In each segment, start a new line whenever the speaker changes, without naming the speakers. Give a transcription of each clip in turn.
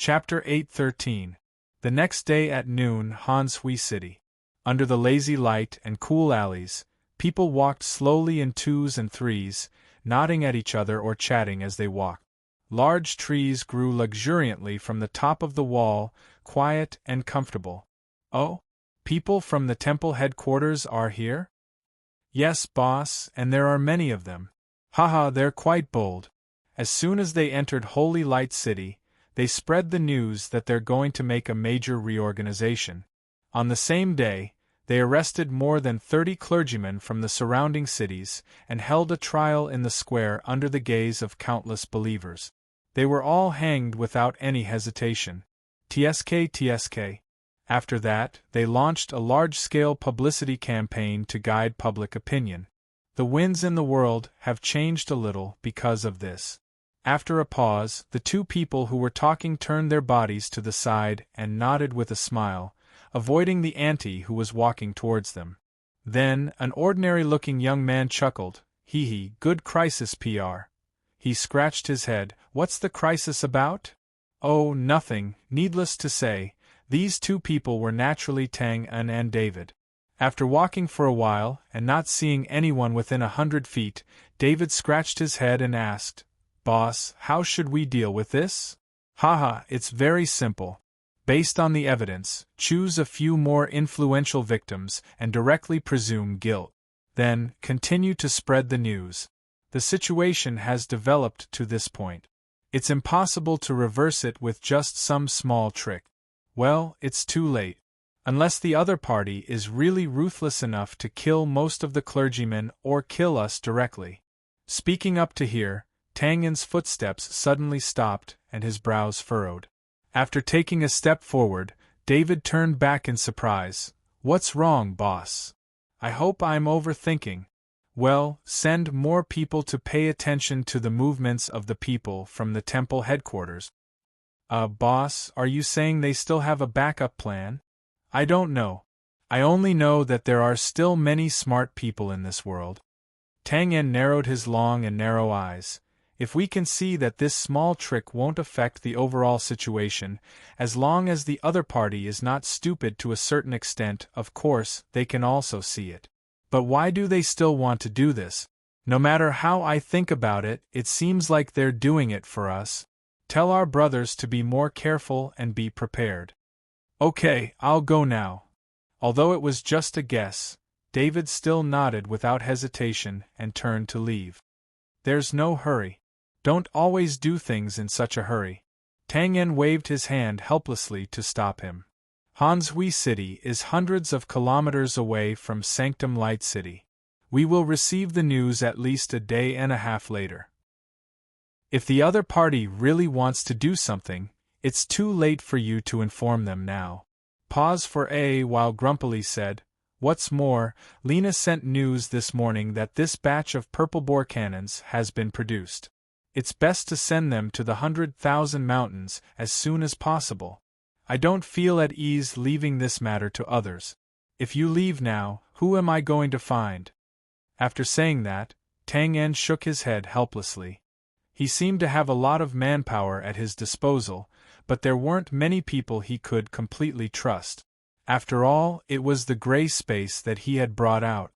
Chapter 8:13. The next day at noon, Han Hui City. Under the lazy light and cool alleys, people walked slowly in twos and threes, nodding at each other or chatting as they walked. Large trees grew luxuriantly from the top of the wall, quiet and comfortable. Oh? People from the temple headquarters are here? Yes, boss, and there are many of them. Haha, they're quite bold. As soon as they entered Holy Light City, they spread the news that they're going to make a major reorganization. On the same day, they arrested more than 30 clergymen from the surrounding cities and held a trial in the square under the gaze of countless believers. They were all hanged without any hesitation. TSK. After that, they launched a large-scale publicity campaign to guide public opinion. The winds in the world have changed a little because of this. After a pause, the two people who were talking turned their bodies to the side and nodded with a smile, avoiding the auntie who was walking towards them. Then, an ordinary-looking young man chuckled, "Hee, good crisis PR." He scratched his head. "What's the crisis about?" "Oh, nothing. Needless to say, these two people were naturally Tang En and David." After walking for a while, and not seeing anyone within 100 feet, David scratched his head and asked, "Boss, how should we deal with this?" "Haha, it's very simple. Based on the evidence, choose a few more influential victims and directly presume guilt. Then, continue to spread the news. The situation has developed to this point. It's impossible to reverse it with just some small trick. Well, it's too late. Unless the other party is really ruthless enough to kill most of the clergymen or kill us directly." Speaking up to here, Tang En's footsteps suddenly stopped and his brows furrowed. After taking a step forward, David turned back in surprise. "What's wrong, boss? I hope I'm overthinking." "Well, send more people to pay attention to the movements of the people from the temple headquarters." Boss, are you saying they still have a backup plan?" "I don't know. I only know that there are still many smart people in this world." Tang En narrowed his long and narrow eyes. "If we can see that this small trick won't affect the overall situation, as long as the other party is not stupid to a certain extent, of course, they can also see it. But why do they still want to do this? No matter how I think about it, it seems like they're doing it for us. Tell our brothers to be more careful and be prepared." "Okay, I'll go now." Although it was just a guess, David still nodded without hesitation and turned to leave. "There's no hurry. Don't always do things in such a hurry." Tang En waved his hand helplessly to stop him. Han Hui City is hundreds of kilometers away from Sanctum Light City. We will receive the news at least a day and a half later. If the other party really wants to do something, it's too late for you to inform them now. Pause for a while. Grumpily said, "What's more, Lena sent news this morning that this batch of purple bore cannons has been produced. It's best to send them to the 100,000 mountains as soon as possible. I don't feel at ease leaving this matter to others. If you leave now, who am I going to find?" After saying that, Tang En shook his head helplessly. He seemed to have a lot of manpower at his disposal, but there weren't many people he could completely trust. After all, it was the gray space that he had brought out.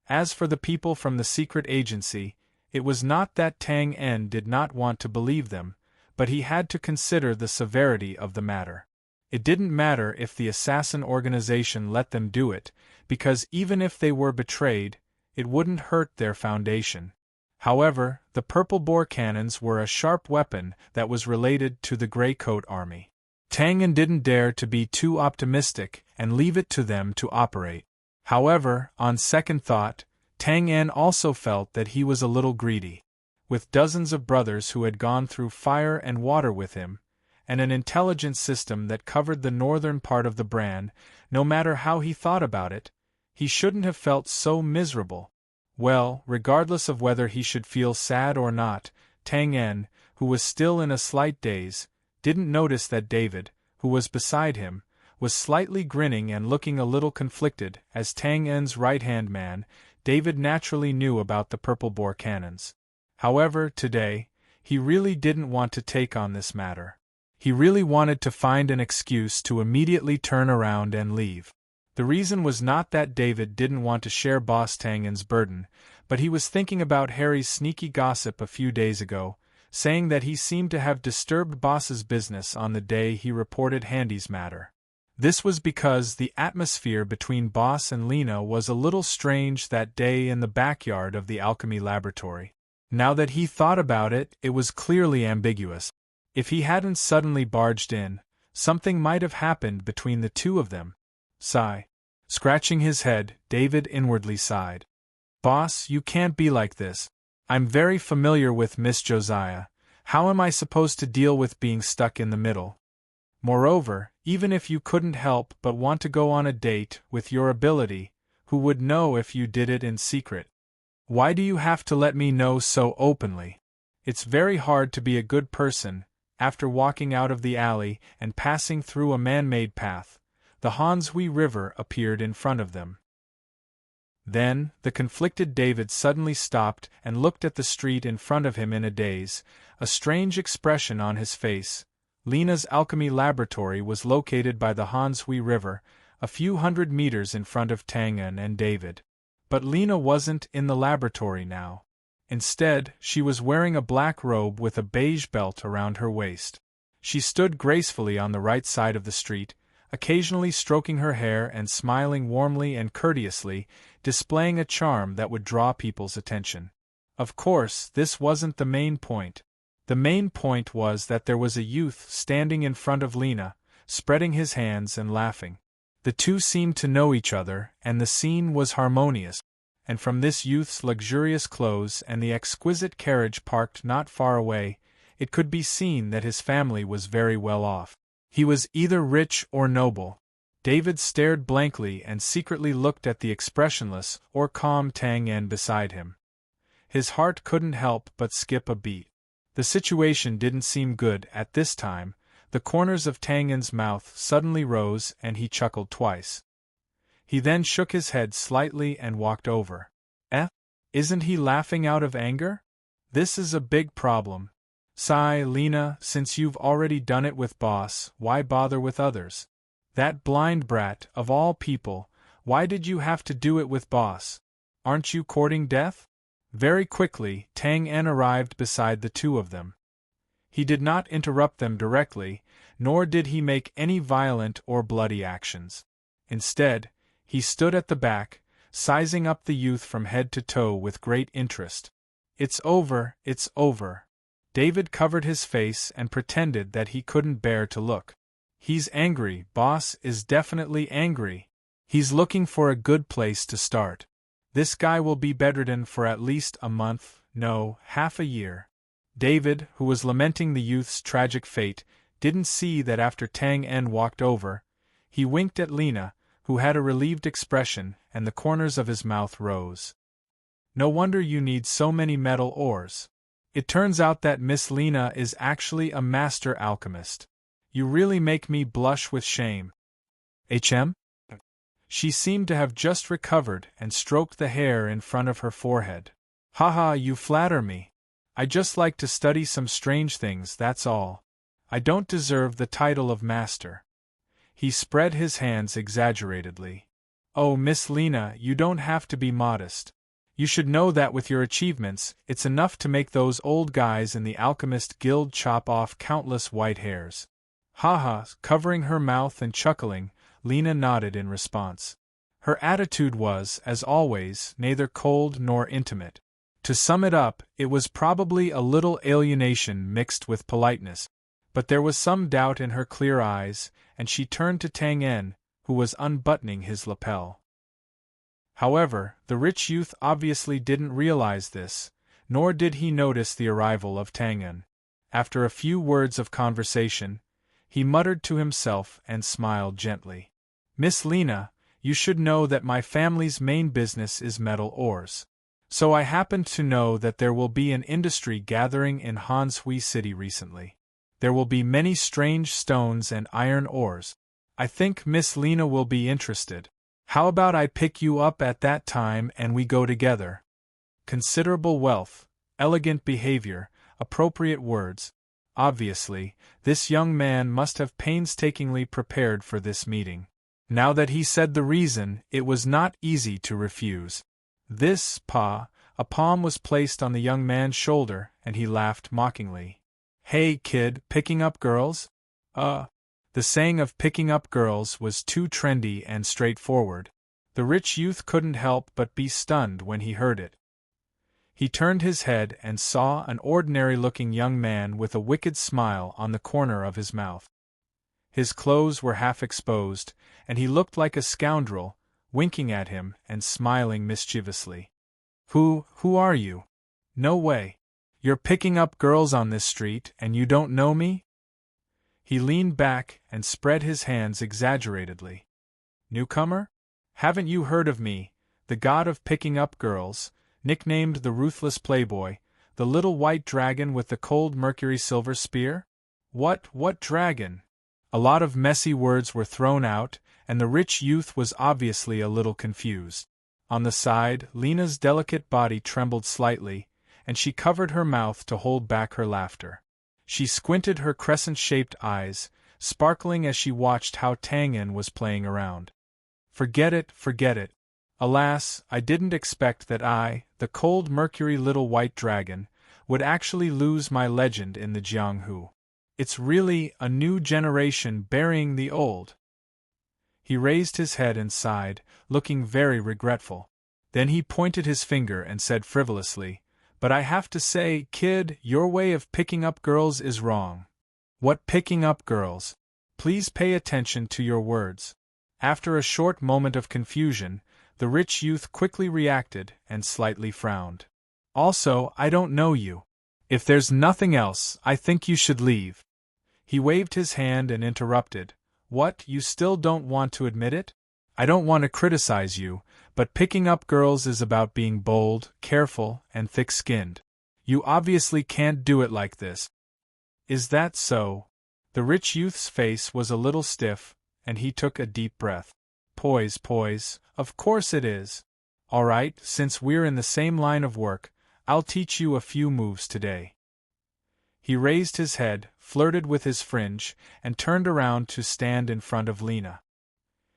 As for the people from the secret agency, it was not that Tang En did not want to believe them, but he had to consider the severity of the matter. It didn't matter if the assassin organization let them do it, because even if they were betrayed, it wouldn't hurt their foundation. However, the purple bore cannons were a sharp weapon that was related to the Grey Coat Army. Tang En didn't dare to be too optimistic and leave it to them to operate. However, on second thought, Tang En also felt that he was a little greedy. With dozens of brothers who had gone through fire and water with him, and an intelligence system that covered the northern part of the brand, no matter how he thought about it, he shouldn't have felt so miserable. Well, regardless of whether he should feel sad or not, Tang En, who was still in a slight daze, didn't notice that David, who was beside him, was slightly grinning and looking a little conflicted. As Tang En's right-hand man, David naturally knew about the purple bore cannons. However, today, he really didn't want to take on this matter. He really wanted to find an excuse to immediately turn around and leave. The reason was not that David didn't want to share Boss Tangen's burden, but he was thinking about Harry's sneaky gossip a few days ago, saying that he seemed to have disturbed Boss's business on the day he reported Handy's matter. This was because the atmosphere between Boss and Lena was a little strange that day in the backyard of the alchemy laboratory. Now that he thought about it, it was clearly ambiguous. If he hadn't suddenly barged in, something might have happened between the two of them. Sigh. Scratching his head, David inwardly sighed. Boss, you can't be like this. I'm very familiar with Miss Josiah. How am I supposed to deal with being stuck in the middle? Moreover, even if you couldn't help but want to go on a date with your ability, who would know if you did it in secret? Why do you have to let me know so openly? It's very hard to be a good person. After walking out of the alley and passing through a man-made path, the Hanshui River appeared in front of them. Then, the conflicted David suddenly stopped and looked at the street in front of him in a daze, a strange expression on his face. Lena's alchemy laboratory was located by the Hanshui River, a few hundred meters in front of Tangen and David. But Lena wasn't in the laboratory now. Instead, she was wearing a black robe with a beige belt around her waist. She stood gracefully on the right side of the street, occasionally stroking her hair and smiling warmly and courteously, displaying a charm that would draw people's attention. Of course, this wasn't the main point. The main point was that there was a youth standing in front of Lena, spreading his hands and laughing. The two seemed to know each other, and the scene was harmonious. And from this youth's luxurious clothes and the exquisite carriage parked not far away, it could be seen that his family was very well off. He was either rich or noble. David stared blankly and secretly looked at the expressionless or calm Tangen beside him. His heart couldn't help but skip a beat. The situation didn't seem good at this time. The corners of Tangen's mouth suddenly rose and he chuckled twice. He then shook his head slightly and walked over. Isn't he laughing out of anger? This is a big problem. Sigh, Lena, since you've already done it with Boss, why bother with others? That blind brat, of all people, why did you have to do it with Boss? Aren't you courting death? Very quickly, Tangen arrived beside the two of them. He did not interrupt them directly, nor did he make any violent or bloody actions. Instead, he stood at the back, sizing up the youth from head to toe with great interest. It's over, it's over. David covered his face and pretended that he couldn't bear to look. He's angry, Boss is definitely angry. He's looking for a good place to start. This guy will be bedridden for at least a month, no, half a year. David, who was lamenting the youth's tragic fate, didn't see that after Tangen walked over, he winked at Lena, who had a relieved expression, and the corners of his mouth rose. No wonder you need so many metal ores. It turns out that Miss Lena is actually a master alchemist. You really make me blush with shame. HM? She seemed to have just recovered and stroked the hair in front of her forehead. Haha, you flatter me. I just like to study some strange things, that's all. I don't deserve the title of master. He spread his hands exaggeratedly. Oh, Miss Lena, you don't have to be modest. You should know that with your achievements, it's enough to make those old guys in the Alchemist Guild chop off countless white hairs. Haha, covering her mouth and chuckling, Lena nodded in response. Her attitude was, as always, neither cold nor intimate. To sum it up, it was probably a little alienation mixed with politeness. But there was some doubt in her clear eyes, and she turned to Tangen, who was unbuttoning his lapel. However, the rich youth obviously didn't realize this, nor did he notice the arrival of Tangen. After a few words of conversation, he muttered to himself and smiled gently. Miss Lena, you should know that my family's main business is metal ores. So I happened to know that there will be an industry gathering in Hanshui City recently. There will be many strange stones and iron ores. I think Miss Lena will be interested. How about I pick you up at that time and we go together? Considerable wealth, elegant behavior, appropriate words. Obviously, this young man must have painstakingly prepared for this meeting. Now that he said the reason, it was not easy to refuse. A palm was placed on the young man's shoulder, and he laughed mockingly. Hey kid, picking up girls? The saying of picking up girls was too trendy and straightforward. The rich youth couldn't help but be stunned when he heard it. He turned his head and saw an ordinary-looking young man with a wicked smile on the corner of his mouth. His clothes were half exposed, and he looked like a scoundrel, winking at him and smiling mischievously. Who are you? No way. You're picking up girls on this street and you don't know me? He leaned back and spread his hands exaggeratedly. Newcomer? Haven't you heard of me, the god of picking up girls, nicknamed the ruthless playboy, the little white dragon with the cold mercury silver spear? What dragon? A lot of messy words were thrown out, and the rich youth was obviously a little confused. On the side, Lena's delicate body trembled slightly, and she covered her mouth to hold back her laughter. She squinted her crescent-shaped eyes, sparkling as she watched how Tang-en was playing around. Forget it. Alas, I didn't expect that I, the cold mercury little white dragon, would actually lose my legend in the Jianghu. It's really a new generation burying the old. He raised his head and sighed, looking very regretful. Then he pointed his finger and said frivolously, But I have to say, kid, your way of picking up girls is wrong. What picking up girls? Please pay attention to your words. After a short moment of confusion, the rich youth quickly reacted and slightly frowned. Also, I don't know you. If there's nothing else, I think you should leave. He waved his hand and interrupted. What, you still don't want to admit it? I don't want to criticize you, but picking up girls is about being bold, careful, and thick-skinned. You obviously can't do it like this. Is that so? The rich youth's face was a little stiff, and he took a deep breath. Poise, of course it is. All right, since we're in the same line of work, I'll teach you a few moves today. He raised his head, flirted with his fringe, and turned around to stand in front of Lena.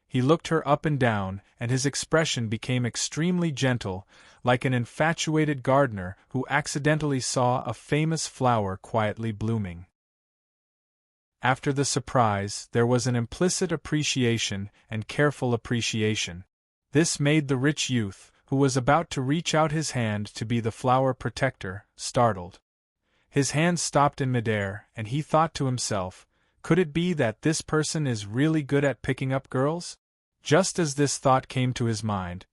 He looked her up and down, and his expression became extremely gentle, like an infatuated gardener who accidentally saw a famous flower quietly blooming. After the surprise, there was an implicit appreciation and careful appreciation. This made the rich youth, who was about to reach out his hand to be the flower protector, startled. His hand stopped in midair, and he thought to himself, could it be that this person is really good at picking up girls? Just as this thought came to his mind,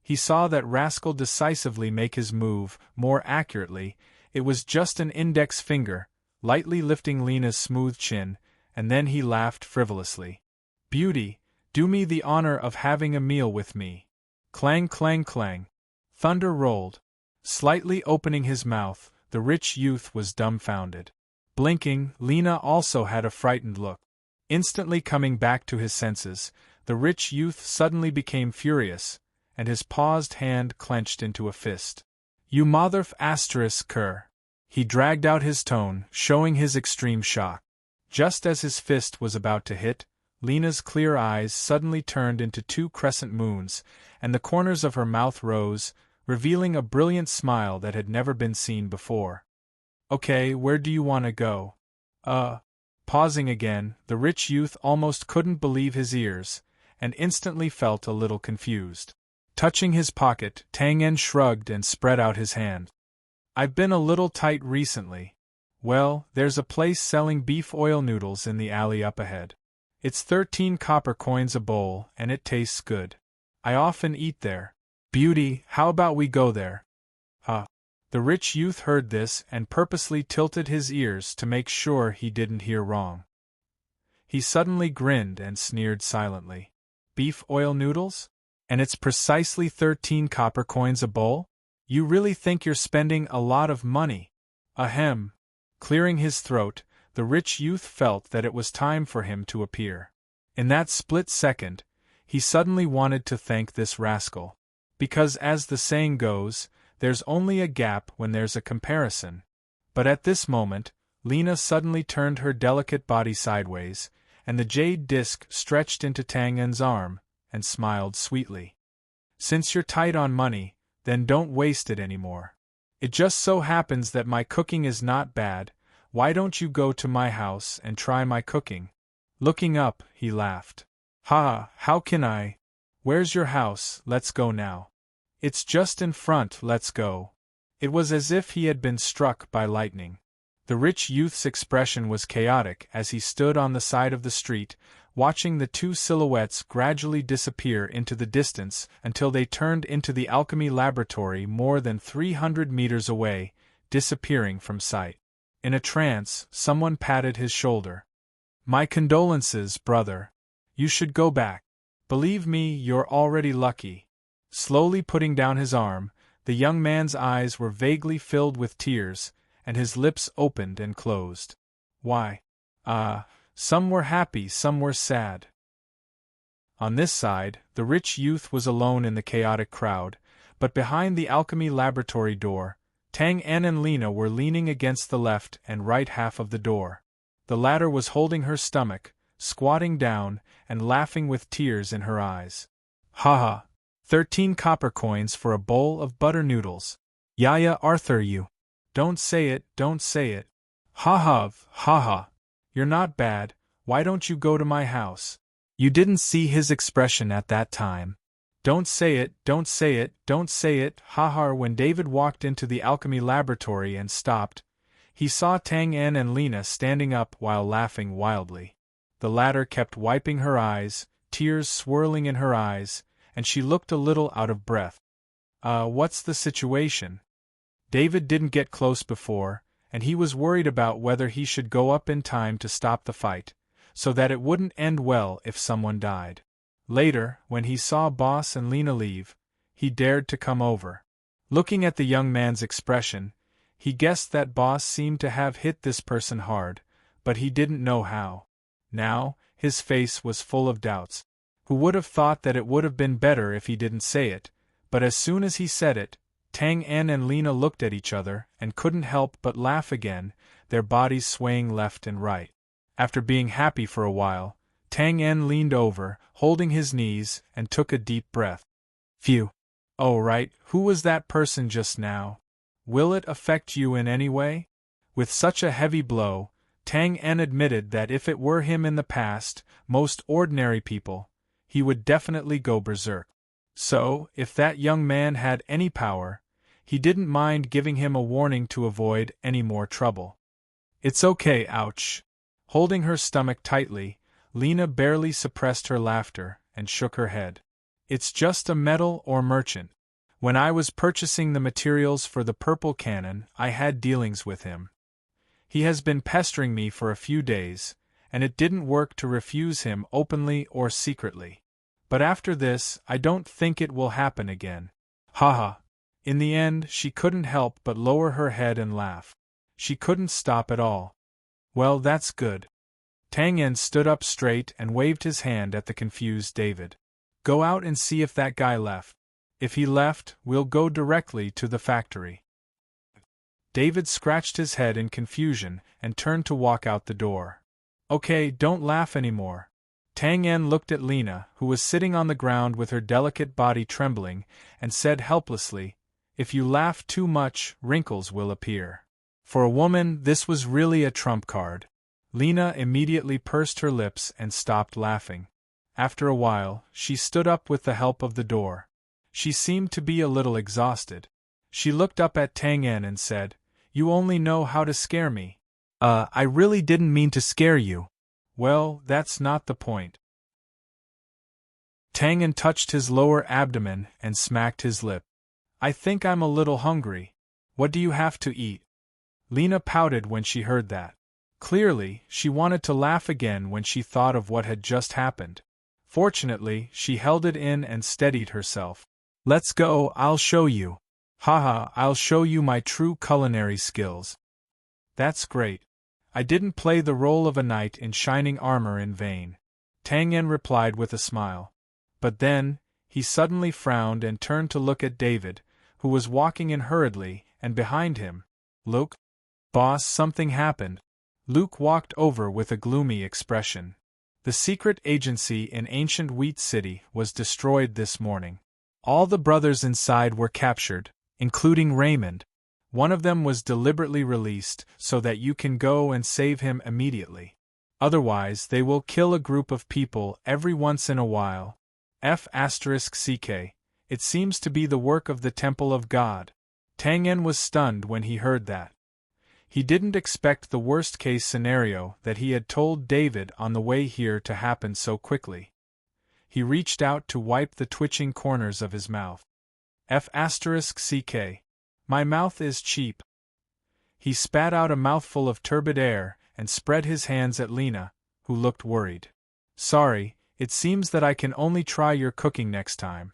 he saw that rascal decisively make his move. More accurately, it was just an index finger, lightly lifting Lena's smooth chin, and then he laughed frivolously. Beauty, do me the honor of having a meal with me. Clang, clang, clang. Thunder rolled. Slightly opening his mouth, the rich youth was dumbfounded. Blinking, Lena also had a frightened look. Instantly coming back to his senses, the rich youth suddenly became furious, and his paused hand clenched into a fist. You cur. He dragged out his tone, showing his extreme shock. Just as his fist was about to hit, Lena's clear eyes suddenly turned into two crescent moons, and the corners of her mouth rose, revealing a brilliant smile that had never been seen before. Okay, where do you want to go? Pausing again, the rich youth almost couldn't believe his ears, and instantly felt a little confused. Touching his pocket, Tang-en shrugged and spread out his hand. I've been a little tight recently. Well, there's a place selling beef oil noodles in the alley up ahead. It's 13 copper coins a bowl, and it tastes good. I often eat there. Beauty, how about we go there? The rich youth heard this and purposely tilted his ears to make sure he didn't hear wrong. He suddenly grinned and sneered silently. Beef oil noodles? And it's precisely 13 copper coins a bowl? You really think you're spending a lot of money? Ahem. Clearing his throat, the rich youth felt that it was time for him to appear. In that split second, he suddenly wanted to thank this rascal. Because as the saying goes, there's only a gap when there's a comparison. But at this moment, Lena suddenly turned her delicate body sideways, and the jade disc stretched into Tang En's arm, and smiled sweetly. Since you're tight on money, then don't waste it anymore. It just so happens that my cooking is not bad. Why don't you go to my house and try my cooking? Looking up, he laughed. Ha, how can I? Where's your house? Let's go now. It's just in front, let's go. It was as if he had been struck by lightning. The rich youth's expression was chaotic as he stood on the side of the street, watching the two silhouettes gradually disappear into the distance until they turned into the alchemy laboratory more than 300 meters away, disappearing from sight. In a trance, someone patted his shoulder. My condolences, brother. You should go back. Believe me, you're already lucky. Slowly putting down his arm, the young man's eyes were vaguely filled with tears, and his lips opened and closed. Why? Some were happy, some were sad. On this side, the rich youth was alone in the chaotic crowd, but behind the alchemy laboratory door, Tang En and Lena were leaning against the left and right half of the door. The latter was holding her stomach, squatting down, and laughing with tears in her eyes. Ha ha! 13 copper coins for a bowl of butter noodles. Yaya Arthur you. Don't say it, don't say it. Ha ha, ha ha. You're not bad, why don't you go to my house? You didn't see his expression at that time. Don't say it, don't say it, don't say it, ha ha. When David walked into the alchemy laboratory and stopped, he saw Tang En and Lena standing up while laughing wildly. The latter kept wiping her eyes, tears swirling in her eyes, and she looked a little out of breath. What's the situation? David didn't get close before, and he was worried about whether he should go up in time to stop the fight, so that it wouldn't end well if someone died. Later, when he saw Boss and Lena leave, he dared to come over. Looking at the young man's expression, he guessed that Boss seemed to have hit this person hard, but he didn't know how. Now, his face was full of doubts. Who would have thought that it would have been better if he didn't say it, but as soon as he said it, Tang En and Lena looked at each other and couldn't help but laugh again, their bodies swaying left and right. After being happy for a while, Tang En leaned over, holding his knees, and took a deep breath. Phew. Oh right, who was that person just now? Will it affect you in any way? With such a heavy blow, Tang En admitted that if it were him in the past, most ordinary people, he would definitely go berserk. So, if that young man had any power, he didn't mind giving him a warning to avoid any more trouble. It's okay, ouch. Holding her stomach tightly, Lena barely suppressed her laughter and shook her head. It's just a metal or merchant. When I was purchasing the materials for the purple cannon, I had dealings with him. He has been pestering me for a few days, and it didn't work to refuse him openly or secretly. But after this, I don't think it will happen again. Haha. In the end, she couldn't help but lower her head and laugh. She couldn't stop at all. Well, that's good. Tang En stood up straight and waved his hand at the confused David. Go out and see if that guy left. If he left, we'll go directly to the factory. David scratched his head in confusion and turned to walk out the door. Okay, don't laugh anymore. Tang En looked at Lena, who was sitting on the ground with her delicate body trembling, and said helplessly, If you laugh too much, wrinkles will appear. For a woman, this was really a trump card. Lena immediately pursed her lips and stopped laughing. After a while, she stood up with the help of the door. She seemed to be a little exhausted. She looked up at Tang En and said, You only know how to scare me. I really didn't mean to scare you. Well, that's not the point. Tang En touched his lower abdomen and smacked his lip. I think I'm a little hungry. What do you have to eat? Lena pouted when she heard that. Clearly, she wanted to laugh again when she thought of what had just happened. Fortunately, she held it in and steadied herself. Let's go, I'll show you. Haha, I'll show you my true culinary skills. That's great. I didn't play the role of a knight in shining armor in vain. Tang En replied with a smile. But then, he suddenly frowned and turned to look at David, who was walking in hurriedly, and behind him, Look, boss, something happened. Luke walked over with a gloomy expression. The secret agency in ancient Wheat City was destroyed this morning. All the brothers inside were captured, including Raymond. One of them was deliberately released so that you can go and save him immediately. Otherwise, they will kill a group of people every once in a while. F***ck. It seems to be the work of the Temple of God. Tang-en was stunned when he heard that. He didn't expect the worst-case scenario that he had told David on the way here to happen so quickly. He reached out to wipe the twitching corners of his mouth. F***ck. My mouth is cheap. He spat out a mouthful of turbid air and spread his hands at Lena, who looked worried. Sorry, it seems that I can only try your cooking next time.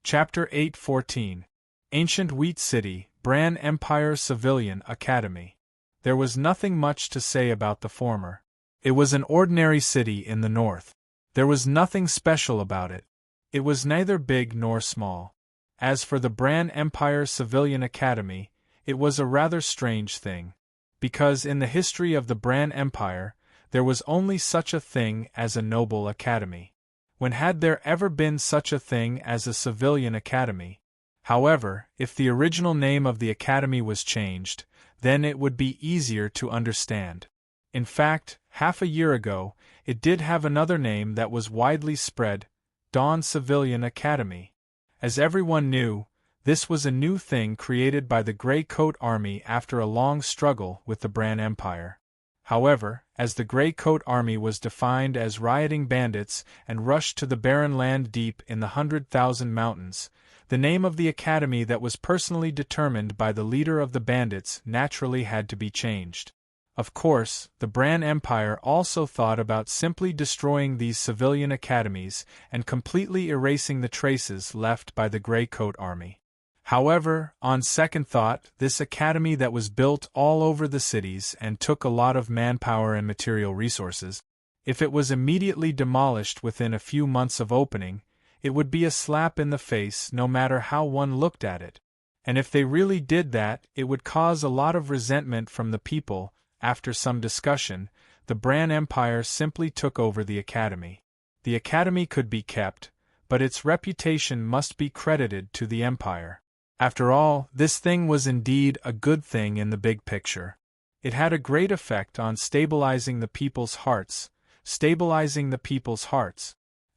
Chapter 8:14. Ancient Wheat City, Bran Empire Civilian Academy. There was nothing much to say about the former. It was an ordinary city in the north. There was nothing special about it. It was neither big nor small. As for the Bran Empire Civilian Academy, it was a rather strange thing. Because in the history of the Bran Empire, there was only such a thing as a noble academy. When had there ever been such a thing as a civilian academy? However, if the original name of the academy was changed, then it would be easier to understand. In fact, half a year ago, it did have another name that was widely spread, Dawn Civilian Academy. As everyone knew, this was a new thing created by the Grey Coat Army after a long struggle with the Bran Empire. However, as the Grey Coat Army was defined as rioting bandits and rushed to the barren land deep in the 100,000 mountains, the name of the academy that was personally determined by the leader of the bandits naturally had to be changed. Of course, the Bran Empire also thought about simply destroying these civilian academies and completely erasing the traces left by the Grey Coat Army. However, on second thought, this academy that was built all over the cities and took a lot of manpower and material resources, if it was immediately demolished within a few months of opening, it would be a slap in the face no matter how one looked at it. And if they really did that, it would cause a lot of resentment from the people. After some discussion, the Bran Empire simply took over the academy. The academy could be kept, but its reputation must be credited to the Empire. After all, this thing was indeed a good thing in the big picture. It had a great effect on stabilizing the people's hearts.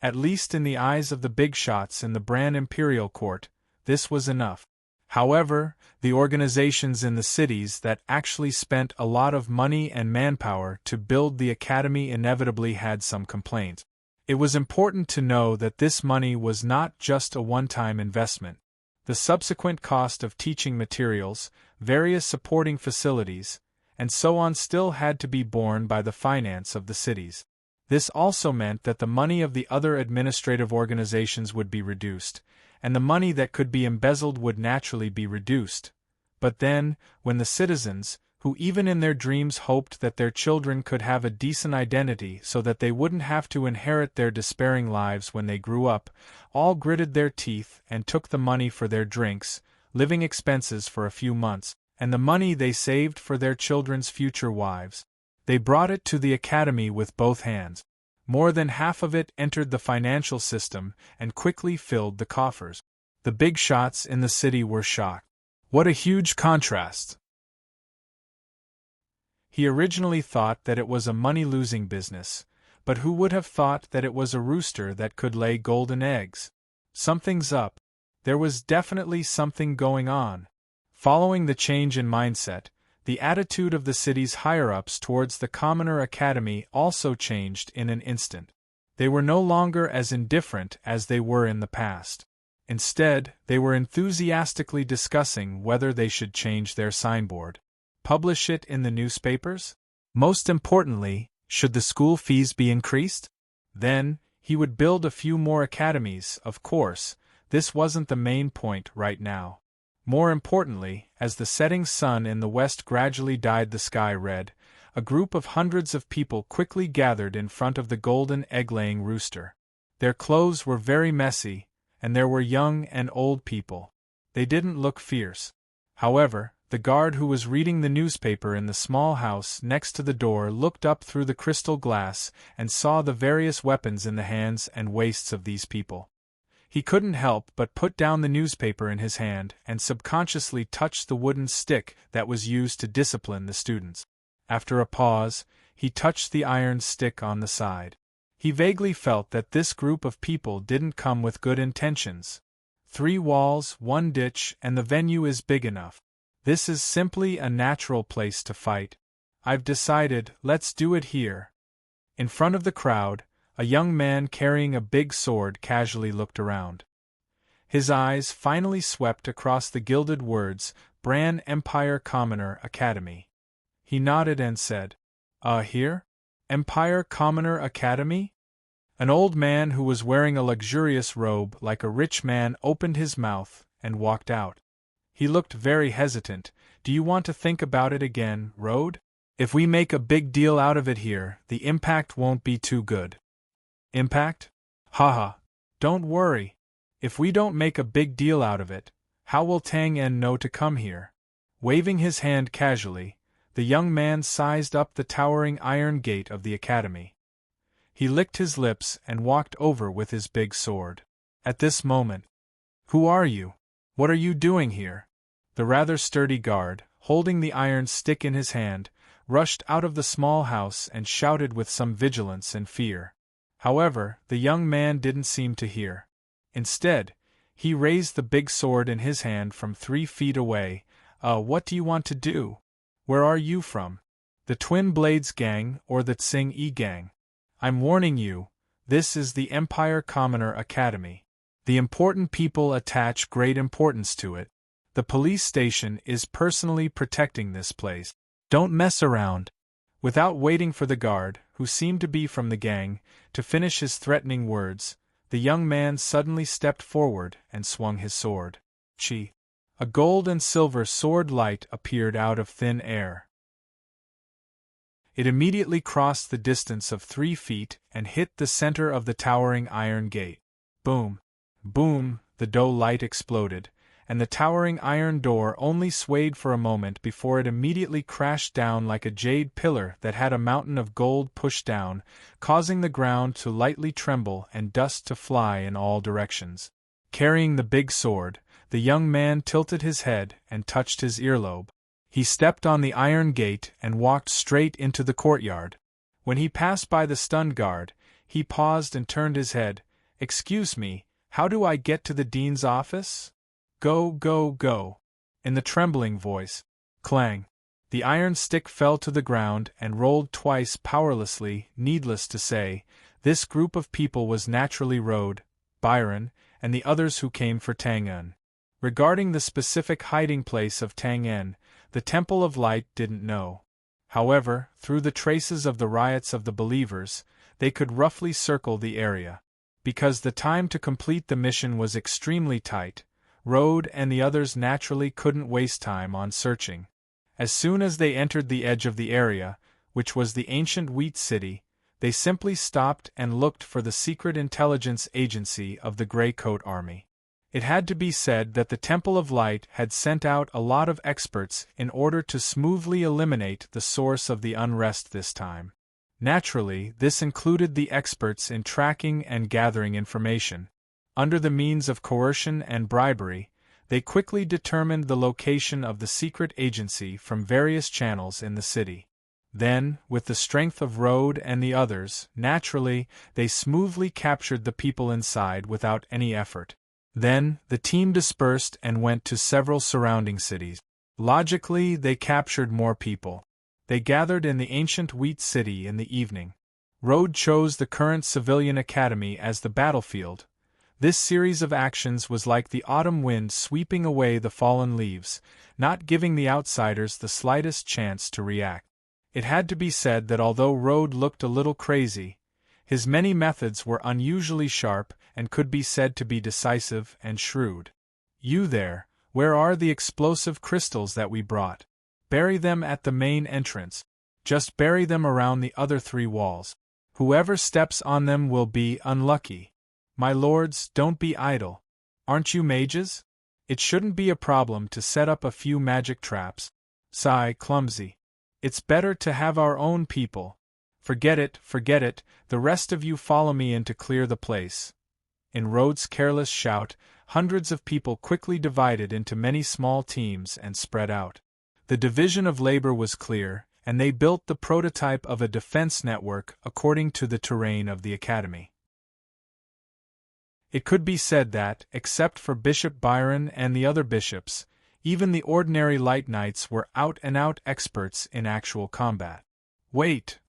At least in the eyes of the big shots in the Bran Imperial Court, this was enough. However, the organizations in the cities that actually spent a lot of money and manpower to build the academy inevitably had some complaints. It was important to know that this money was not just a one-time investment. The subsequent cost of teaching materials, various supporting facilities, and so on still had to be borne by the finance of the cities. This also meant that the money of the other administrative organizations would be reduced, and the money that could be embezzled would naturally be reduced. But then, when the citizens, who even in their dreams hoped that their children could have a decent identity so that they wouldn't have to inherit their despairing lives when they grew up, all gritted their teeth and took the money for their drinks, living expenses for a few months, and the money they saved for their children's future wives. They brought it to the academy with both hands. More than half of it entered the financial system and quickly filled the coffers. The big shots in the city were shocked. What a huge contrast! He originally thought that it was a money-losing business, but who would have thought that it was a rooster that could lay golden eggs? Something's up. There was definitely something going on. Following the change in mindset, the attitude of the city's higher-ups towards the commoner academy also changed in an instant. They were no longer as indifferent as they were in the past. Instead, they were enthusiastically discussing whether they should change their signboard. Publish it in the newspapers? Most importantly, should the school fees be increased? Then, he would build a few more academies. Of course, this wasn't the main point right now. More importantly, as the setting sun in the west gradually dyed the sky red, a group of hundreds of people quickly gathered in front of the golden egg-laying rooster. Their clothes were very messy, and there were young and old people. They didn't look fierce. However, the The guard who was reading the newspaper in the small house next to the door looked up through the crystal glass and saw the various weapons in the hands and waists of these people. He couldn't help but put down the newspaper in his hand and subconsciously touch the wooden stick that was used to discipline the students. After a pause, he touched the iron stick on the side. He vaguely felt that this group of people didn't come with good intentions. 3 walls, 1 ditch, and the venue is big enough. This is simply a natural place to fight. I've decided, let's do it here. In front of the crowd, a young man carrying a big sword casually looked around. His eyes finally swept across the gilded words, Bran Empire Commoner Academy. He nodded and said, Here? Empire Commoner Academy? An old man who was wearing a luxurious robe like a rich man opened his mouth and walked out. He looked very hesitant. Do you want to think about it again, Road? If we make a big deal out of it here, the impact won't be too good. Impact? Haha. Don't worry. If we don't make a big deal out of it, how will Tang En know to come here? Waving his hand casually, the young man sized up the towering iron gate of the academy. He licked his lips and walked over with his big sword. At this moment, "Who are you? What are you doing here?" The rather sturdy guard, holding the iron stick in his hand, rushed out of the small house and shouted with some vigilance and fear. However, the young man didn't seem to hear. Instead, he raised the big sword in his hand from 3 feet away. What do you want to do? Where are you from? The Twin Blades Gang or the Tsing-E Gang? I'm warning you, this is the Empire Commoner Academy. The important people attach great importance to it. The police station is personally protecting this place. Don't mess around. Without waiting for the guard, who seemed to be from the gang, to finish his threatening words, the young man suddenly stepped forward and swung his sword. Chi. A gold and silver sword light appeared out of thin air. It immediately crossed the distance of 3 feet and hit the center of the towering iron gate. Boom! Boom! The dough light exploded, and the towering iron door only swayed for a moment before it immediately crashed down like a jade pillar that had a mountain of gold pushed down, causing the ground to lightly tremble and dust to fly in all directions. Carrying the big sword, the young man tilted his head and touched his earlobe. He stepped on the iron gate and walked straight into the courtyard. When he passed by the stunned guard, he paused and turned his head. "Excuse me, how do I get to the dean's office?" "Go, go, go." In the trembling voice. Clang. The iron stick fell to the ground and rolled twice powerlessly. Needless to say, this group of people was naturally Rode, Byron, and the others who came for Tang En. Regarding the specific hiding place of Tang En, the Temple of Light didn't know. However, through the traces of the riots of the believers, they could roughly circle the area. Because the time to complete the mission was extremely tight, Rode and the others naturally couldn't waste time on searching. As soon as they entered the edge of the area, which was the ancient Wheat City, they simply stopped and looked for the secret intelligence agency of the Grey Coat Army. It had to be said that the Temple of Light had sent out a lot of experts in order to smoothly eliminate the source of the unrest this time. Naturally, this included the experts in tracking and gathering information. Under the means of coercion and bribery, they quickly determined the location of the secret agency from various channels in the city. Then, with the strength of Rode and the others, naturally, they smoothly captured the people inside without any effort. Then, the team dispersed and went to several surrounding cities. Logically, they captured more people. They gathered in the ancient Wheat City in the evening. Rode chose the current civilian academy as the battlefield. This series of actions was like the autumn wind sweeping away the fallen leaves, not giving the outsiders the slightest chance to react. It had to be said that although Rode looked a little crazy, his many methods were unusually sharp and could be said to be decisive and shrewd. "You there, where are the explosive crystals that we brought? Bury them at the main entrance. Just bury them around the other 3 walls. Whoever steps on them will be unlucky. My lords, don't be idle. Aren't you mages? It shouldn't be a problem to set up a few magic traps. Sigh, clumsy. It's better to have our own people. Forget it, the rest of you follow me in to clear the place. In Rhodes' careless shout, hundreds of people quickly divided into many small teams and spread out. The division of labor was clear, and they built the prototype of a defense network according to the terrain of the academy. It could be said that, except for Bishop Byron and the other bishops, even the ordinary light knights were out-and-out experts in actual combat. Wait!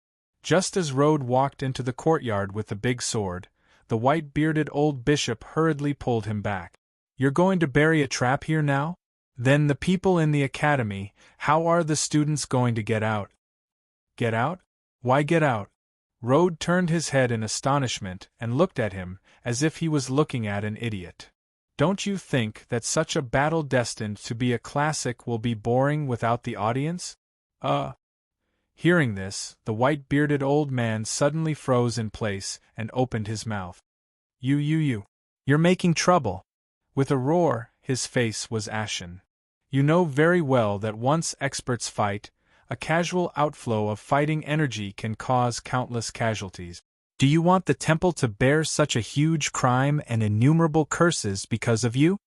Just as Rhodes walked into the courtyard with the big sword, the white-bearded old bishop hurriedly pulled him back. You're going to bury a trap here now? Then the people in the academy, how are the students going to get out? Get out? Why get out? Rhodes turned his head in astonishment and looked at him as if he was looking at an idiot. Don't you think that such a battle destined to be a classic will be boring without the audience? Hearing this, the white-bearded old man suddenly froze in place and opened his mouth. You're making trouble. With a roar, his face was ashen. You know very well that once experts fight, a casual outflow of fighting energy can cause countless casualties. Do you want the temple to bear such a huge crime and innumerable curses because of you?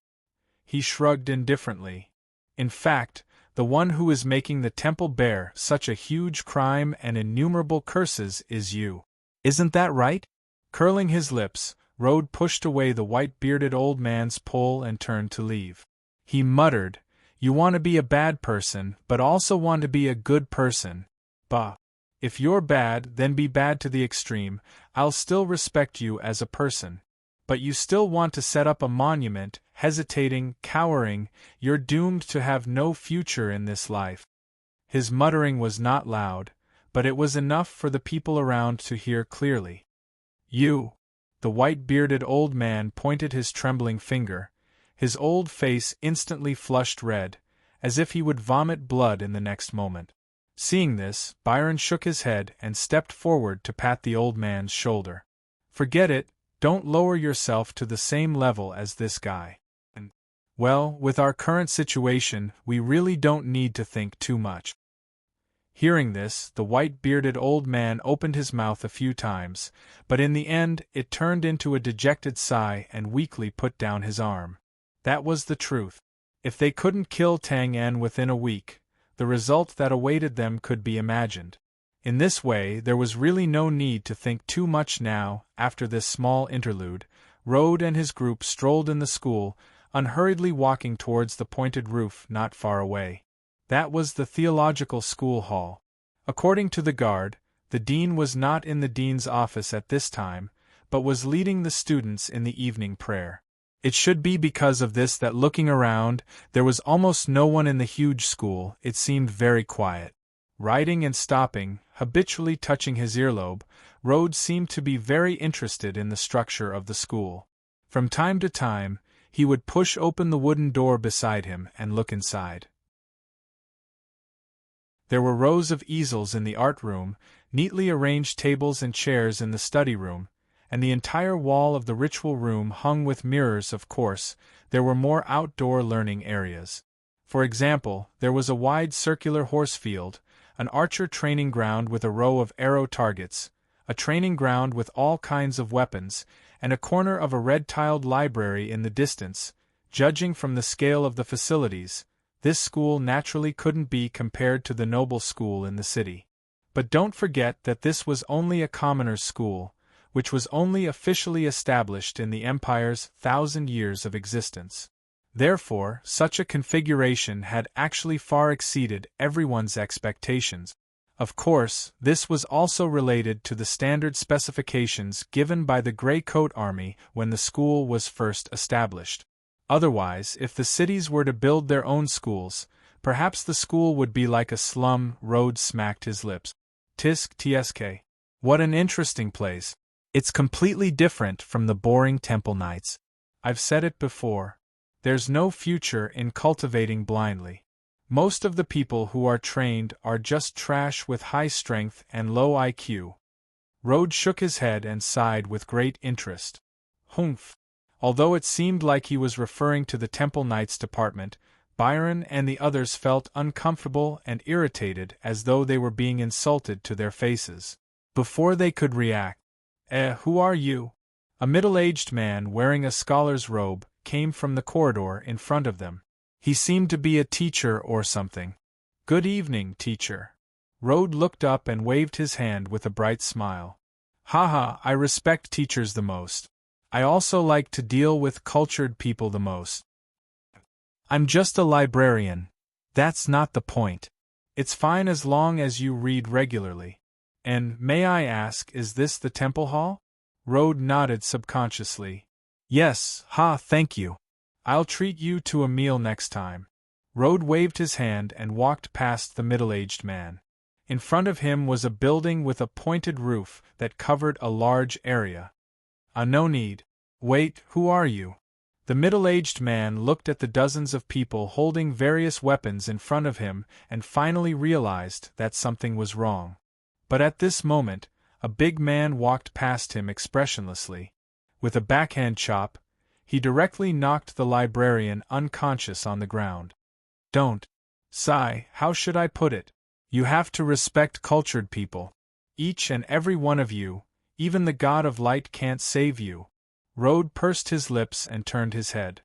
He shrugged indifferently. In fact, the one who is making the temple bear such a huge crime and innumerable curses is you. Isn't that right? Curling his lips, Rhodes pushed away the white-bearded old man's pull and turned to leave. He muttered, You want to be a bad person, but also want to be a good person. Bah! If you're bad, then be bad to the extreme. I'll still respect you as a person. But you still want to set up a monument, hesitating, cowering, you're doomed to have no future in this life. His muttering was not loud, but it was enough for the people around to hear clearly. You! The white-bearded old man pointed his trembling finger. His old face instantly flushed red, as if he would vomit blood in the next moment. Seeing this, Byron shook his head and stepped forward to pat the old man's shoulder. Forget it, don't lower yourself to the same level as this guy. Well, with our current situation, we really don't need to think too much. Hearing this, the white-bearded old man opened his mouth a few times, but in the end it turned into a dejected sigh and weakly put down his arm. That was the truth. If they couldn't kill Tang En within a week, the result that awaited them could be imagined. In this way, there was really no need to think too much now. After this small interlude, Rhodes and his group strolled in the school, unhurriedly walking towards the pointed roof not far away. That was the theological school hall. According to the guard, the dean was not in the dean's office at this time, but was leading the students in the evening prayer. It should be because of this that looking around, there was almost no one in the huge school. It seemed very quiet. Riding and stopping, habitually touching his earlobe, Rhodes seemed to be very interested in the structure of the school. From time to time, he would push open the wooden door beside him and look inside. There were rows of easels in the art room, neatly arranged tables and chairs in the study room, and the entire wall of the ritual room hung with mirrors. Of course, there were more outdoor learning areas. For example, there was a wide circular horse field, an archer training ground with a row of arrow targets, a training ground with all kinds of weapons, and a corner of a red-tiled library in the distance. Judging from the scale of the facilities, this school naturally couldn't be compared to the noble school in the city. But don't forget that this was only a commoner's school, which was only officially established in the Empire's 1,000 years of existence. Therefore, such a configuration had actually far exceeded everyone's expectations. Of course, this was also related to the standard specifications given by the Grey Coat Army when the school was first established. Otherwise, if the cities were to build their own schools, perhaps the school would be like a slum. Rhodes smacked his lips. Tsk. What an interesting place. It's completely different from the boring temple nights. I've said it before. There's no future in cultivating blindly. Most of the people who are trained are just trash with high strength and low IQ. Rhodes shook his head and sighed with great interest. Humph. Although it seemed like he was referring to the Temple Knights department, Byron and the others felt uncomfortable and irritated as though they were being insulted to their faces. Before they could react, who are you? A middle-aged man wearing a scholar's robe came from the corridor in front of them. He seemed to be a teacher or something. Good evening, teacher. Rode looked up and waved his hand with a bright smile. Haha, I respect teachers the most. I also like to deal with cultured people the most. I'm just a librarian. That's not the point. It's fine as long as you read regularly. And, may I ask, is this the temple hall? Rode nodded subconsciously. Yes, thank you. I'll treat you to a meal next time. Rode waved his hand and walked past the middle-aged man. In front of him was a building with a pointed roof that covered a large area. No need. Wait, who are you? The middle-aged man looked at the dozens of people holding various weapons in front of him and finally realized that something was wrong. But at this moment, a big man walked past him expressionlessly. With a backhand chop, he directly knocked the librarian unconscious on the ground. Don't. Sigh, how should I put it? You have to respect cultured people. Each and every one of you, even the god of light can't save you. Rode pursed his lips and turned his head.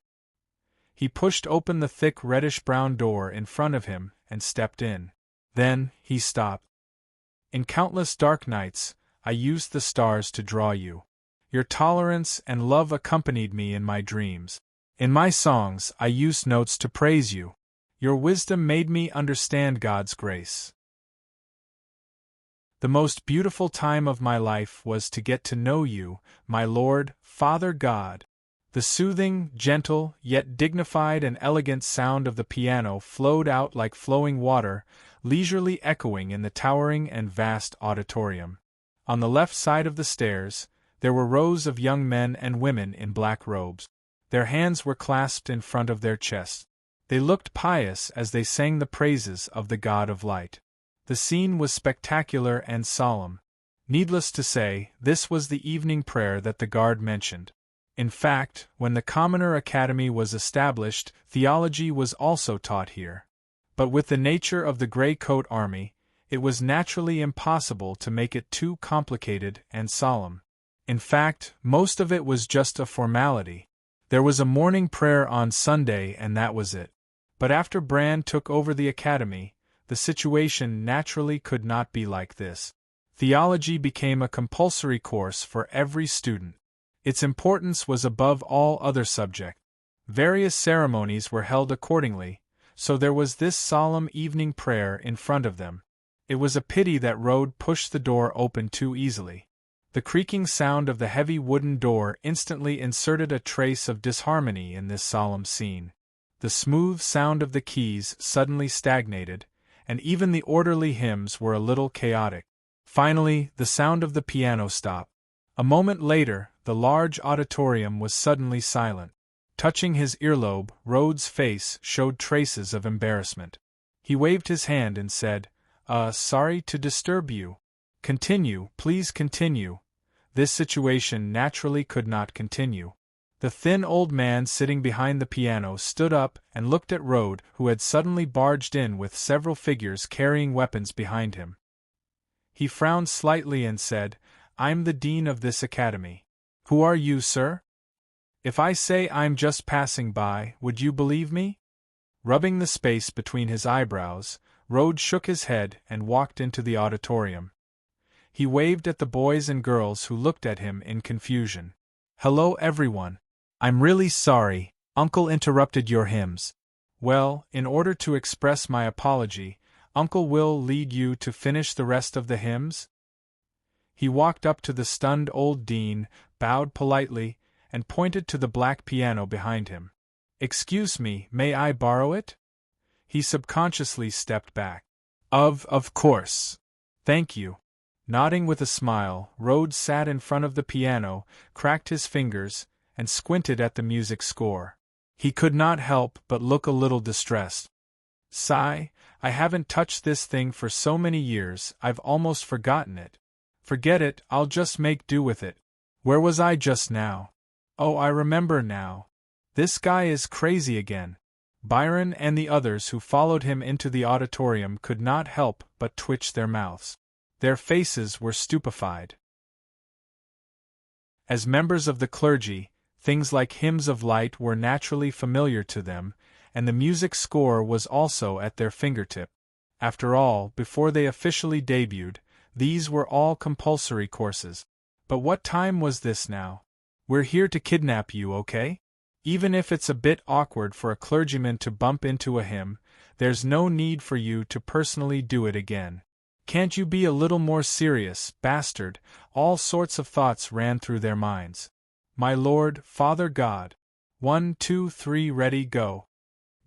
He pushed open the thick reddish-brown door in front of him and stepped in. Then, he stopped. In countless dark nights, I used the stars to draw you. Your tolerance and love accompanied me in my dreams. In my songs, I used notes to praise you. Your wisdom made me understand God's grace. The most beautiful time of my life was to get to know you, my Lord, Father God. The soothing, gentle, yet dignified and elegant sound of the piano flowed out like flowing water, leisurely echoing in the towering and vast auditorium. On the left side of the stairs, there were rows of young men and women in black robes. Their hands were clasped in front of their chests. They looked pious as they sang the praises of the God of Light. The scene was spectacular and solemn. Needless to say, this was the evening prayer that the guard mentioned. In fact, when the Commoner Academy was established, theology was also taught here. But with the nature of the Grey Coat Army, it was naturally impossible to make it too complicated and solemn. In fact, most of it was just a formality. There was a morning prayer on Sunday and that was it. But after Brand took over the academy, the situation naturally could not be like this. Theology became a compulsory course for every student. Its importance was above all other subjects. Various ceremonies were held accordingly, so there was this solemn evening prayer in front of them. It was a pity that Rode pushed the door open too easily. The creaking sound of the heavy wooden door instantly inserted a trace of disharmony in this solemn scene. The smooth sound of the keys suddenly stagnated, and even the orderly hymns were a little chaotic. Finally, the sound of the piano stopped. A moment later, the large auditorium was suddenly silent. Touching his earlobe, Rode's face showed traces of embarrassment. He waved his hand and said, sorry to disturb you. Continue, please continue. This situation naturally could not continue. The thin old man sitting behind the piano stood up and looked at Rode, who had suddenly barged in with several figures carrying weapons behind him. He frowned slightly and said, I'm the dean of this academy. Who are you, sir? If I say I'm just passing by, would you believe me? Rubbing the space between his eyebrows, Rode shook his head and walked into the auditorium. He waved at the boys and girls who looked at him in confusion. Hello everyone. I'm really sorry, Uncle interrupted your hymns. Well, in order to express my apology, Uncle will lead you to finish the rest of the hymns? He walked up to the stunned old dean, bowed politely, and pointed to the black piano behind him. Excuse me, may I borrow it? He subconsciously stepped back. Of course. Thank you. Nodding with a smile, Rode sat in front of the piano, cracked his fingers, and squinted at the music score. He could not help but look a little distressed. Sigh, I haven't touched this thing for so many years, I've almost forgotten it. Forget it, I'll just make do with it. Where was I just now? Oh, I remember now. This guy is crazy again. Byron and the others who followed him into the auditorium could not help but twitch their mouths. Their faces were stupefied. As members of the clergy, things like hymns of light were naturally familiar to them, and the music score was also at their fingertip. After all, before they officially debuted, these were all compulsory courses. But what time was this now? We're here to kidnap you, okay? Even if it's a bit awkward for a clergyman to bump into a hymn, there's no need for you to personally do it again. Can't you be a little more serious, bastard? All sorts of thoughts ran through their minds. My Lord, Father God. 1, 2, 3, ready, go.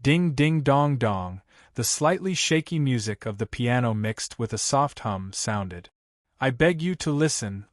Ding ding dong dong, the slightly shaky music of the piano mixed with a soft hum sounded. I beg you to listen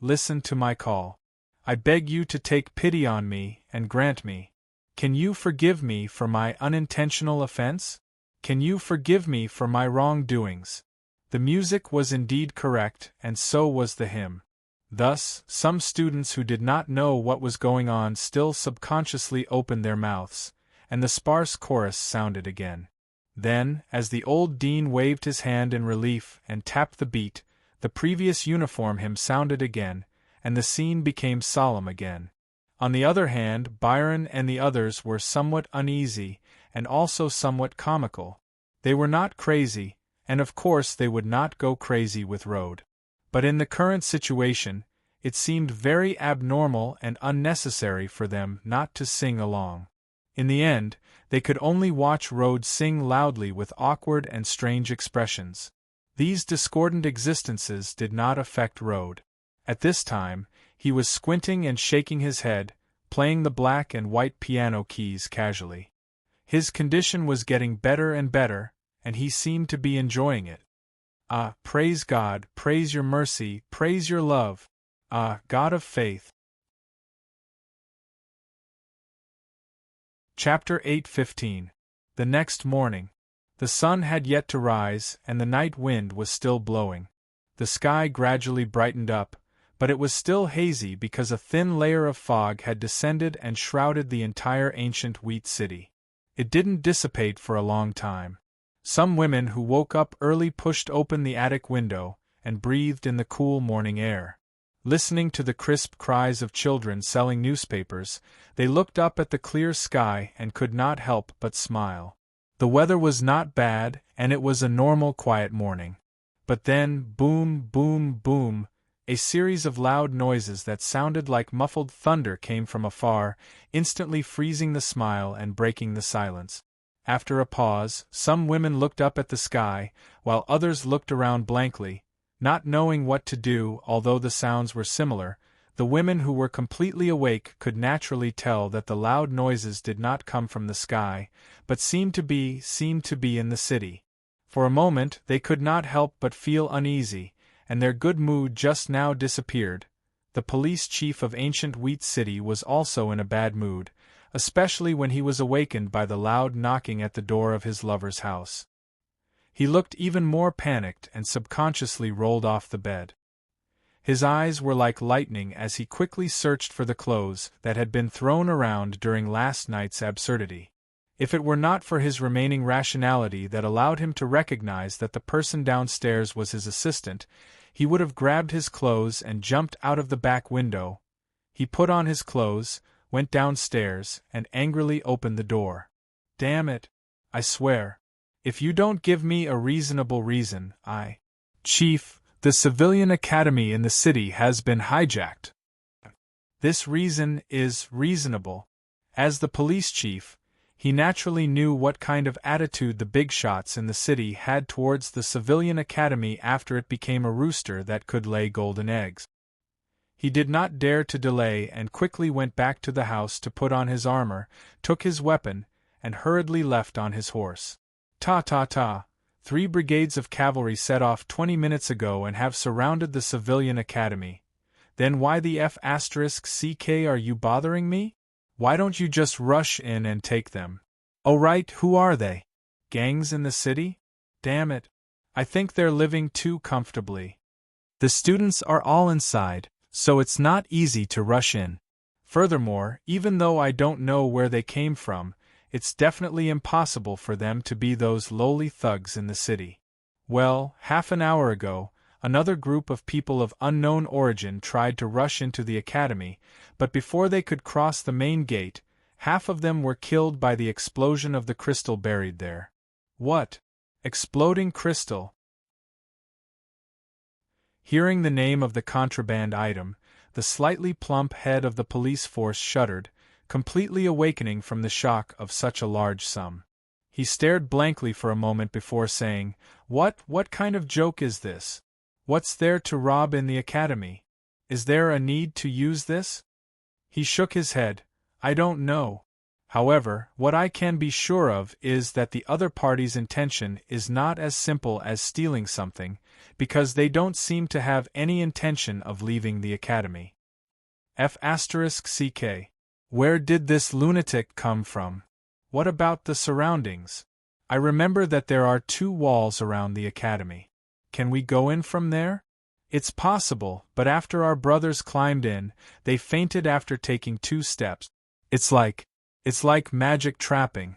to my call. I beg you to take pity on me and grant me. Can you forgive me for my unintentional offense? Can you forgive me for my wrongdoings? The music was indeed correct, and so was the hymn. Thus, some students who did not know what was going on still subconsciously opened their mouths, and the sparse chorus sounded again. Then, as the old dean waved his hand in relief and tapped the beat, the previous uniform hymn sounded again, and the scene became solemn again. On the other hand, Byron and the others were somewhat uneasy, and also somewhat comical. They were not crazy, and of course they would not go crazy with Rhodes. But in the current situation, it seemed very abnormal and unnecessary for them not to sing along. In the end, they could only watch Rhodes sing loudly with awkward and strange expressions. These discordant existences did not affect Rhodes. At this time, he was squinting and shaking his head, playing the black and white piano keys casually. His condition was getting better and better, and he seemed to be enjoying it. Ah, praise God, praise your mercy, praise your love. Ah, God of faith. Chapter 8:15. The next morning. The sun had yet to rise, and the night wind was still blowing. The sky gradually brightened up, but it was still hazy because a thin layer of fog had descended and shrouded the entire ancient wheat city. It didn't dissipate for a long time. Some women who woke up early pushed open the attic window and breathed in the cool morning air. Listening to the crisp cries of children selling newspapers, they looked up at the clear sky and could not help but smile. The weather was not bad, and it was a normal quiet morning. But then, boom, boom, boom, a series of loud noises that sounded like muffled thunder came from afar, instantly freezing the smile and breaking the silence. After a pause, some women looked up at the sky, while others looked around blankly, not knowing what to do. Although the sounds were similar, the women who were completely awake could naturally tell that the loud noises did not come from the sky, but seemed to be in the city. For a moment they could not help but feel uneasy, and their good mood just now disappeared. The police chief of ancient Wheat City was also in a bad mood, especially when he was awakened by the loud knocking at the door of his lover's house. He looked even more panicked and subconsciously rolled off the bed. His eyes were like lightning as he quickly searched for the clothes that had been thrown around during last night's absurdity. If it were not for his remaining rationality that allowed him to recognize that the person downstairs was his assistant, he would have grabbed his clothes and jumped out of the back window. He put on his clothes, went downstairs, and angrily opened the door. Damn it! I swear. If you don't give me a reasonable reason, Chief, the civilian academy in the city has been hijacked. This reason is reasonable. As the police chief, he naturally knew what kind of attitude the big shots in the city had towards the civilian academy after it became a rooster that could lay golden eggs. He did not dare to delay and quickly went back to the house to put on his armor, took his weapon, and hurriedly left on his horse. Ta. 3 brigades of cavalry set off 20 minutes ago and have surrounded the civilian academy. Then why the F***ck are you bothering me? Why don't you just rush in and take them? Oh right, who are they? Gangs in the city? Damn it. I think they're living too comfortably. The students are all inside, so it's not easy to rush in. Furthermore, even though I don't know where they came from, it's definitely impossible for them to be those lowly thugs in the city. Well, half an hour ago, another group of people of unknown origin tried to rush into the academy, but before they could cross the main gate, half of them were killed by the explosion of the crystal buried there. What? Exploding crystal? Hearing the name of the contraband item, the slightly plump head of the police force shuddered, completely awakening from the shock of such a large sum. He stared blankly for a moment before saying, What kind of joke is this? What's there to rob in the academy? Is there a need to use this? He shook his head. I don't know. However, what I can be sure of is that the other party's intention is not as simple as stealing something, because they don't seem to have any intention of leaving the academy. F***ck. Where did this lunatic come from? What about the surroundings? I remember that there are 2 walls around the academy. Can we go in from there? It's possible, but after our brothers climbed in, they fainted after taking 2 steps. It's like magic trapping.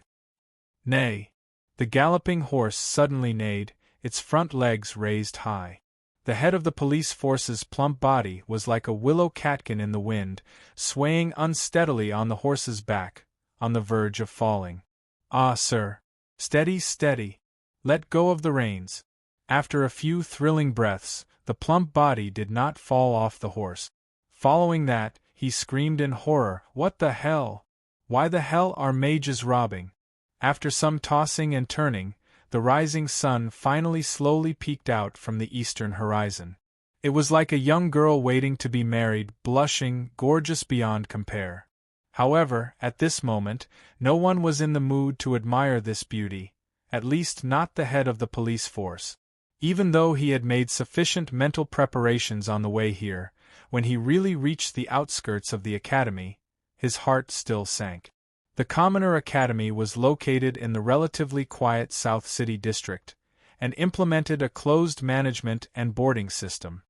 Nay. The galloping horse suddenly neighed, its front legs raised high. The head of the police force's plump body was like a willow catkin in the wind, swaying unsteadily on the horse's back, on the verge of falling. Ah, sir. Steady, steady. Let go of the reins. After a few thrilling breaths, the plump body did not fall off the horse. Following that, he screamed in horror, What the hell? Why the hell are mages robbing? After some tossing and turning, the rising sun finally slowly peeked out from the eastern horizon. It was like a young girl waiting to be married, blushing, gorgeous beyond compare. However, at this moment, no one was in the mood to admire this beauty, at least not the head of the police force. Even though he had made sufficient mental preparations on the way here, when he really reached the outskirts of the academy, his heart still sank. The Commoner Academy was located in the relatively quiet South City district, and implemented a closed management and boarding system.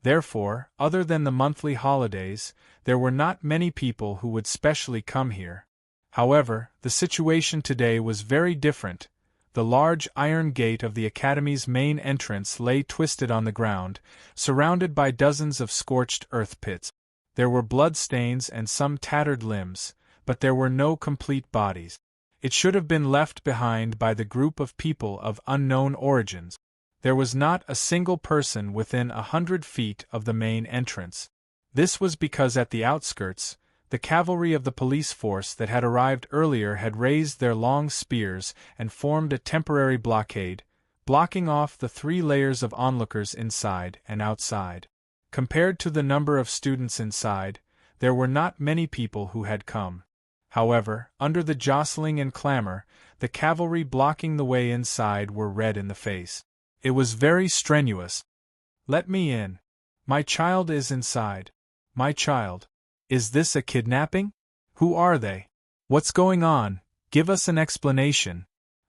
Therefore, other than the monthly holidays, there were not many people who would specially come here. However, the situation today was very different. The large iron gate of the Academy's main entrance lay twisted on the ground, surrounded by dozens of scorched earth pits. There were blood stains and some tattered limbs, but there were no complete bodies. It should have been left behind by the group of people of unknown origins. There was not a single person within 100 feet of the main entrance. This was because at the outskirts, the cavalry of the police force that had arrived earlier had raised their long spears and formed a temporary blockade, blocking off the 3 layers of onlookers inside and outside. Compared to the number of students inside, there were not many people who had come. However, under the jostling and clamor, the cavalry blocking the way inside were red in the face. It was very strenuous. Let me in. My child is inside. My child. Is this a kidnapping? Who are they? What's going on? Give us an explanation.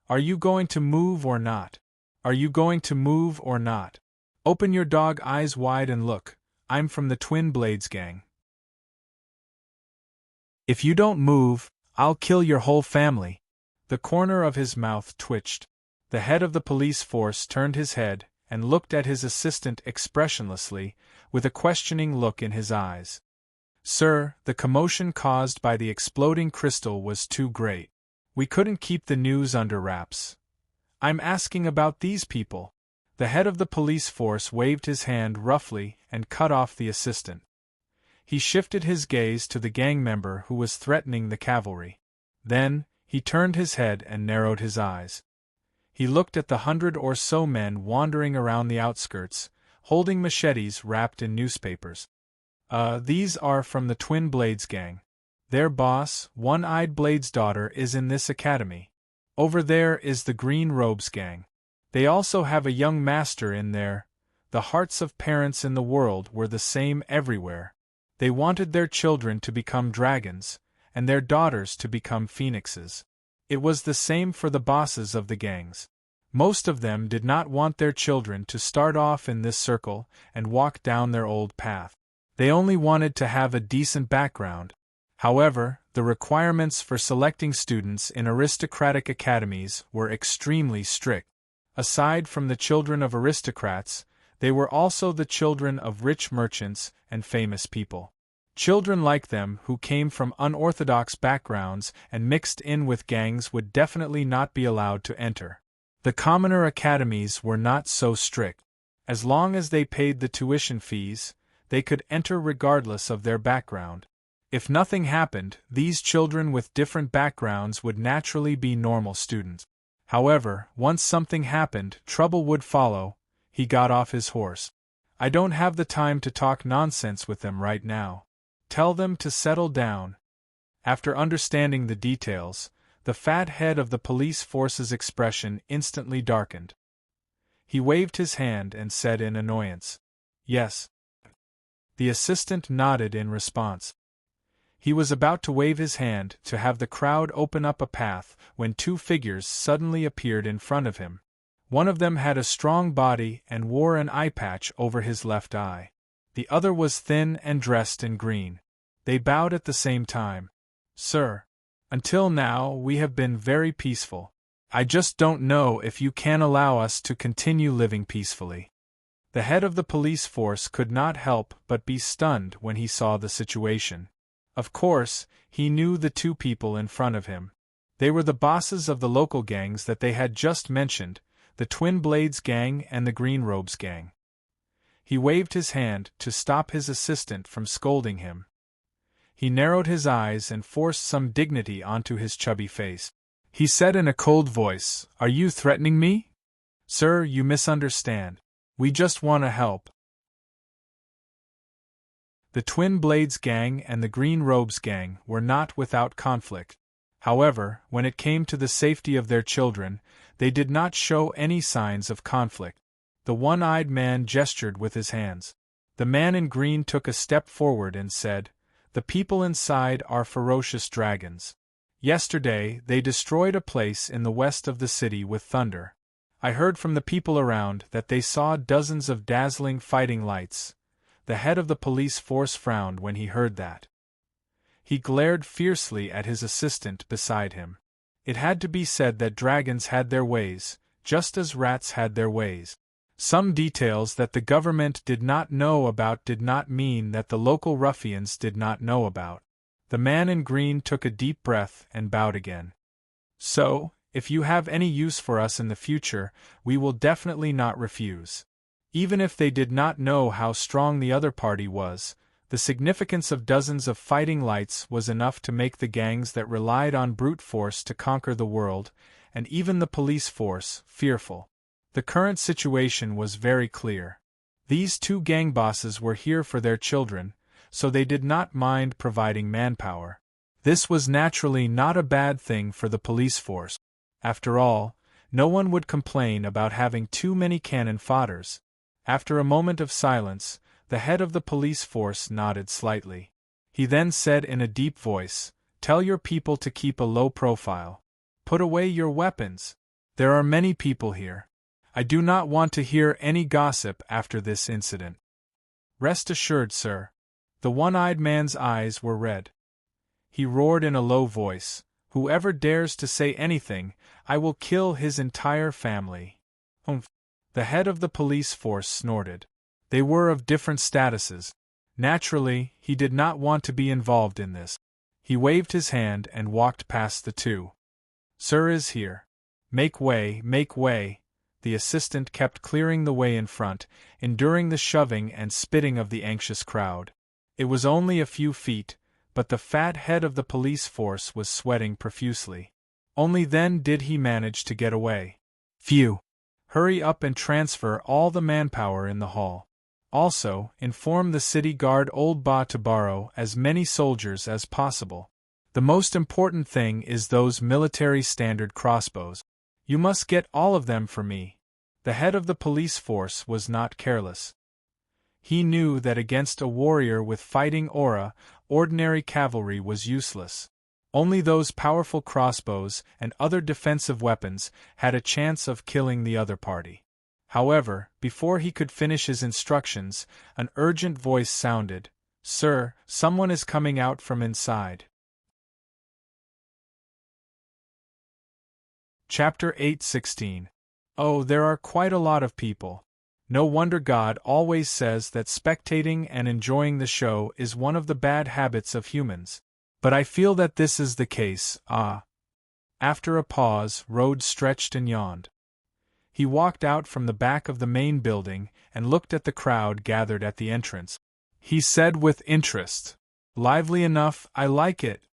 Are you going to move or not? Are you going to move or not? Open your dog eyes wide and look. I'm from the Twin Blades gang. If you don't move, I'll kill your whole family. The corner of his mouth twitched. The head of the police force turned his head and looked at his assistant expressionlessly, with a questioning look in his eyes. Sir, the commotion caused by the exploding crystal was too great. We couldn't keep the news under wraps. I'm asking about these people. The head of the police force waved his hand roughly and cut off the assistant. He shifted his gaze to the gang member who was threatening the cavalry. Then, he turned his head and narrowed his eyes. He looked at the 100 or so men wandering around the outskirts, holding machetes wrapped in newspapers. These are from the Twin Blades gang. Their boss, One-Eyed Blade's daughter, is in this academy. Over there is the Green Robes gang. They also have a young master in there. The hearts of parents in the world were the same everywhere. They wanted their children to become dragons, and their daughters to become phoenixes. It was the same for the bosses of the gangs. Most of them did not want their children to start off in this circle and walk down their old path. They only wanted to have a decent background. However, the requirements for selecting students in aristocratic academies were extremely strict. Aside from the children of aristocrats, they were also the children of rich merchants and famous people. Children like them who came from unorthodox backgrounds and mixed in with gangs would definitely not be allowed to enter. The commoner academies were not so strict. As long as they paid the tuition fees, they could enter regardless of their background. If nothing happened, these children with different backgrounds would naturally be normal students. However, once something happened, trouble would follow. He got off his horse. I don't have the time to talk nonsense with them right now. Tell them to settle down. After understanding the details, the fat head of the police force's expression instantly darkened. He waved his hand and said in annoyance, "Yes." The assistant nodded in response. He was about to wave his hand to have the crowd open up a path when two figures suddenly appeared in front of him. One of them had a strong body and wore an eye patch over his left eye. The other was thin and dressed in green. They bowed at the same time. "Sir, until now we have been very peaceful. I just don't know if you can allow us to continue living peacefully." The head of the police force could not help but be stunned when he saw the situation. Of course, he knew the two people in front of him. They were the bosses of the local gangs that they had just mentioned, the Twin Blades gang and the Green Robes gang. He waved his hand to stop his assistant from scolding him. He narrowed his eyes and forced some dignity onto his chubby face. He said in a cold voice, "Are you threatening me?" "Sir, you misunderstand. We just want to help." The Twin Blades gang and the Green Robes gang were not without conflict. However, when it came to the safety of their children, they did not show any signs of conflict. The one-eyed man gestured with his hands. The man in green took a step forward and said, "The people inside are ferocious dragons. Yesterday, they destroyed a place in the west of the city with thunder. I heard from the people around that they saw dozens of dazzling fighting lights." The head of the police force frowned when he heard that. He glared fiercely at his assistant beside him. It had to be said that dragons had their ways, just as rats had their ways. Some details that the government did not know about did not mean that the local ruffians did not know about. The man in green took a deep breath and bowed again. "So, if you have any use for us in the future, we will definitely not refuse." Even if they did not know how strong the other party was, the significance of dozens of fighting lights was enough to make the gangs that relied on brute force to conquer the world, and even the police force, fearful. The current situation was very clear. These two gang bosses were here for their children, so they did not mind providing manpower. This was naturally not a bad thing for the police force. After all, no one would complain about having too many cannon fodders. After a moment of silence, the head of the police force nodded slightly. He then said in a deep voice, "Tell your people to keep a low profile. Put away your weapons. There are many people here. I do not want to hear any gossip after this incident." "Rest assured, sir." The one-eyed man's eyes were red. He roared in a low voice, "Whoever dares to say anything, I will kill his entire family." "Humph." The head of the police force snorted. They were of different statuses. Naturally, he did not want to be involved in this. He waved his hand and walked past the two. "Sir is here. Make way, make way." The assistant kept clearing the way in front, enduring the shoving and spitting of the anxious crowd. It was only a few feet, but the fat head of the police force was sweating profusely. Only then did he manage to get away. "Phew! Hurry up and transfer all the manpower in the hall. Also, inform the city guard Old Ba to borrow as many soldiers as possible. The most important thing is those military standard crossbows. You must get all of them for me." The head of the police force was not careless. He knew that against a warrior with fighting aura, ordinary cavalry was useless. Only those powerful crossbows and other defensive weapons had a chance of killing the other party. However, before he could finish his instructions, an urgent voice sounded, "Sir, someone is coming out from inside." Chapter 8:16. Oh, there are quite a lot of people. No wonder God always says that spectating and enjoying the show is one of the bad habits of humans. But I feel that this is the case. After a pause, Rhodes stretched and yawned. He walked out from the back of the main building and looked at the crowd gathered at the entrance. He said with interest, "Lively enough, I like it."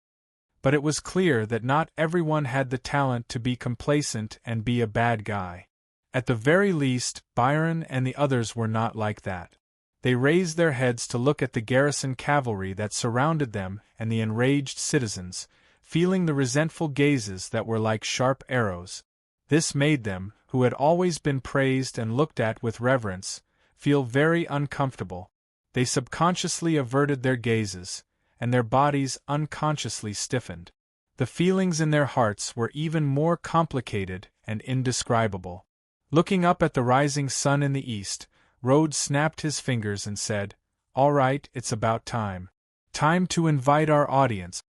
But it was clear that not everyone had the talent to be complacent and be a bad guy. At the very least, Byron and the others were not like that. They raised their heads to look at the garrison cavalry that surrounded them and the enraged citizens, feeling the resentful gazes that were like sharp arrows. This made them, who had always been praised and looked at with reverence, feel very uncomfortable. They subconsciously averted their gazes, and their bodies unconsciously stiffened. The feelings in their hearts were even more complicated and indescribable. Looking up at the rising sun in the east, Rhodes snapped his fingers and said, "All right, it's about time. Time to invite our audience."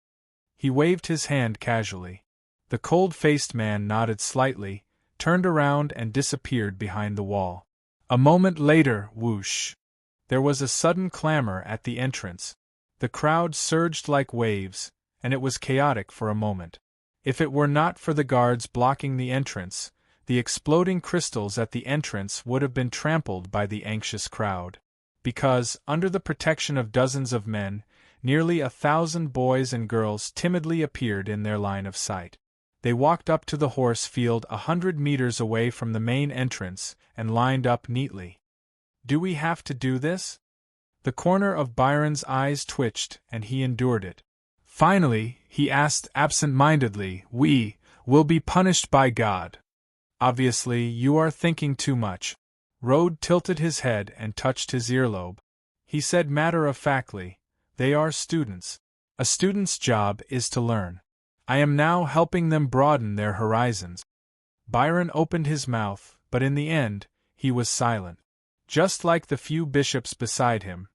He waved his hand casually. The cold-faced man nodded slightly, turned around and disappeared behind the wall. A moment later, whoosh! There was a sudden clamor at the entrance. The crowd surged like waves, and it was chaotic for a moment. If it were not for the guards blocking the entrance, the exploding crystals at the entrance would have been trampled by the anxious crowd. Because, under the protection of dozens of men, nearly 1,000 boys and girls timidly appeared in their line of sight. They walked up to the horse field 100 meters away from the main entrance and lined up neatly. "Do we have to do this?" The corner of Byron's eyes twitched, and he endured it. Finally, he asked absent-mindedly, "We will be punished by God." "Obviously, you are thinking too much." Rhodes tilted his head and touched his earlobe. He said matter-of-factly, "They are students. A student's job is to learn. I am now helping them broaden their horizons." Byron opened his mouth, but in the end, he was silent. Just like the few bishops beside him,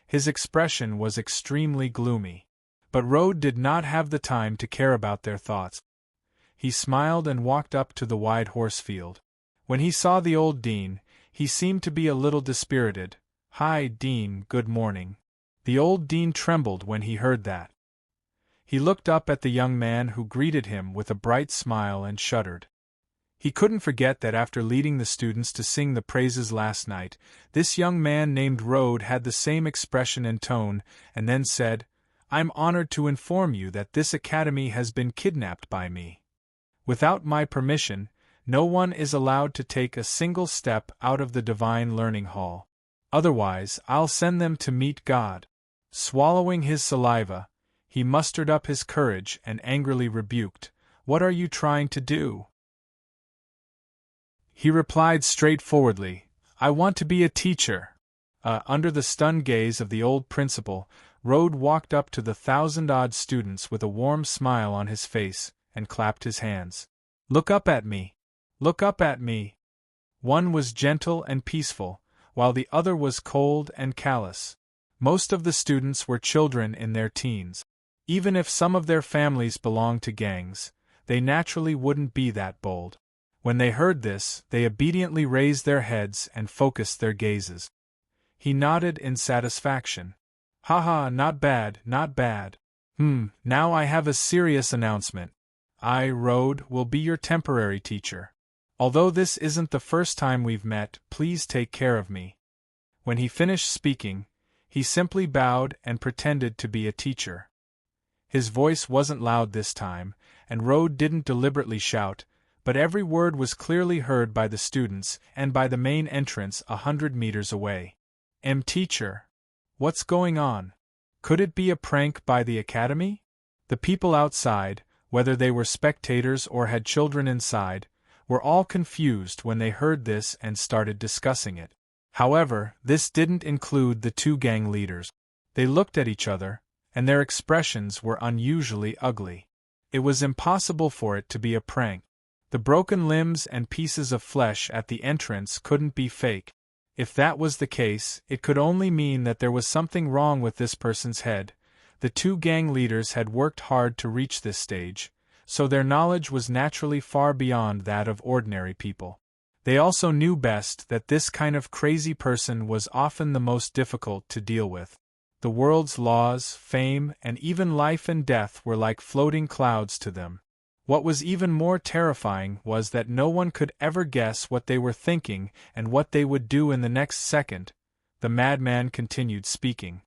his expression was extremely gloomy. But Rhodes did not have the time to care about their thoughts. He smiled and walked up to the wide horse field. When he saw the old dean, he seemed to be a little dispirited. "Hi, Dean, good morning." The old dean trembled when he heard that. He looked up at the young man who greeted him with a bright smile and shuddered. He couldn't forget that after leading the students to sing the praises last night, this young man named Rhodes had the same expression and tone, and then said, "I'm honored to inform you that this academy has been kidnapped by me. Without my permission, no one is allowed to take a single step out of the Divine Learning Hall. Otherwise, I'll send them to meet God." Swallowing his saliva, he mustered up his courage and angrily rebuked, "What are you trying to do?" He replied straightforwardly, "I want to be a teacher." Under the stunned gaze of the old principal, Rhodes walked up to the 1,000-odd students with a warm smile on his face and clapped his hands. "Look up at me! Look up at me!" One was gentle and peaceful, while the other was cold and callous. Most of the students were children in their teens. Even if some of their families belonged to gangs, they naturally wouldn't be that bold. When they heard this, they obediently raised their heads and focused their gazes. He nodded in satisfaction. "Ha, not bad, not bad. Now I have a serious announcement. I, Rhodes, will be your temporary teacher. Although this isn't the first time we've met, please take care of me." When he finished speaking, he simply bowed and pretended to be a teacher. His voice wasn't loud this time, and Rhodes didn't deliberately shout, but every word was clearly heard by the students and by the main entrance 100 meters away. Teacher. What's going on? Could it be a prank by the academy?" The people outside, whether they were spectators or had children inside, were all confused when they heard this and started discussing it. However, this didn't include the two gang leaders. They looked at each other, and their expressions were unusually ugly. It was impossible for it to be a prank. The broken limbs and pieces of flesh at the entrance couldn't be fake. If that was the case, it could only mean that there was something wrong with this person's head. The two gang leaders had worked hard to reach this stage, so their knowledge was naturally far beyond that of ordinary people. They also knew best that this kind of crazy person was often the most difficult to deal with. The world's laws, fame, and even life and death were like floating clouds to them. What was even more terrifying was that no one could ever guess what they were thinking and what they would do in the next second. The madman continued speaking.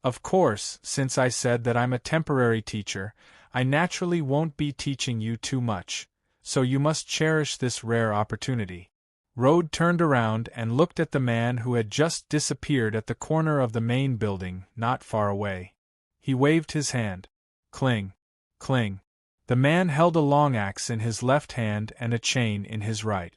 Of course, since I said that I'm a temporary teacher, I naturally won't be teaching you too much, so you must cherish this rare opportunity. Rode turned around and looked at the man who had just disappeared at the corner of the main building, not far away. He waved his hand. Cling, cling. The man held a long axe in his left hand and a chain in his right.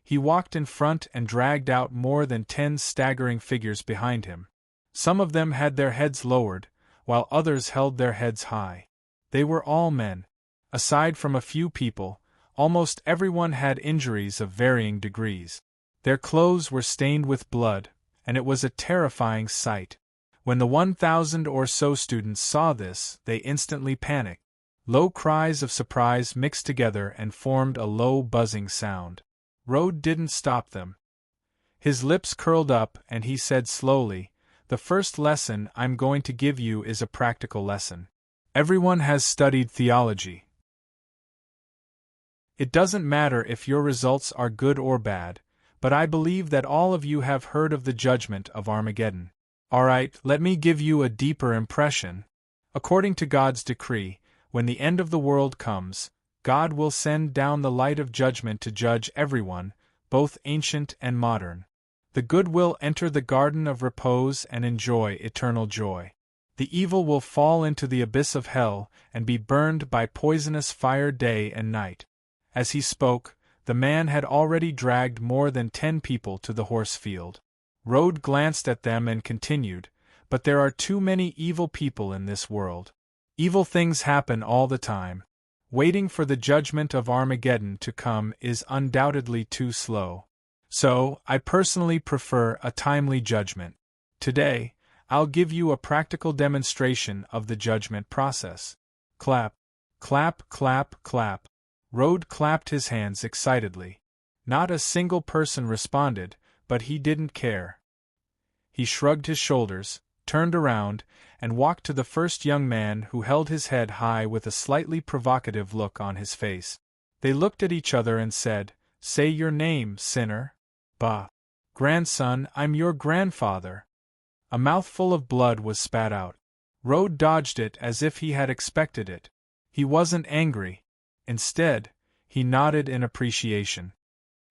He walked in front and dragged out more than 10 staggering figures behind him. Some of them had their heads lowered, while others held their heads high. They were all men. Aside from a few people, almost everyone had injuries of varying degrees. Their clothes were stained with blood, and it was a terrifying sight. When the 1,000 or so students saw this, they instantly panicked. Low cries of surprise mixed together and formed a low buzzing sound. Rode didn't stop them. His lips curled up and he said slowly, "The first lesson I'm going to give you is a practical lesson. Everyone has studied theology. It doesn't matter if your results are good or bad, but I believe that all of you have heard of the judgment of Armageddon. Alright, let me give you a deeper impression. According to God's decree, when the end of the world comes, God will send down the light of judgment to judge everyone, both ancient and modern. The good will enter the garden of repose and enjoy eternal joy. The evil will fall into the abyss of hell and be burned by poisonous fire day and night." As he spoke, the man had already dragged more than 10 people to the horse field. Rode glanced at them and continued, "But there are too many evil people in this world. Evil things happen all the time. Waiting for the judgment of Armageddon to come is undoubtedly too slow. So, I personally prefer a timely judgment. Today, I'll give you a practical demonstration of the judgment process." Clap, clap, clap, clap. Rode clapped his hands excitedly. Not a single person responded, but he didn't care. He shrugged his shoulders, turned around, and walked to the first young man who held his head high with a slightly provocative look on his face. They looked at each other and said, "Say your name, sinner." "Bah. Grandson, I'm your grandfather." A mouthful of blood was spat out. Rode dodged it as if he had expected it. He wasn't angry. Instead, he nodded in appreciation.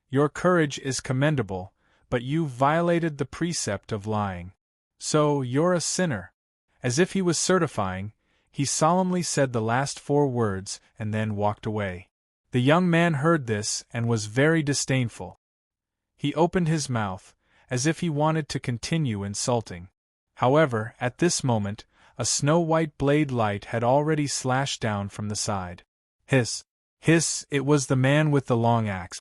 "Your courage is commendable, but you've violated the precept of lying. So, you're a sinner." As if he was certifying, he solemnly said the last 4 words and then walked away. The young man heard this and was very disdainful. He opened his mouth, as if he wanted to continue insulting. However, at this moment, a snow-white blade light had already slashed down from the side. Hiss! Hiss! It was the man with the long axe.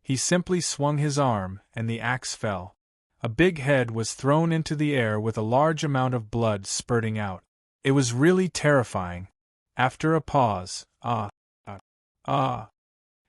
He simply swung his arm, and the axe fell. A big head was thrown into the air with a large amount of blood spurting out. It was really terrifying. After a pause,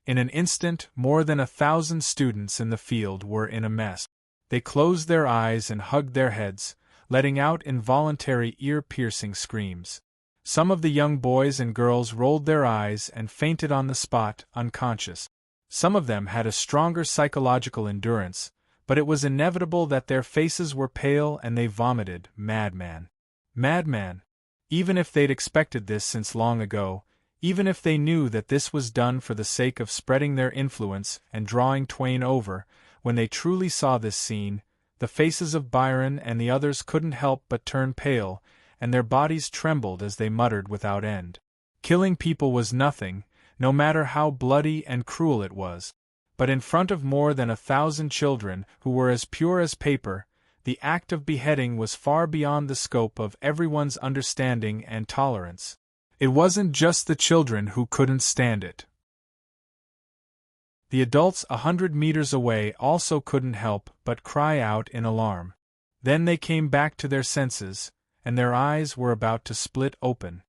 in an instant, more than 1,000 students in the field were in a mess. They closed their eyes and hugged their heads, letting out involuntary ear-piercing screams. Some of the young boys and girls rolled their eyes and fainted on the spot, unconscious. Some of them had a stronger psychological endurance, but it was inevitable that their faces were pale and they vomited. Madman. Madman. Even if they'd expected this since long ago, even if they knew that this was done for the sake of spreading their influence and drawing Twain over, when they truly saw this scene, the faces of Byron and the others couldn't help but turn pale, and their bodies trembled as they muttered without end. Killing people was nothing, no matter how bloody and cruel it was. But in front of more than 1,000 children who were as pure as paper, the act of beheading was far beyond the scope of everyone's understanding and tolerance. It wasn't just the children who couldn't stand it. The adults 100 meters away also couldn't help but cry out in alarm. Then they came back to their senses, and their eyes were about to split open.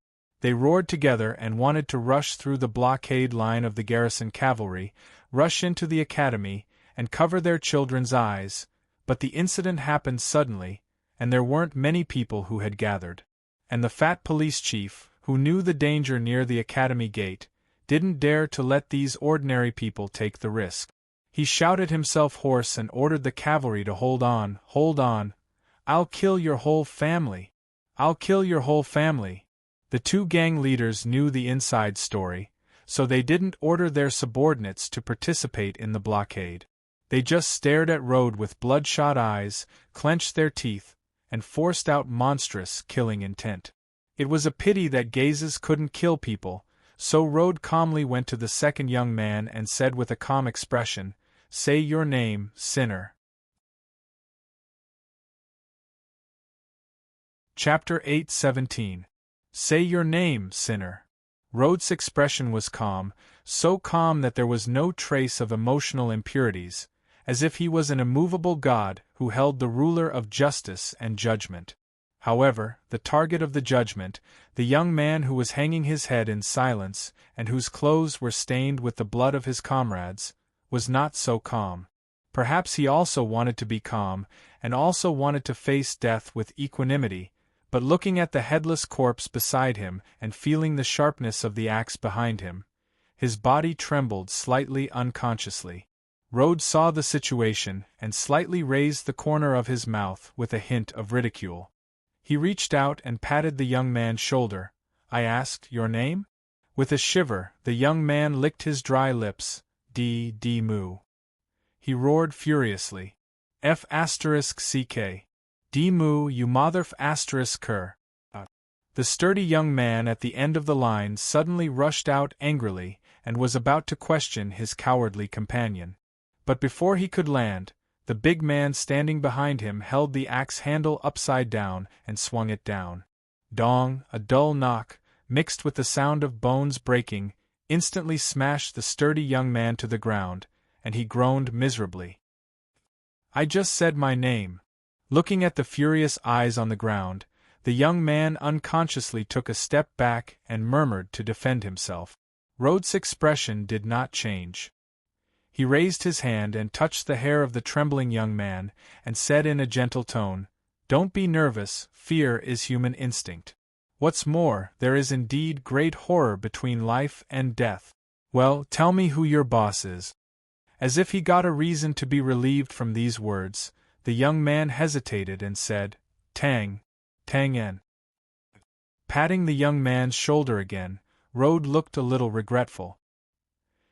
They roared together and wanted to rush through the blockade line of the garrison cavalry, rush into the academy, and cover their children's eyes, but the incident happened suddenly, and there weren't many people who had gathered. And the fat police chief, who knew the danger near the academy gate, didn't dare to let these ordinary people take the risk. He shouted himself hoarse and ordered the cavalry to hold on, hold on. I'll kill your whole family. I'll kill your whole family. The two gang leaders knew the inside story, so they didn't order their subordinates to participate in the blockade. They just stared at Rode with bloodshot eyes, clenched their teeth, and forced out monstrous, killing intent. It was a pity that gazes couldn't kill people, so Rode calmly went to the second young man and said with a calm expression, "Say your name, sinner." Chapter 8:17. Say your name, sinner. Rode's expression was calm, so calm that there was no trace of emotional impurities, as if he was an immovable god who held the ruler of justice and judgment. However, the target of the judgment, the young man who was hanging his head in silence and whose clothes were stained with the blood of his comrades, was not so calm. Perhaps he also wanted to be calm, and also wanted to face death with equanimity, but looking at the headless corpse beside him and feeling the sharpness of the axe behind him, his body trembled slightly unconsciously. Rode saw the situation and slightly raised the corner of his mouth with a hint of ridicule. He reached out and patted the young man's shoulder. "I asked your name?" With a shiver, the young man licked his dry lips. D-moo. He roared furiously. F***ck. D-moo, you mother***ker. The sturdy young man at the end of the line suddenly rushed out angrily and was about to question his cowardly companion. But before he could land, the big man standing behind him held the axe handle upside down and swung it down. Dong, a dull knock, mixed with the sound of bones breaking, instantly smashed the sturdy young man to the ground, and he groaned miserably. "I just said my name." Looking at the furious eyes on the ground, the young man unconsciously took a step back and murmured to defend himself. Rode's expression did not change. He raised his hand and touched the hair of the trembling young man, and said in a gentle tone, "Don't be nervous, fear is human instinct. What's more, there is indeed great horror between life and death. Well, tell me who your boss is." As if he got a reason to be relieved from these words, the young man hesitated and said, Tang En. Patting the young man's shoulder again, Rode looked a little regretful.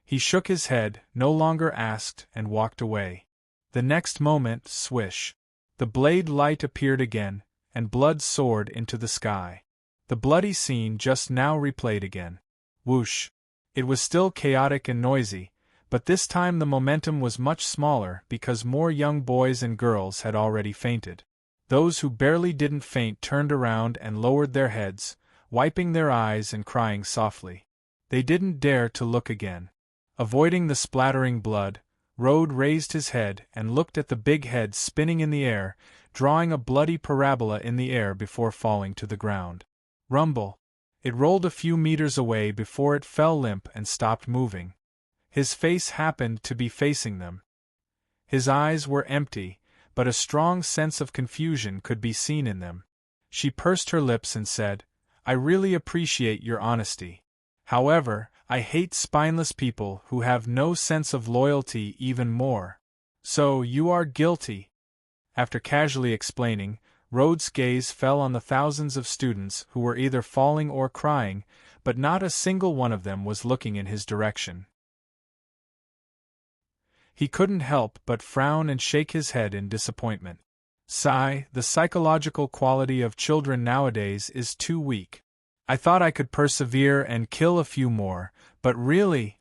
He shook his head, no longer asked, and walked away. The next moment, swish. The blade light appeared again, and blood soared into the sky. The bloody scene just now replayed again. Whoosh. It was still chaotic and noisy, but this time the momentum was much smaller because more young boys and girls had already fainted. Those who barely didn't faint turned around and lowered their heads, wiping their eyes and crying softly. They didn't dare to look again. Avoiding the splattering blood, Rode raised his head and looked at the big head spinning in the air, drawing a bloody parabola in the air before falling to the ground. Rumble. It rolled a few meters away before it fell limp and stopped moving. His face happened to be facing them. His eyes were empty, but a strong sense of confusion could be seen in them. She pursed her lips and said, "I really appreciate your honesty. However, I hate spineless people who have no sense of loyalty even more. So, you are guilty." After casually explaining, Rode's gaze fell on the thousands of students who were either falling or crying, but not a single one of them was looking in his direction. He couldn't help but frown and shake his head in disappointment. Sigh, the psychological quality of children nowadays is too weak. I thought I could persevere and kill a few more, but really?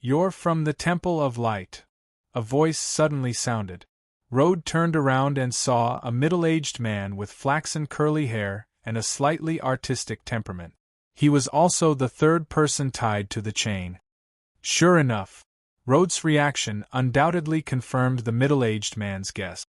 You're from the Temple of Light. A voice suddenly sounded. Rode turned around and saw a middle-aged man with flaxen curly hair and a slightly artistic temperament. He was also the third person tied to the chain. Sure enough, Rode's reaction undoubtedly confirmed the middle-aged man's guess.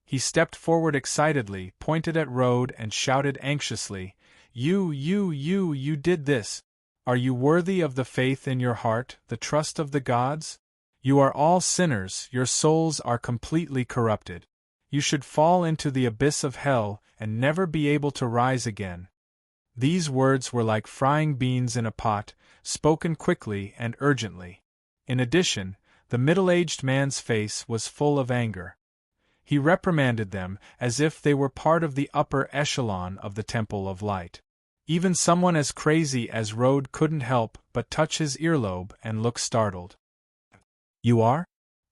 He stepped forward excitedly, pointed at Rode and shouted anxiously, You did this. Are you worthy of the faith in your heart, the trust of the gods? You are all sinners, your souls are completely corrupted. You should fall into the abyss of hell and never be able to rise again. These words were like frying beans in a pot, spoken quickly and urgently. In addition, the middle-aged man's face was full of anger. He reprimanded them as if they were part of the upper echelon of the Temple of Light. Even someone as crazy as Rode couldn't help but touch his earlobe and look startled. You are?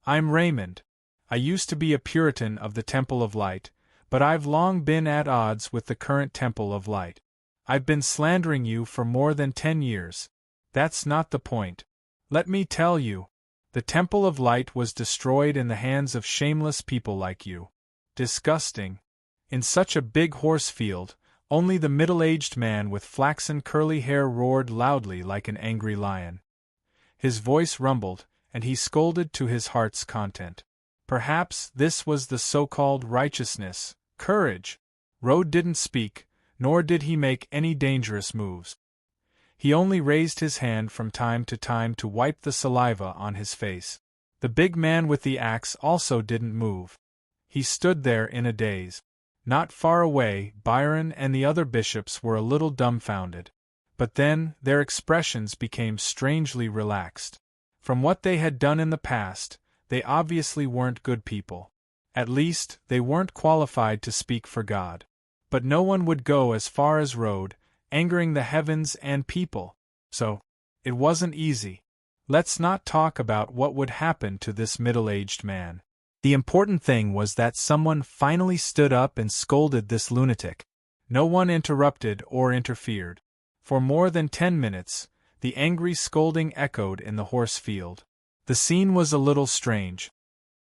I'm Raymond. I used to be a Puritan of the Temple of Light, but I've long been at odds with the current Temple of Light. I've been slandering you for more than 10 years. That's not the point. Let me tell you. The Temple of Light was destroyed in the hands of shameless people like you. Disgusting. In such a big horse field, only the middle-aged man with flaxen curly hair roared loudly like an angry lion. His voice rumbled, and he scolded to his heart's content. Perhaps this was the so-called righteousness, courage. Rode didn't speak, nor did he make any dangerous moves. He only raised his hand from time to time to wipe the saliva on his face. The big man with the axe also didn't move. He stood there in a daze. Not far away, Byron and the other bishops were a little dumbfounded. But then, their expressions became strangely relaxed. From what they had done in the past, they obviously weren't good people. At least, they weren't qualified to speak for God. But no one would go as far as Rode, angering the heavens and people. So, it wasn't easy. Let's not talk about what would happen to this middle-aged man. The important thing was that someone finally stood up and scolded this lunatic. No one interrupted or interfered. For more than 10 minutes, the angry scolding echoed in the horse field. The scene was a little strange.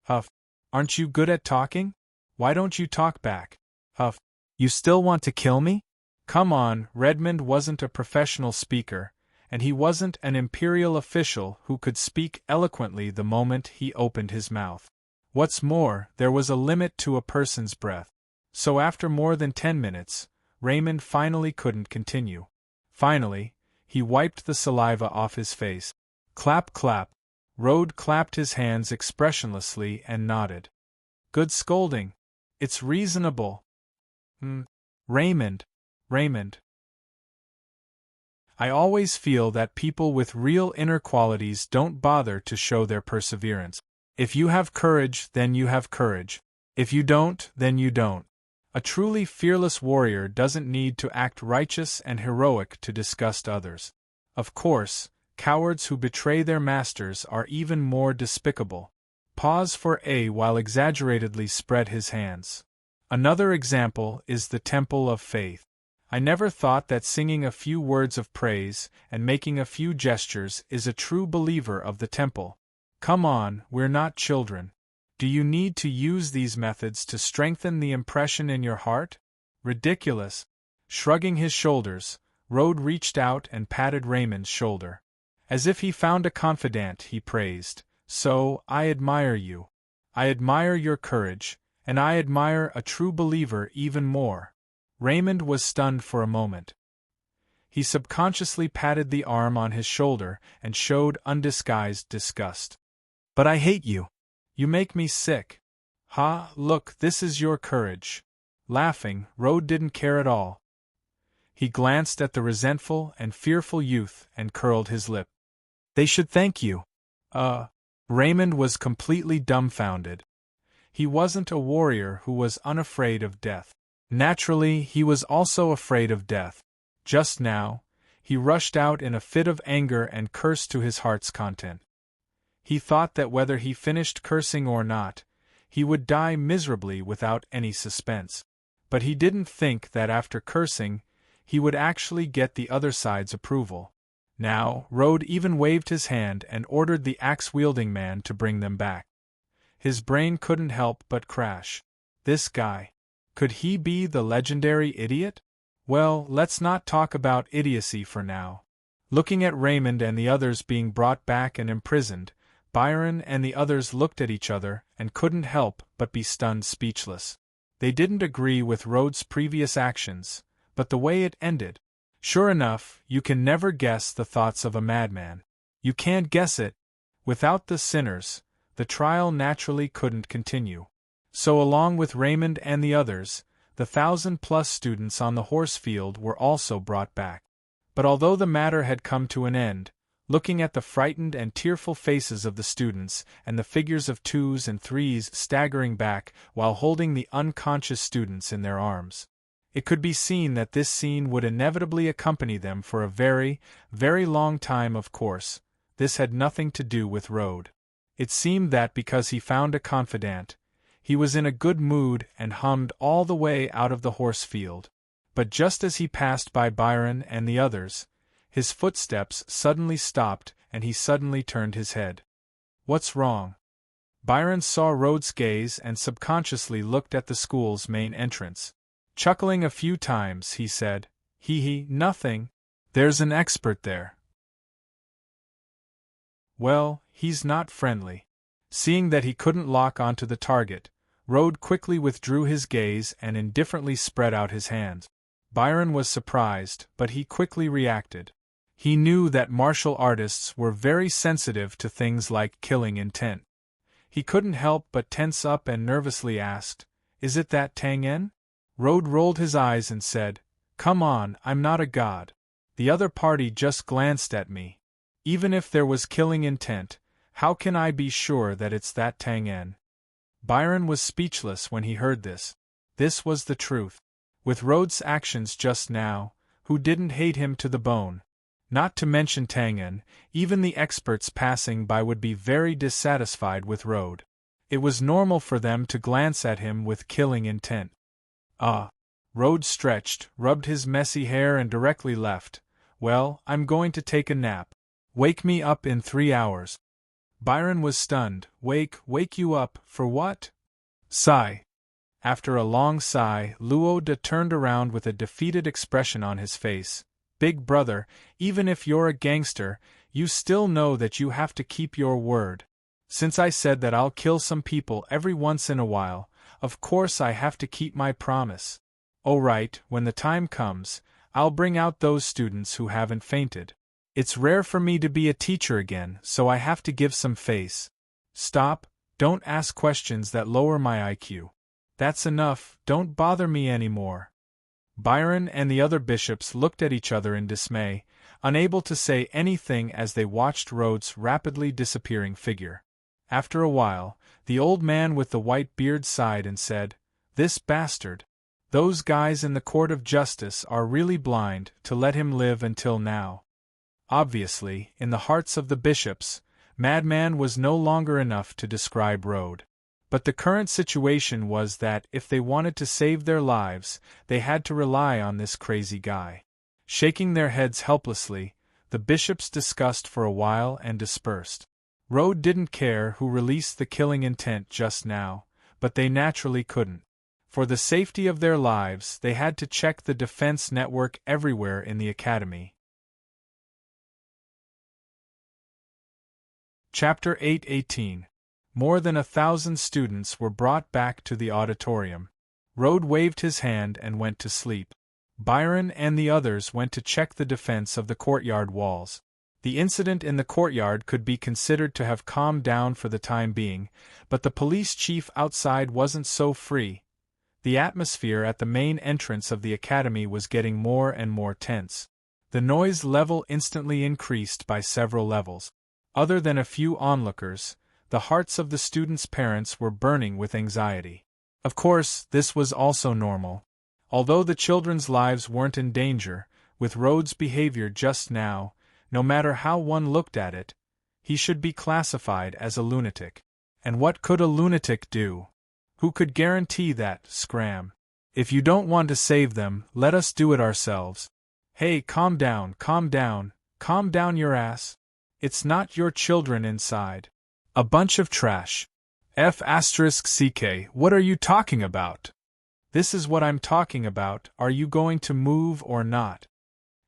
Huff, aren't you good at talking? Why don't you talk back? Huff, you still want to kill me? Come on, Redmond wasn't a professional speaker, and he wasn't an imperial official who could speak eloquently the moment he opened his mouth. What's more, there was a limit to a person's breath. So after more than 10 minutes, Raymond finally couldn't continue. Finally, he wiped the saliva off his face. Clap, clap. Rode clapped his hands expressionlessly and nodded. Good scolding. It's reasonable. Raymond. I always feel that people with real inner qualities don't bother to show their perseverance. If you have courage, then you have courage. If you don't, then you don't. A truly fearless warrior doesn't need to act righteous and heroic to disgust others. Of course, cowards who betray their masters are even more despicable. Pause for A while exaggeratedly spread his hands. Another example is the Temple of Faith. I never thought that singing a few words of praise and making a few gestures is a true believer of the temple. Come on, we're not children. Do you need to use these methods to strengthen the impression in your heart? Ridiculous. Shrugging his shoulders, Rode reached out and patted Raymond's shoulder. As if he found a confidant, he praised, "So, I admire you. I admire your courage, and I admire a true believer even more." Raymond was stunned for a moment. He subconsciously patted the arm on his shoulder and showed undisguised disgust. "But I hate you. You make me sick." "Ha, look, this is your courage." Laughing, Rode didn't care at all. He glanced at the resentful and fearful youth and curled his lip. "They should thank you." Raymond was completely dumbfounded. He wasn't a warrior who was unafraid of death. Naturally, he was also afraid of death. Just now, he rushed out in a fit of anger and cursed to his heart's content. He thought that whether he finished cursing or not, he would die miserably without any suspense. But he didn't think that after cursing, he would actually get the other side's approval. Now, Rode even waved his hand and ordered the axe-wielding man to bring them back. His brain couldn't help but crash. This guy. Could he be the legendary idiot? Well, let's not talk about idiocy for now. Looking at Raymond and the others being brought back and imprisoned, Byron and the others looked at each other and couldn't help but be stunned speechless. They didn't agree with Rode's previous actions, but the way it ended, Sure enough, you can never guess the thoughts of a madman. You can't guess it. Without the sinners, the trial naturally couldn't continue. So along with Raymond and the others, the 1,000+ students on the horse field were also brought back. But although the matter had come to an end, looking at the frightened and tearful faces of the students and the figures of 2s and 3s staggering back while holding the unconscious students in their arms, it could be seen that this scene would inevitably accompany them for a very, very long time. Of course, this had nothing to do with Rode. It seemed that because he found a confidant, he was in a good mood and hummed all the way out of the horse field. But just as he passed by Byron and the others, his footsteps suddenly stopped and he suddenly turned his head. "What's wrong?" Byron saw Rhodes gaze and subconsciously looked at the school's main entrance. Chuckling a few times, he said, "Hee, nothing. There's an expert there." "Well, he's not friendly." Seeing that he couldn't lock onto the target, Rode quickly withdrew his gaze and indifferently spread out his hands. Byron was surprised, but he quickly reacted. He knew that martial artists were very sensitive to things like killing intent. He couldn't help but tense up and nervously asked, "Is it that Tang-en?" Rode rolled his eyes and said, "Come on, I'm not a god. The other party just glanced at me. Even if there was killing intent, how can I be sure that it's that Tang-en?" Byron was speechless when he heard this. This was the truth. With Rhodes' actions just now, who didn't hate him to the bone? Not to mention Tang-en, even the experts passing by would be very dissatisfied with Rode. It was normal for them to glance at him with killing intent. Rode stretched, rubbed his messy hair and directly left. "Well, I'm going to take a nap. Wake me up in 3 hours." Byron was stunned. Wake you up, for what?" Sigh. After a long sigh, Luo De turned around with a defeated expression on his face. "Big brother, even if you're a gangster, you still know that you have to keep your word. Since I said that I'll kill some people every once in a while, of course I have to keep my promise. Oh right, when the time comes, I'll bring out those students who haven't fainted. It's rare for me to be a teacher again, so I have to give some face. Stop, don't ask questions that lower my IQ. That's enough, don't bother me anymore." Byron and the other bishops looked at each other in dismay, unable to say anything as they watched Rhodes' rapidly disappearing figure. After a while, the old man with the white beard sighed and said, "This bastard. Those guys in the court of justice are really blind to let him live until now." Obviously, in the hearts of the bishops, madman was no longer enough to describe Rode. But the current situation was that if they wanted to save their lives, they had to rely on this crazy guy. Shaking their heads helplessly, the bishops discussed for a while and dispersed. Rode didn't care who released the killing intent just now, but they naturally couldn't. For the safety of their lives, they had to check the defense network everywhere in the academy. Chapter 8:18. More than 1,000 students were brought back to the auditorium. Rode waved his hand and went to sleep. Byron and the others went to check the defense of the courtyard walls. The incident in the courtyard could be considered to have calmed down for the time being, but the police chief outside wasn't so free. The atmosphere at the main entrance of the academy was getting more and more tense. The noise level instantly increased by several levels. Other than a few onlookers, the hearts of the students' parents were burning with anxiety. Of course, this was also normal. Although the children's lives weren't in danger, with Rhodes' behavior just now, no matter how one looked at it, he should be classified as a lunatic. And what could a lunatic do? Who could guarantee that? Scram. "If you don't want to save them, let us do it ourselves." "Hey, calm down your ass. It's not your children inside. A bunch of trash. F***CK, what are you talking about?" "This is what I'm talking about, are you going to move or not?"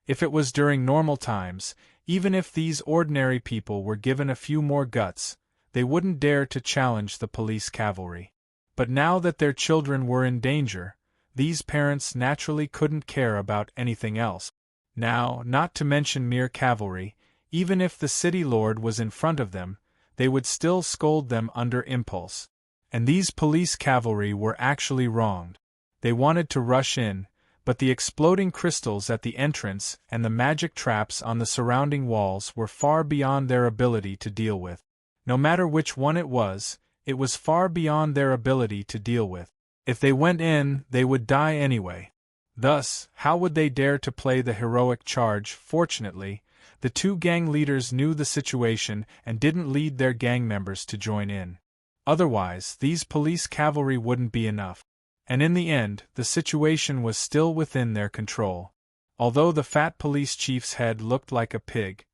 If it was during normal times, even if these ordinary people were given a few more guts, they wouldn't dare to challenge the police cavalry. But now that their children were in danger, these parents naturally couldn't care about anything else. Now, not to mention mere cavalry, even if the city lord was in front of them, they would still scold them under impulse. And these police cavalry were actually wronged. They wanted to rush in, but the exploding crystals at the entrance and the magic traps on the surrounding walls were far beyond their ability to deal with. No matter which one it was far beyond their ability to deal with. If they went in, they would die anyway. Thus, how would they dare to play the heroic charge? Fortunately, the two gang leaders knew the situation and didn't lead their gang members to join in. Otherwise, these police cavalry wouldn't be enough. And in the end, the situation was still within their control. Although the fat police chief's head looked like a pig,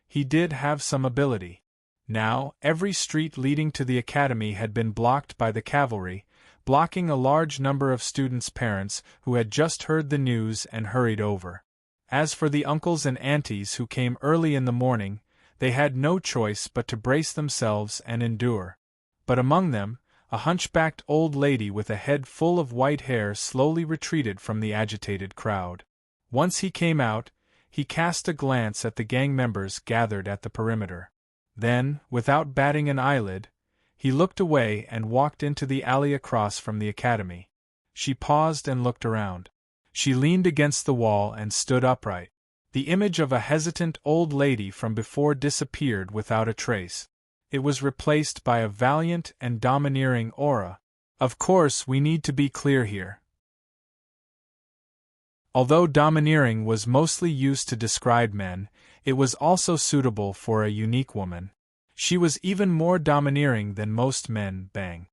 he did have some ability. Now, every street leading to the academy had been blocked by the cavalry, blocking a large number of students' parents who had just heard the news and hurried over. As for the uncles and aunties who came early in the morning, they had no choice but to brace themselves and endure. But among them, a hunchbacked old lady with a head full of white hair slowly retreated from the agitated crowd. Once he came out, he cast a glance at the gang members gathered at the perimeter. Then, without batting an eyelid, he looked away and walked into the alley across from the academy. She paused and looked around. She leaned against the wall and stood upright. The image of a hesitant old lady from before disappeared without a trace. It was replaced by a valiant and domineering aura. Of course, we need to be clear here. Although domineering was mostly used to describe men, it was also suitable for a unique woman. She was even more domineering than most men. Bang!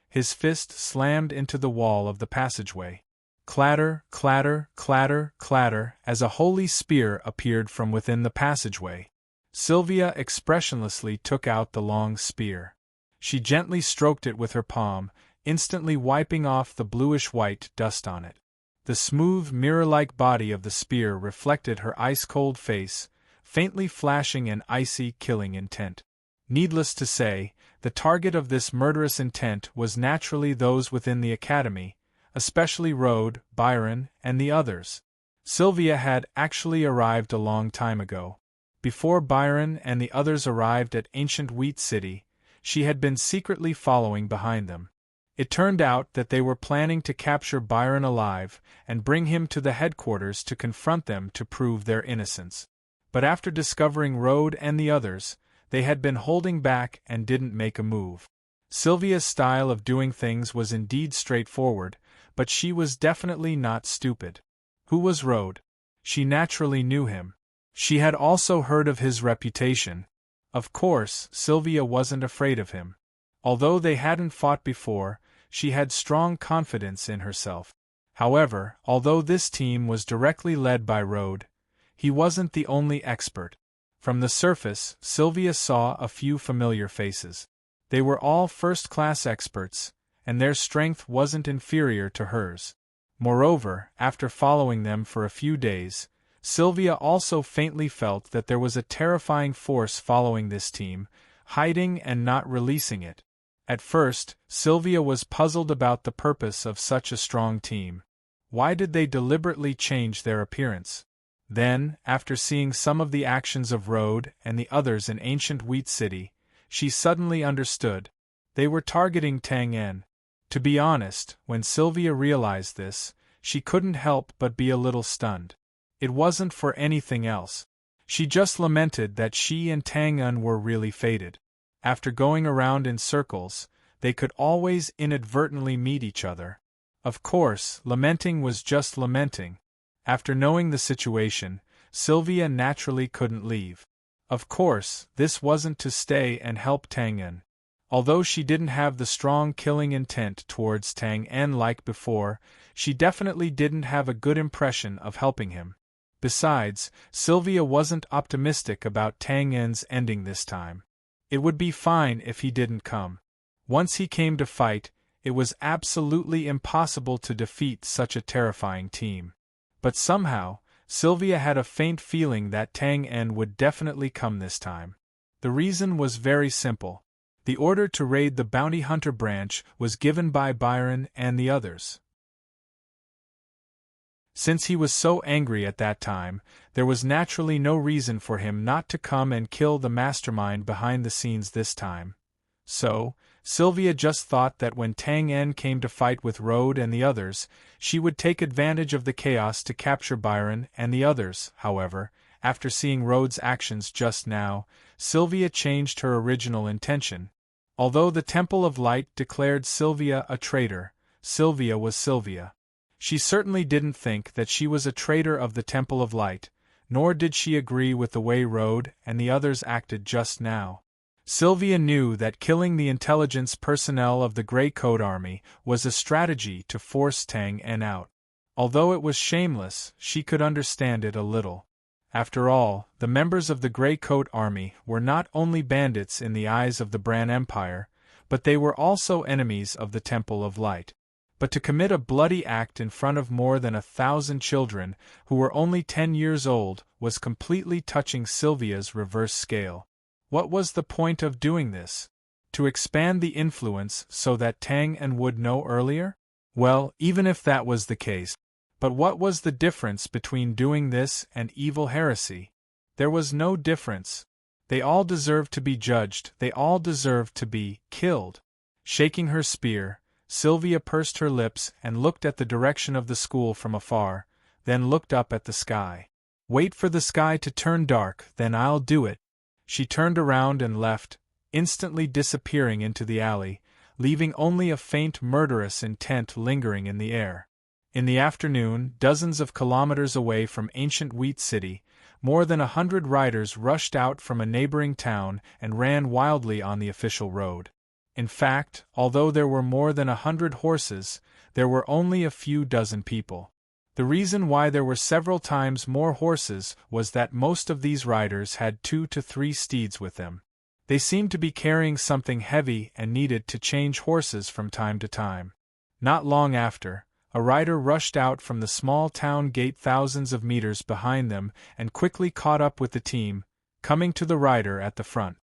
His fist slammed into the wall of the passageway. Clatter, clatter, clatter, clatter, as a holy spear appeared from within the passageway. Sylvia expressionlessly took out the long spear. She gently stroked it with her palm, instantly wiping off the bluish-white dust on it. The smooth, mirror-like body of the spear reflected her ice-cold face, faintly flashing an icy, killing intent. Needless to say, the target of this murderous intent was naturally those within the academy, especially Rode, Byron, and the others. Sylvia had actually arrived a long time ago. Before Byron and the others arrived at ancient Wheat City, she had been secretly following behind them. It turned out that they were planning to capture Byron alive and bring him to the headquarters to confront them to prove their innocence. But after discovering Rode and the others, they had been holding back and didn't make a move. Sylvia's style of doing things was indeed straightforward, but she was definitely not stupid. Who was Rode? She naturally knew him. She had also heard of his reputation. Of course, Sylvia wasn't afraid of him. Although they hadn't fought before, she had strong confidence in herself. However, although this team was directly led by Rode, he wasn't the only expert. From the surface, Sylvia saw a few familiar faces. They were all first-class experts, and their strength wasn't inferior to hers. Moreover, after following them for a few days, Sylvia also faintly felt that there was a terrifying force following this team, hiding and not releasing it. At first, Sylvia was puzzled about the purpose of such a strong team. Why did they deliberately change their appearance? Then, after seeing some of the actions of Rode and the others in ancient Wheat City, she suddenly understood. They were targeting Tang En. To be honest, when Sylvia realized this, she couldn't help but be a little stunned. It wasn't for anything else. She just lamented that she and Tang En were really fated. After going around in circles, they could always inadvertently meet each other. Of course, lamenting was just lamenting. After knowing the situation, Sylvia naturally couldn't leave. Of course, this wasn't to stay and help Tang En. Although she didn't have the strong killing intent towards Tang En like before, she definitely didn't have a good impression of helping him. Besides, Sylvia wasn't optimistic about Tang En's ending this time. It would be fine if he didn't come. Once he came to fight, it was absolutely impossible to defeat such a terrifying team. But somehow, Sylvia had a faint feeling that Tang En would definitely come this time. The reason was very simple. The order to raid the Bounty Hunter branch was given by Byron and the others. Since he was so angry at that time, there was naturally no reason for him not to come and kill the mastermind behind the scenes this time. So, Sylvia just thought that when Tang En came to fight with Rode and the others, she would take advantage of the chaos to capture Byron and the others. However, after seeing Rode's actions just now, Sylvia changed her original intention. Although the Temple of Light declared Sylvia a traitor, Sylvia was Sylvia. She certainly didn't think that she was a traitor of the Temple of Light, nor did she agree with the way Rode and the others acted just now. Sylvia knew that killing the intelligence personnel of the Grey Coat Army was a strategy to force Tang En out. Although it was shameless, she could understand it a little. After all, the members of the Grey Coat Army were not only bandits in the eyes of the Bran Empire, but they were also enemies of the Temple of Light. But to commit a bloody act in front of more than 1,000 children who were only 10 years old was completely touching Sylvia's reverse scale. What was the point of doing this? To expand the influence so that Tang En would know earlier? Well, even if that was the case. But what was the difference between doing this and evil heresy? There was no difference. They all deserved to be judged, they all deserved to be killed. Shaking her spear, Sylvia pursed her lips and looked at the direction of the school from afar, then looked up at the sky. Wait for the sky to turn dark, then I'll do it. She turned around and left, instantly disappearing into the alley, leaving only a faint murderous intent lingering in the air. In the afternoon, dozens of kilometers away from ancient Wheat City, more than 100 riders rushed out from a neighboring town and ran wildly on the official road. In fact, although there were more than 100 horses, there were only a few dozen people. The reason why there were several times more horses was that most of these riders had 2 to 3 steeds with them. They seemed to be carrying something heavy and needed to change horses from time to time. Not long after, a rider rushed out from the small town gate thousands of meters behind them and quickly caught up with the team, coming to the rider at the front.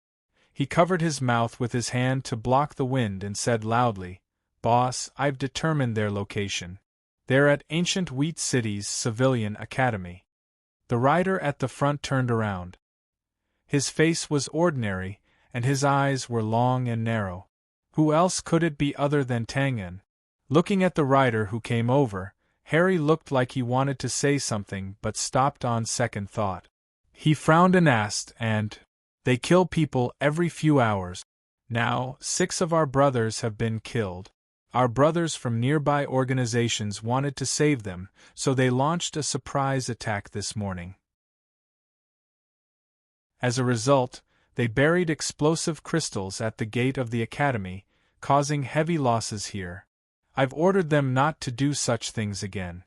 He covered his mouth with his hand to block the wind and said loudly, "Boss, I've determined their location. They're at Ancient Wheat City's Civilian Academy." The rider at the front turned around. His face was ordinary, and his eyes were long and narrow. Who else could it be other than Tang En? Looking at the rider who came over, Harry looked like he wanted to say something but stopped on second thought. He frowned and asked, "They kill people every few hours. Now, 6 of our brothers have been killed. Our brothers from nearby organizations wanted to save them, so they launched a surprise attack this morning. As a result, they buried explosive crystals at the gate of the academy, causing heavy losses here. I've ordered them not to do such things again."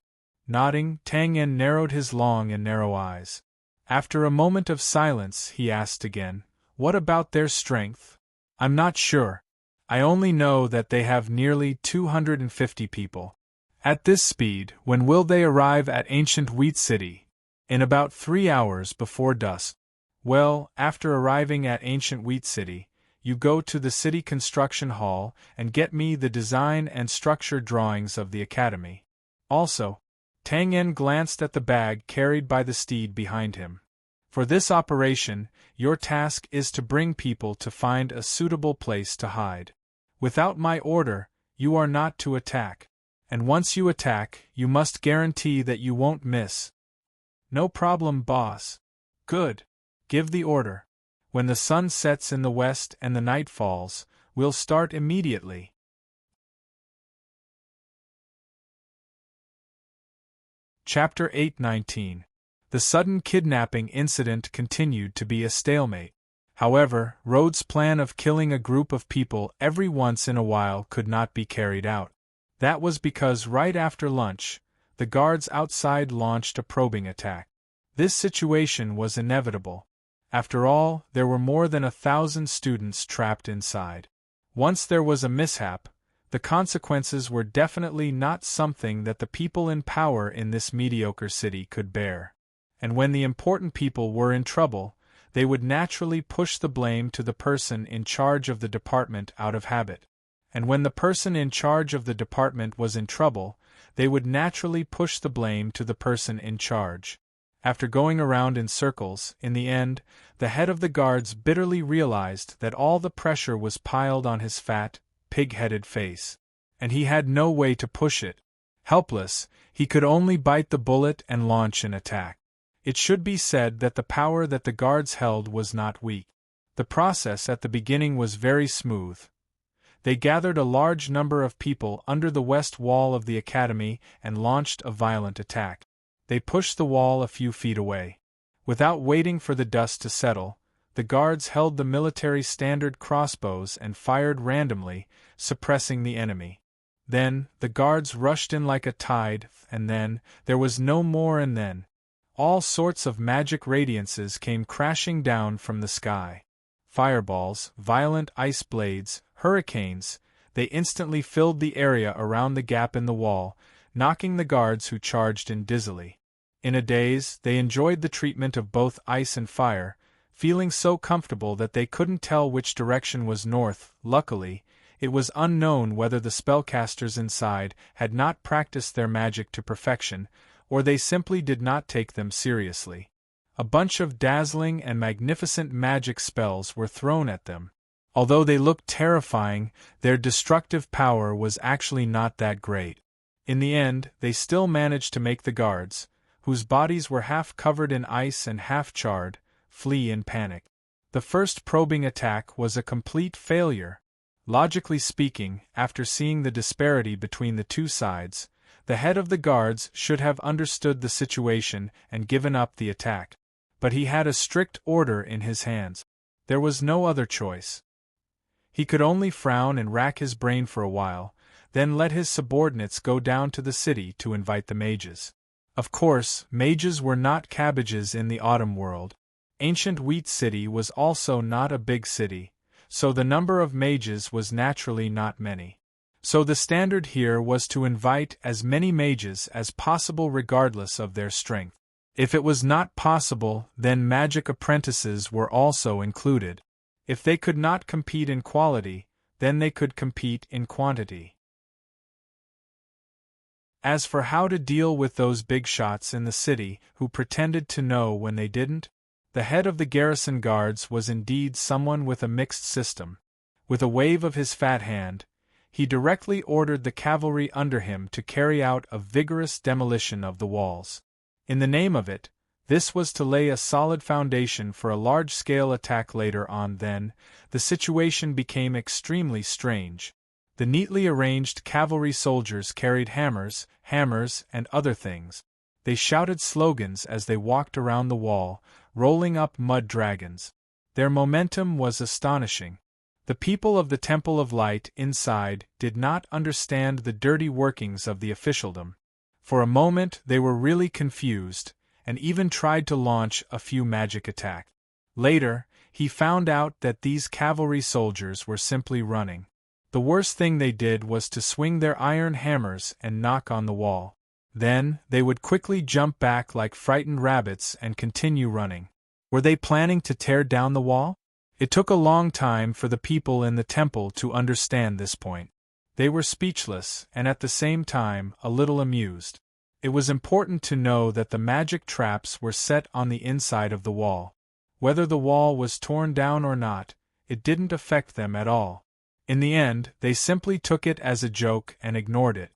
Nodding, Tang En narrowed his long and narrow eyes. After a moment of silence, he asked again, "What about their strength?" "I'm not sure. I only know that they have nearly 250 people. At this speed, when will they arrive at Ancient Wheat City?" "In about 3 hours before dusk." "Well, after arriving at Ancient Wheat City, you go to the city construction hall and get me the design and structure drawings of the academy. Also," Tang En glanced at the bag carried by the steed behind him. "For this operation, your task is to bring people to find a suitable place to hide. Without my order, you are not to attack. And once you attack, you must guarantee that you won't miss." "No problem, boss." "Good. Give the order. When the sun sets in the west and the night falls, we'll start immediately." Chapter 8:19. The sudden kidnapping incident continued to be a stalemate. However, Rhodes' plan of killing a group of people every once in a while could not be carried out. That was because right after lunch, the guards outside launched a probing attack. This situation was inevitable. After all, there were more than 1,000 students trapped inside. Once there was a mishap, the consequences were definitely not something that the people in power in this mediocre city could bear. And when the important people were in trouble, they would naturally push the blame to the person in charge of the department out of habit. And when the person in charge of the department was in trouble, they would naturally push the blame to the person in charge. After going around in circles, in the end, the head of the guards bitterly realized that all the pressure was piled on his fat, pig-headed face. And he had no way to push it. Helpless, he could only bite the bullet and launch an attack. It should be said that the power that the guards held was not weak. The process at the beginning was very smooth. They gathered a large number of people under the west wall of the academy and launched a violent attack. They pushed the wall a few feet away. Without waiting for the dust to settle, the guards held the military standard crossbows and fired randomly, suppressing the enemy. Then, the guards rushed in like a tide, and then, there was no more and then. All sorts of magic radiances came crashing down from the sky. Fireballs, violent ice blades, hurricanes, they instantly filled the area around the gap in the wall, knocking the guards who charged in dizzily. In a daze, they enjoyed the treatment of both ice and fire, feeling so comfortable that they couldn't tell which direction was north. Luckily, it was unknown whether the spellcasters inside had not practiced their magic to perfection, or they simply did not take them seriously. A bunch of dazzling and magnificent magic spells were thrown at them. Although they looked terrifying, their destructive power was actually not that great. In the end, they still managed to make the guards, whose bodies were half covered in ice and half charred, flee in panic. The first probing attack was a complete failure. Logically speaking, after seeing the disparity between the two sides, the head of the guards should have understood the situation and given up the attack. But he had a strict order in his hands. There was no other choice. He could only frown and rack his brain for a while, then let his subordinates go down to the city to invite the mages. Of course, mages were not cabbages in the autumn world. Ancient Wheat City was also not a big city, so the number of mages was naturally not many. So the standard here was to invite as many mages as possible regardless of their strength. If it was not possible, then magic apprentices were also included. If they could not compete in quality, then they could compete in quantity. As for how to deal with those big shots in the city who pretended to know when they didn't, the head of the garrison guards was indeed someone with a mixed system. With a wave of his fat hand, he directly ordered the cavalry under him to carry out a vigorous demolition of the walls. In the name of it, this was to lay a solid foundation for a large-scale attack later on. Then, the situation became extremely strange. The neatly arranged cavalry soldiers carried hammers, and other things. They shouted slogans as they walked around the wall, rolling up mud dragons. Their momentum was astonishing. The people of the Temple of Light inside did not understand the dirty workings of the officialdom. For a moment they were really confused, and even tried to launch a few magic attacks. Later, he found out that these cavalry soldiers were simply running. The worst thing they did was to swing their iron hammers and knock on the wall. Then, they would quickly jump back like frightened rabbits and continue running. Were they planning to tear down the wall? It took a long time for the people in the temple to understand this point. They were speechless and at the same time a little amused. It was important to know that the magic traps were set on the inside of the wall. Whether the wall was torn down or not, it didn't affect them at all. In the end, they simply took it as a joke and ignored it.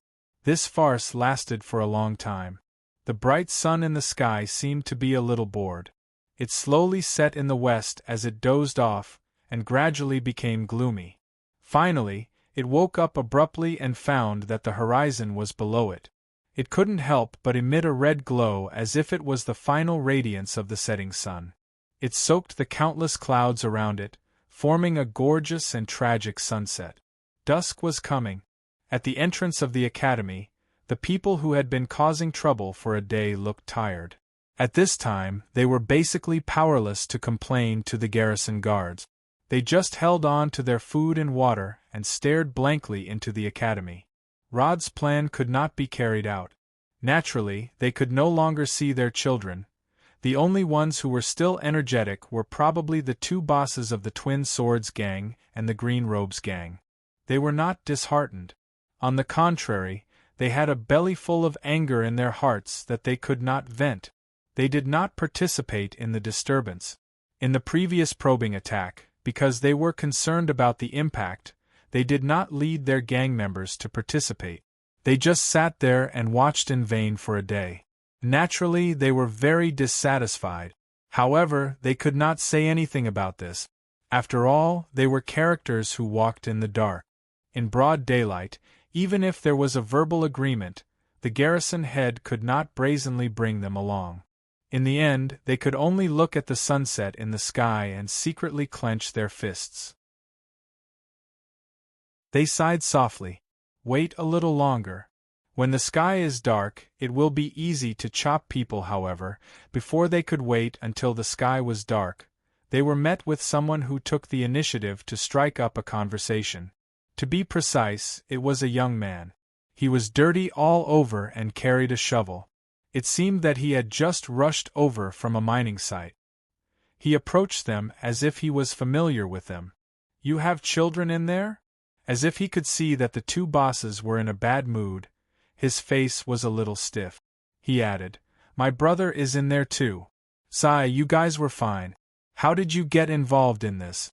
This farce lasted for a long time. The bright sun in the sky seemed to be a little bored. It slowly set in the west as it dozed off, and gradually became gloomy. Finally, it woke up abruptly and found that the horizon was below it. It couldn't help but emit a red glow as if it was the final radiance of the setting sun. It soaked the countless clouds around it, forming a gorgeous and tragic sunset. Dusk was coming. At the entrance of the academy, the people who had been causing trouble for a day looked tired. At this time, they were basically powerless to complain to the garrison guards. They just held on to their food and water and stared blankly into the academy. Rod's plan could not be carried out. Naturally, they could no longer see their children. The only ones who were still energetic were probably the two bosses of the Twin Swords gang and the Green Robes gang. They were not disheartened. On the contrary, They had a belly full of anger in their hearts that they could not vent. They did not participate in the disturbance. In the previous probing attack, because they were concerned about the impact, they did not lead their gang members to participate. They just sat there and watched in vain for a day. Naturally, they were very dissatisfied. However, they could not say anything about this. After all, they were characters who walked in the dark. In broad daylight, even if there was a verbal agreement, the garrison head could not brazenly bring them along. In the end, they could only look at the sunset in the sky and secretly clench their fists. They sighed softly. Wait a little longer. When the sky is dark, it will be easy to chop people. However, before they could wait until the sky was dark, they were met with someone who took the initiative to strike up a conversation. To be precise, it was a young man. He was dirty all over and carried a shovel. It seemed that he had just rushed over from a mining site. He approached them as if he was familiar with them. "You have children in there?" As if he could see that the two bosses were in a bad mood, his face was a little stiff. He added, "My brother is in there too. Sigh, you guys were fine. How did you get involved in this?"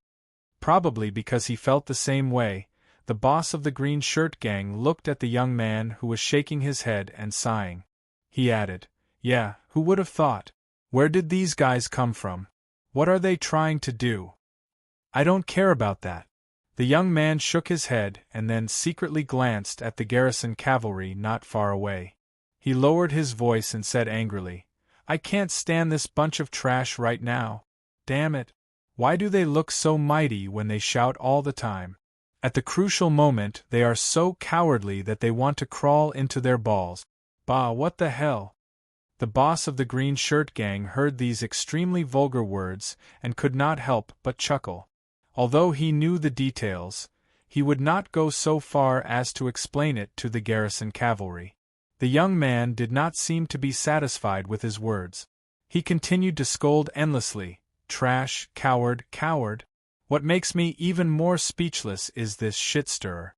Probably because he felt the same way, the boss of the green shirt gang looked at the young man who was shaking his head and sighing. He added, "Yeah, who would have thought? Where did these guys come from? What are they trying to do?" "I don't care about that." The young man shook his head and then secretly glanced at the garrison cavalry not far away. He lowered his voice and said angrily, "I can't stand this bunch of trash right now. Damn it. Why do they look so mighty when they shout all the time? At the crucial moment they are so cowardly that they want to crawl into their balls. Bah, what the hell?" The boss of the green shirt gang heard these extremely vulgar words and could not help but chuckle. Although he knew the details, he would not go so far as to explain it to the garrison cavalry. The young man did not seem to be satisfied with his words. He continued to scold endlessly, "Trash, coward, coward. What makes me even more speechless is this shit-stirrer.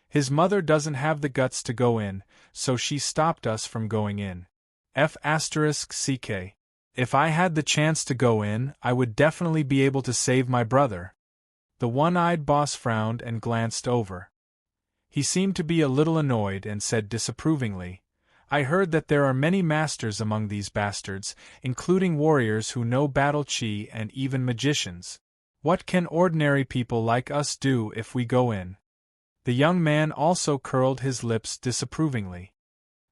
His mother doesn't have the guts to go in, so she stopped us from going in. F***ck. If I had the chance to go in, I would definitely be able to save my brother." The one-eyed boss frowned and glanced over. He seemed to be a little annoyed and said disapprovingly, "I heard that there are many masters among these bastards, including warriors who know battle chi and even magicians. What can ordinary people like us do if we go in?" The young man also curled his lips disapprovingly.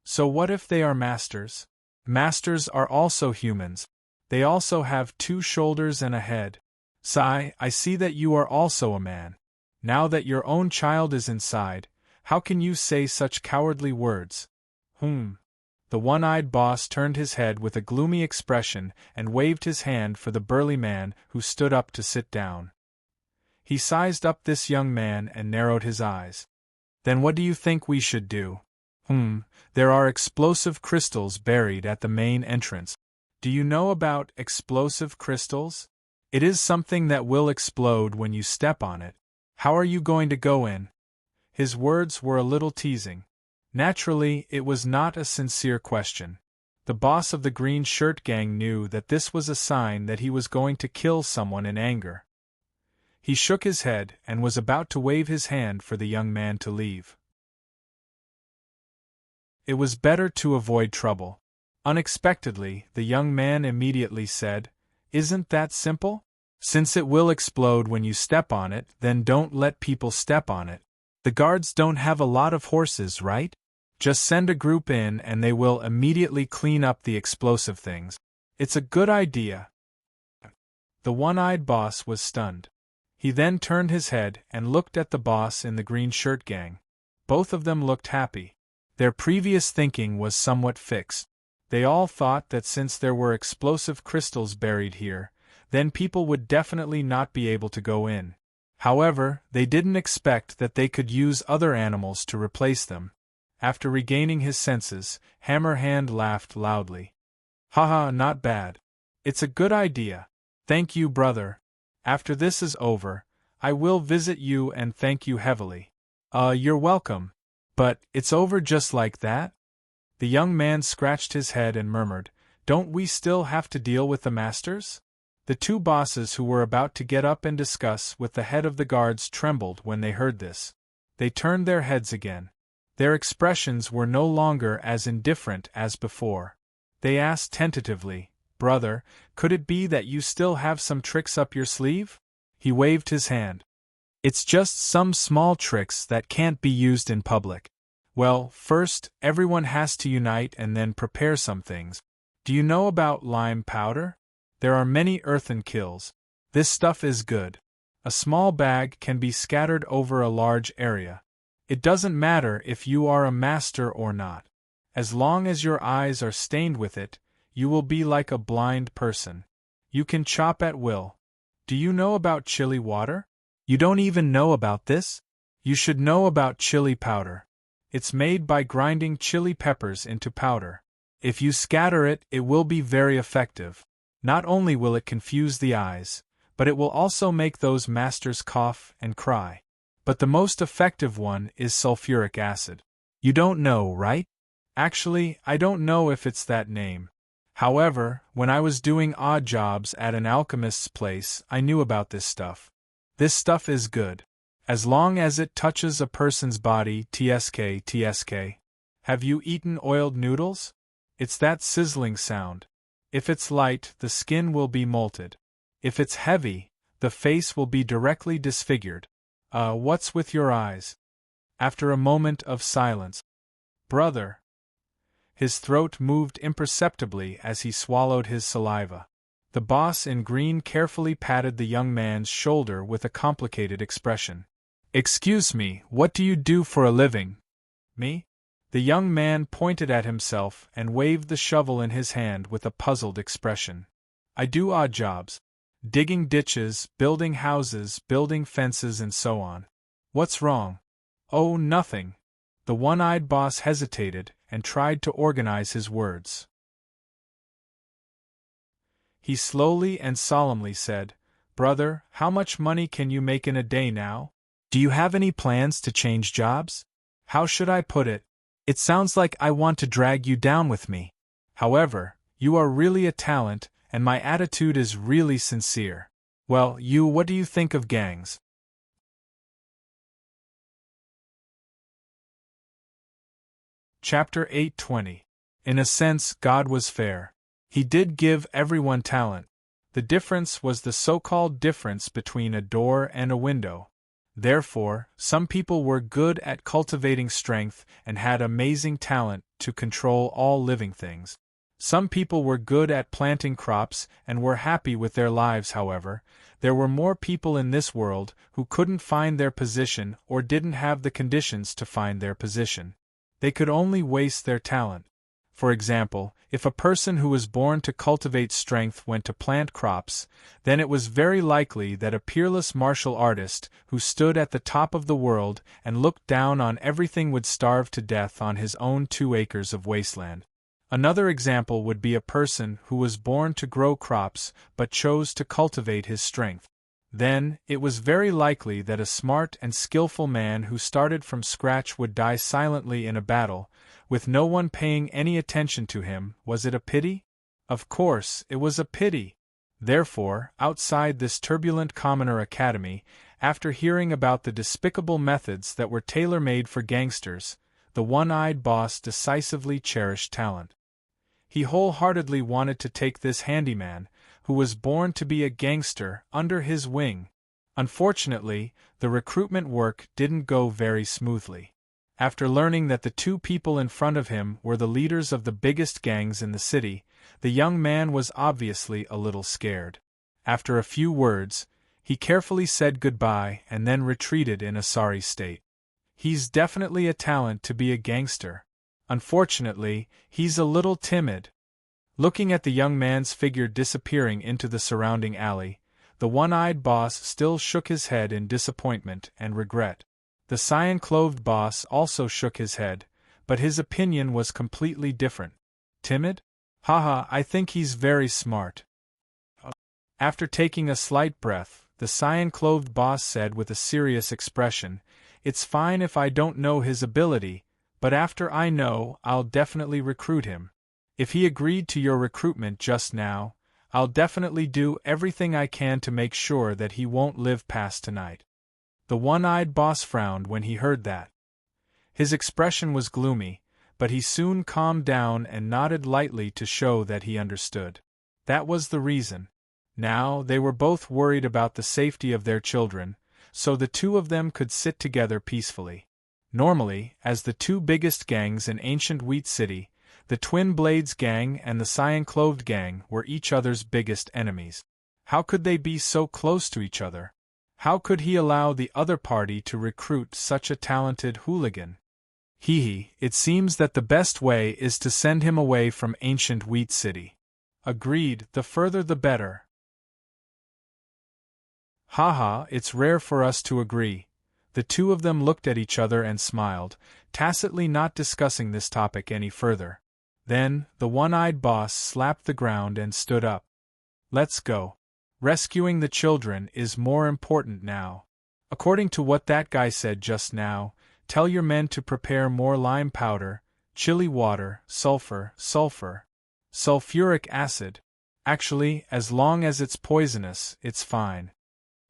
"So what if they are masters? Masters are also humans. They also have 2 shoulders and a head. Sigh, I see that you are also a man. Now that your own child is inside, how can you say such cowardly words?" The one-eyed boss turned his head with a gloomy expression and waved his hand for the burly man who stood up to sit down. He sized up this young man and narrowed his eyes. "Then what do you think we should do?" There are explosive crystals buried at the main entrance. Do you know about explosive crystals? It is something that will explode when you step on it. How are you going to go in?" His words were a little teasing. Naturally, it was not a sincere question. The boss of the green shirt gang knew that this was a sign that he was going to kill someone in anger. He shook his head and was about to wave his hand for the young man to leave. It was better to avoid trouble. Unexpectedly, the young man immediately said, "Isn't that simple? Since it will explode when you step on it, then don't let people step on it. The guards don't have a lot of horses, right? Just send a group in and they will immediately clean up the explosive things. It's a good idea." The one-eyed boss was stunned. He then turned his head and looked at the boss in the green shirt gang. Both of them looked happy. Their previous thinking was somewhat fixed. They all thought that since there were explosive crystals buried here, then people would definitely not be able to go in. However, they didn't expect that they could use other animals to replace them. After regaining his senses, Hammerhand laughed loudly. "Haha, not bad. It's a good idea. Thank you, brother. After this is over, I will visit you and thank you heavily." You're welcome." But, it's over just like that? The young man scratched his head and murmured, "Don't we still have to deal with the masters?" The two bosses who were about to get up and discuss with the head of the guards trembled when they heard this. They turned their heads again. Their expressions were no longer as indifferent as before. They asked tentatively, "Brother, could it be that you still have some tricks up your sleeve?" He waved his hand. "It's just some small tricks that can't be used in public. Well, first, everyone has to unite and then prepare some things. Do you know about lime powder? There are many earthen kilns. This stuff is good. A small bag can be scattered over a large area. It doesn't matter if you are a master or not. As long as your eyes are stained with it, you will be like a blind person. You can chop at will. Do you know about chili water? You don't even know about this? You should know about chili powder. It's made by grinding chili peppers into powder. If you scatter it, it will be very effective. Not only will it confuse the eyes, but it will also make those masters cough and cry. But the most effective one is sulfuric acid. You don't know, right? Actually, I don't know if it's that name. However, when I was doing odd jobs at an alchemist's place, I knew about this stuff. This stuff is good. As long as it touches a person's body, tsk. Have you eaten oiled noodles? It's that sizzling sound. If it's light, the skin will be molted. If it's heavy, the face will be directly disfigured. What's with your eyes? After a moment of silence. Brother. His throat moved imperceptibly as he swallowed his saliva. The boss in green carefully patted the young man's shoulder with a complicated expression. Excuse me, what do you do for a living? Me? The young man pointed at himself and waved the shovel in his hand with a puzzled expression. I do odd jobs. Digging ditches, building houses, building fences and so on. What's wrong? Oh, nothing. The one-eyed boss hesitated and tried to organize his words. He slowly and solemnly said, Brother, how much money can you make in a day now? Do you have any plans to change jobs? How should I put it? It sounds like I want to drag you down with me. However, you are really a talent, and my attitude is really sincere. Well, what do you think of gangs? Chapter 8:20. In a sense, God was fair. He did give everyone talent. The difference was the so-called difference between a door and a window. Therefore, some people were good at cultivating strength and had amazing talent to control all living things. Some people were good at planting crops and were happy with their lives. However, there were more people in this world who couldn't find their position or didn't have the conditions to find their position. They could only waste their talent. For example, if a person who was born to cultivate strength went to plant crops, then it was very likely that a peerless martial artist who stood at the top of the world and looked down on everything would starve to death on his own 2 acres of wasteland. Another example would be a person who was born to grow crops but chose to cultivate his strength. Then, it was very likely that a smart and skillful man who started from scratch would die silently in a battle, with no one paying any attention to him. Was it a pity? Of course, it was a pity. Therefore, outside this turbulent commoner academy, after hearing about the despicable methods that were tailor-made for gangsters, the one-eyed boss decisively cherished talent. He wholeheartedly wanted to take this handyman, who was born to be a gangster, under his wing. Unfortunately, the recruitment work didn't go very smoothly. After learning that the 2 people in front of him were the leaders of the biggest gangs in the city, the young man was obviously a little scared. After a few words, he carefully said goodbye and then retreated in a sorry state. He's definitely a talent to be a gangster. Unfortunately, he's a little timid. Looking at the young man's figure disappearing into the surrounding alley, the one-eyed boss still shook his head in disappointment and regret. The cyan-clothed boss also shook his head, but his opinion was completely different. Timid? Haha, I think he's very smart. After taking a slight breath, the cyan-clothed boss said with a serious expression, It's fine if I don't know his ability, but after I know, I'll definitely recruit him. If he agreed to your recruitment just now, I'll definitely do everything I can to make sure that he won't live past tonight." The one-eyed boss frowned when he heard that. His expression was gloomy, but he soon calmed down and nodded lightly to show that he understood. That was the reason. Now, they were both worried about the safety of their children, so the two of them could sit together peacefully. Normally, as the two biggest gangs in ancient Wheat City, the Twin Blades Gang and the Cyan-Cloved Gang were each other's biggest enemies. How could they be so close to each other? How could he allow the other party to recruit such a talented hooligan? It seems that the best way is to send him away from ancient Wheat City. Agreed, the further the better. It's rare for us to agree. The two of them looked at each other and smiled, tacitly not discussing this topic any further. Then, the one-eyed boss slapped the ground and stood up. "Let's go. Rescuing the children is more important now. According to what that guy said just now, tell your men to prepare more lime powder, chili water, sulfuric acid. Actually, as long as it's poisonous, it's fine."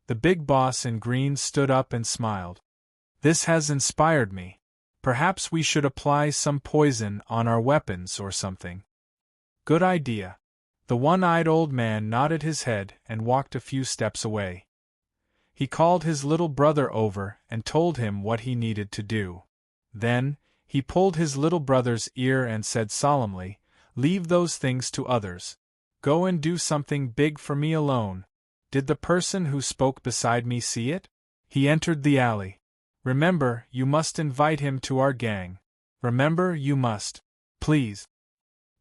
The big boss in green stood up and smiled. "This has inspired me. Perhaps we should apply some poison on our weapons or something." "Good idea." The one-eyed old man nodded his head and walked a few steps away. He called his little brother over and told him what he needed to do. Then, he pulled his little brother's ear and said solemnly, "Leave those things to others. Go and do something big for me alone." Did the person who spoke beside me see it? He entered the alley. "Remember, you must invite him to our gang. Remember, you must. Please."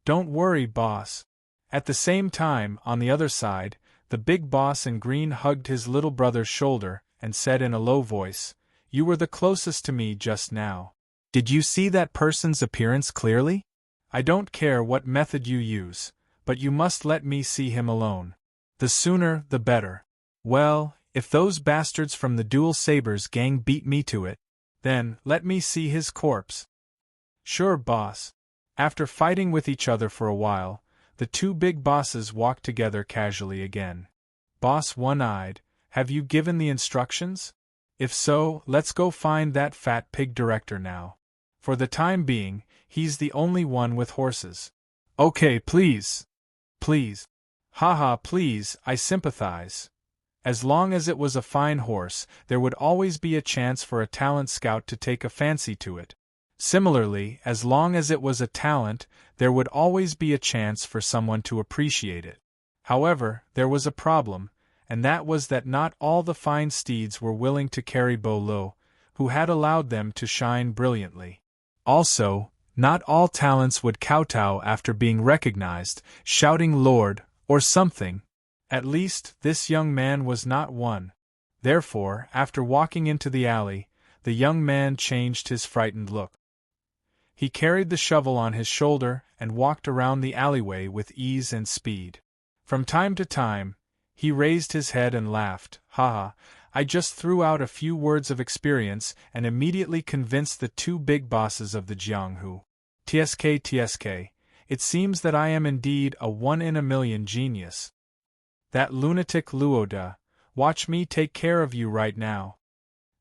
"Don't worry, boss." At the same time, on the other side, the big boss in green hugged his little brother's shoulder and said in a low voice, "You were the closest to me just now. Did you see that person's appearance clearly? I don't care what method you use, but you must let me see him alone. The sooner, the better." "Well, if those bastards from the Dual Sabers gang beat me to it, then let me see his corpse." "Sure, boss." After fighting with each other for a while, the two big bosses walked together casually again. "Boss One-Eyed, have you given the instructions? If so, let's go find that fat pig director now. For the time being, he's the only one with horses." "Okay, please. Please." Please, I sympathize. As long as it was a fine horse, there would always be a chance for a talent scout to take a fancy to it. Similarly, as long as it was a talent, there would always be a chance for someone to appreciate it. However, there was a problem, and that was that not all the fine steeds were willing to carry Bolo, who had allowed them to shine brilliantly. Also, not all talents would kowtow after being recognized, shouting "Lord," or something. At least, this young man was not one. Therefore, after walking into the alley, the young man changed his frightened look. He carried the shovel on his shoulder and walked around the alleyway with ease and speed. From time to time, he raised his head and laughed. I just threw out a few words of experience and immediately convinced the two big bosses of the Jianghu. TSK, it seems that I am indeed a one-in-a-million genius. That lunatic Luoda, watch me take care of you right now."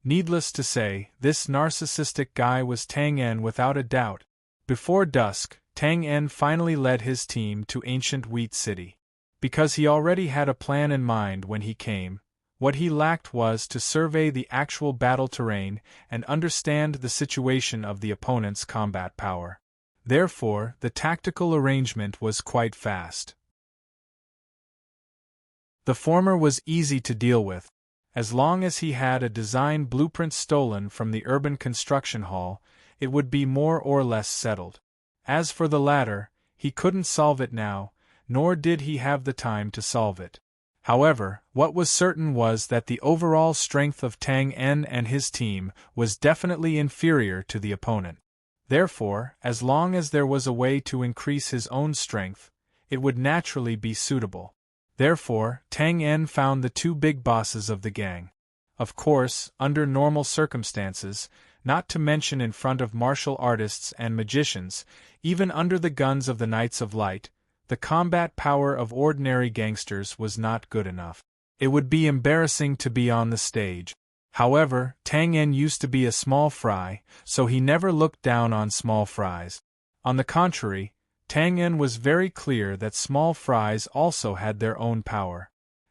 Needless to say, this narcissistic guy was Tang En without a doubt. Before dusk, Tang En finally led his team to ancient Wheat City. Because he already had a plan in mind when he came, what he lacked was to survey the actual battle terrain and understand the situation of the opponent's combat power. Therefore, the tactical arrangement was quite fast. The former was easy to deal with. As long as he had a design blueprint stolen from the urban construction hall, it would be more or less settled. As for the latter, he couldn't solve it now, nor did he have the time to solve it. However, what was certain was that the overall strength of Tang En and his team was definitely inferior to the opponent. Therefore, as long as there was a way to increase his own strength, it would naturally be suitable. Therefore, Tang En found the two big bosses of the gang. Of course, under normal circumstances, not to mention in front of martial artists and magicians, even under the guns of the Knights of Light, the combat power of ordinary gangsters was not good enough. It would be embarrassing to be on the stage. However, Tang En used to be a small fry, so he never looked down on small fries. On the contrary, Tang En was very clear that small fries also had their own power.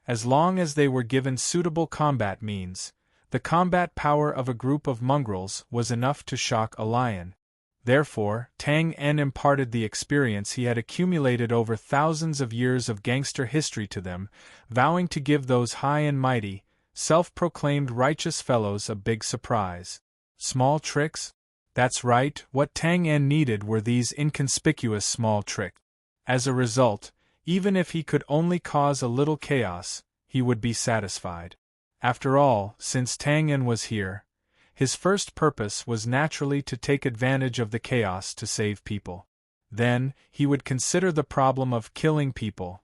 As long as they were given suitable combat means, the combat power of a group of mongrels was enough to shock a lion. Therefore, Tang En imparted the experience he had accumulated over thousands of years of gangster history to them, vowing to give those high and mighty, self-proclaimed righteous fellows a big surprise. Small tricks? That's right, what Tang En needed were these inconspicuous small tricks. As a result, even if he could only cause a little chaos, he would be satisfied. After all, since Tang En was here, his first purpose was naturally to take advantage of the chaos to save people. Then, he would consider the problem of killing people.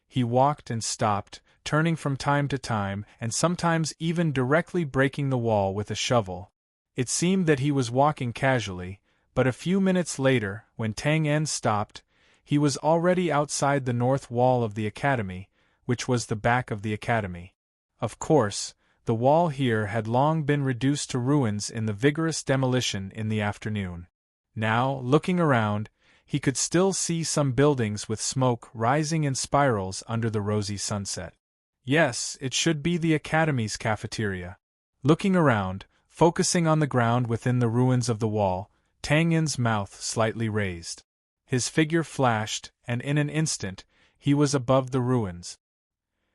He walked and stopped, turning from time to time and sometimes even directly breaking the wall with a shovel. It seemed that he was walking casually, but a few minutes later, when Tang En stopped, he was already outside the north wall of the academy, which was the back of the academy. Of course, the wall here had long been reduced to ruins in the vigorous demolition in the afternoon. Now, looking around, he could still see some buildings with smoke rising in spirals under the rosy sunset. Yes, it should be the academy's cafeteria. Looking around, focusing on the ground within the ruins of the wall, Tang En's mouth slightly raised. His figure flashed, and in an instant, he was above the ruins.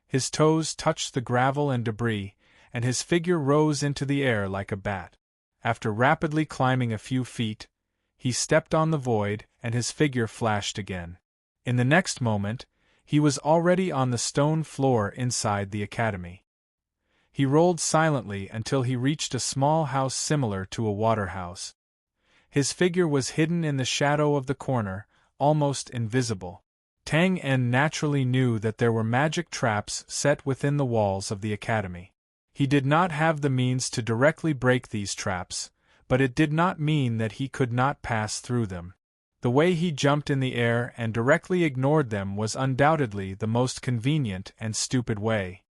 His toes touched the gravel and debris, and his figure rose into the air like a bat. After rapidly climbing a few feet, he stepped on the void, and his figure flashed again. In the next moment, he was already on the stone floor inside the academy. He rolled silently until he reached a small house similar to a water house. His figure was hidden in the shadow of the corner, almost invisible. Tang En naturally knew that there were magic traps set within the walls of the academy. He did not have the means to directly break these traps, but it did not mean that he could not pass through them. The way he jumped in the air and directly ignored them was undoubtedly the most convenient and stupid way.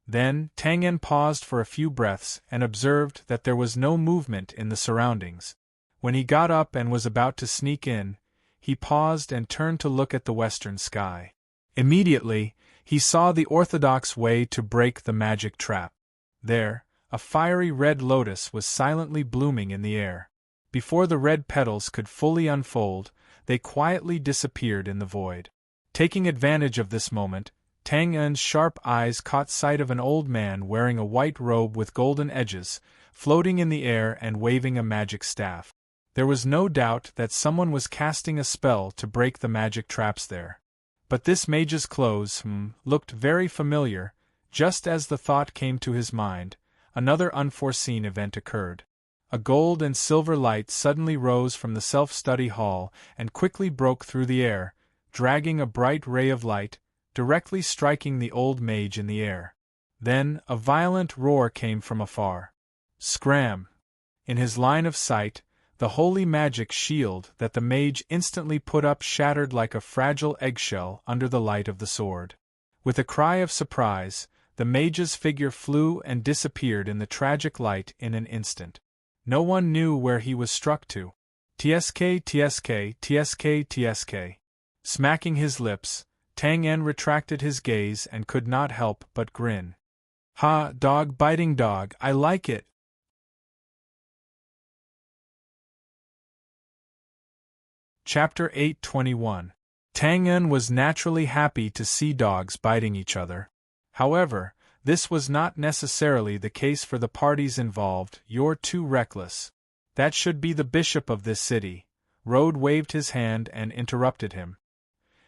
Then, Tang En paused for a few breaths and observed that there was no movement in the surroundings. When he got up and was about to sneak in, he paused and turned to look at the western sky. Immediately, he saw the orthodox way to break the magic trap. There, a fiery red lotus was silently blooming in the air. Before the red petals could fully unfold, they quietly disappeared in the void. Taking advantage of this moment, Tang En's sharp eyes caught sight of an old man wearing a white robe with golden edges, floating in the air and waving a magic staff. There was no doubt that someone was casting a spell to break the magic traps there. But this mage's clothes, looked very familiar. Just as the thought came to his mind, another unforeseen event occurred. A gold and silver light suddenly rose from the self-study hall and quickly broke through the air, dragging a bright ray of light, directly striking the old mage in the air. Then, a violent roar came from afar. Scram! In his line of sight, the holy magic shield that the mage instantly put up shattered like a fragile eggshell under the light of the sword. With a cry of surprise, the mage's figure flew and disappeared in the tragic light in an instant. No one knew where he was struck to. Tsk, tsk, tsk, tsk. Smacking his lips, Tang En retracted his gaze and could not help but grin. Ha, dog biting dog, I like it. Chapter 8:21. Tang En was naturally happy to see dogs biting each other. However, this was not necessarily the case for the parties involved. You're too reckless. That should be the bishop of this city. Rode waved his hand and interrupted him.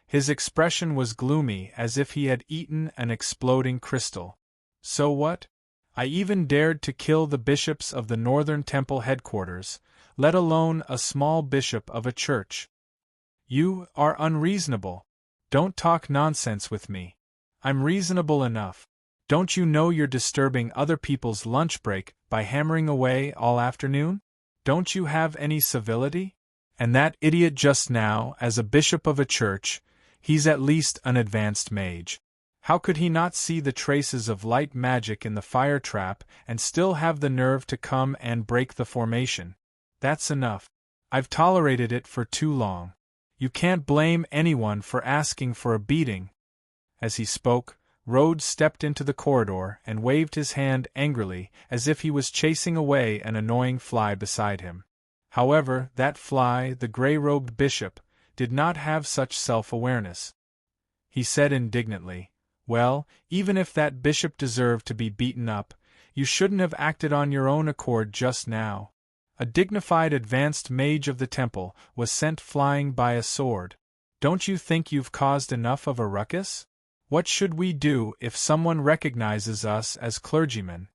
His expression was gloomy as if he had eaten an exploding crystal. So what? I even dared to kill the bishops of the Northern Temple headquarters, let alone a small bishop of a church. You are unreasonable. Don't talk nonsense with me. I'm reasonable enough. Don't you know you're disturbing other people's lunch break by hammering away all afternoon? Don't you have any civility? And that idiot just now, as a bishop of a church, he's at least an advanced mage. How could he not see the traces of light magic in the fire trap and still have the nerve to come and break the formation? That's enough. I've tolerated it for too long. You can't blame anyone for asking for a beating. As he spoke, Rhodes stepped into the corridor and waved his hand angrily as if he was chasing away an annoying fly beside him. However, that fly, the gray-robed bishop, did not have such self-awareness. He said indignantly, "Well, even if that bishop deserved to be beaten up, you shouldn't have acted on your own accord just now. A dignified advanced mage of the temple was sent flying by a sword. Don't you think you've caused enough of a ruckus? What should we do if someone recognizes us as clergymen?"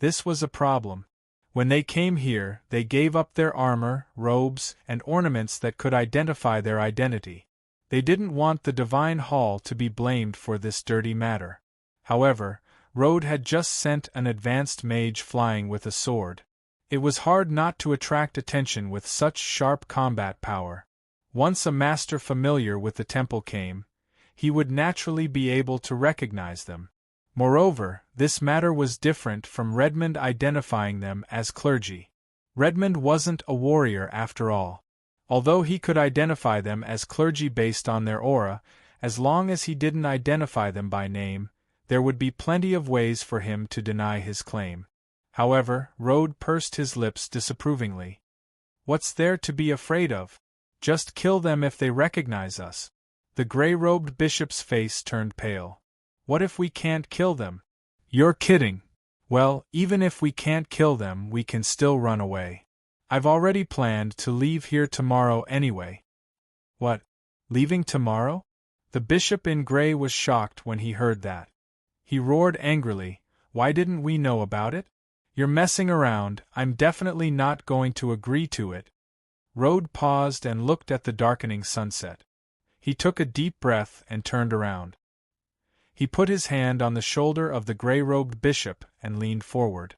This was a problem. When they came here, they gave up their armor, robes, and ornaments that could identify their identity. They didn't want the divine hall to be blamed for this dirty matter. However, Rhodes had just sent an advanced mage flying with a sword. It was hard not to attract attention with such sharp combat power. Once a master familiar with the temple came, he would naturally be able to recognize them. Moreover, this matter was different from Redmond identifying them as clergy. Redmond wasn't a warrior after all. Although he could identify them as clergy based on their aura, as long as he didn't identify them by name, there would be plenty of ways for him to deny his claim. However, Rhodes pursed his lips disapprovingly. "What's there to be afraid of? Just kill them if they recognize us." The gray-robed bishop's face turned pale. "What if we can't kill them?" "You're kidding." "Well, even if we can't kill them, we can still run away. I've already planned to leave here tomorrow anyway." "What? Leaving tomorrow?" The bishop in gray was shocked when he heard that. He roared angrily, "Why didn't we know about it? You're messing around, I'm definitely not going to agree to it." Rhodes paused and looked at the darkening sunset. He took a deep breath and turned around. He put his hand on the shoulder of the gray-robed bishop and leaned forward.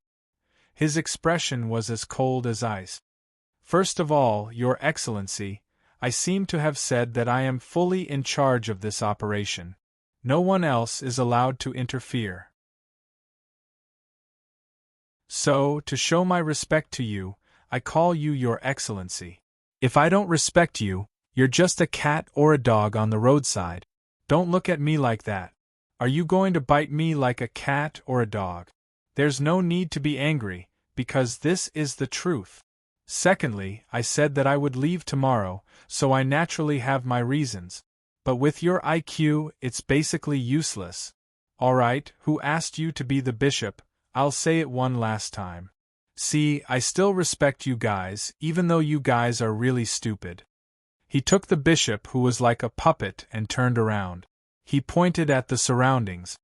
His expression was as cold as ice. "First of all, Your Excellency, I seem to have said that I am fully in charge of this operation. No one else is allowed to interfere. So, to show my respect to you, I call you Your Excellency. If I don't respect you, you're just a cat or a dog on the roadside. Don't look at me like that. Are you going to bite me like a cat or a dog? There's no need to be angry, because this is the truth. Secondly, I said that I would leave tomorrow, so I naturally have my reasons. But with your IQ, it's basically useless. All right, who asked you to be the bishop? I'll say it one last time. See, I still respect you guys, even though you guys are really stupid." He took the bishop, who was like a puppet, and turned around. He pointed at the surroundings.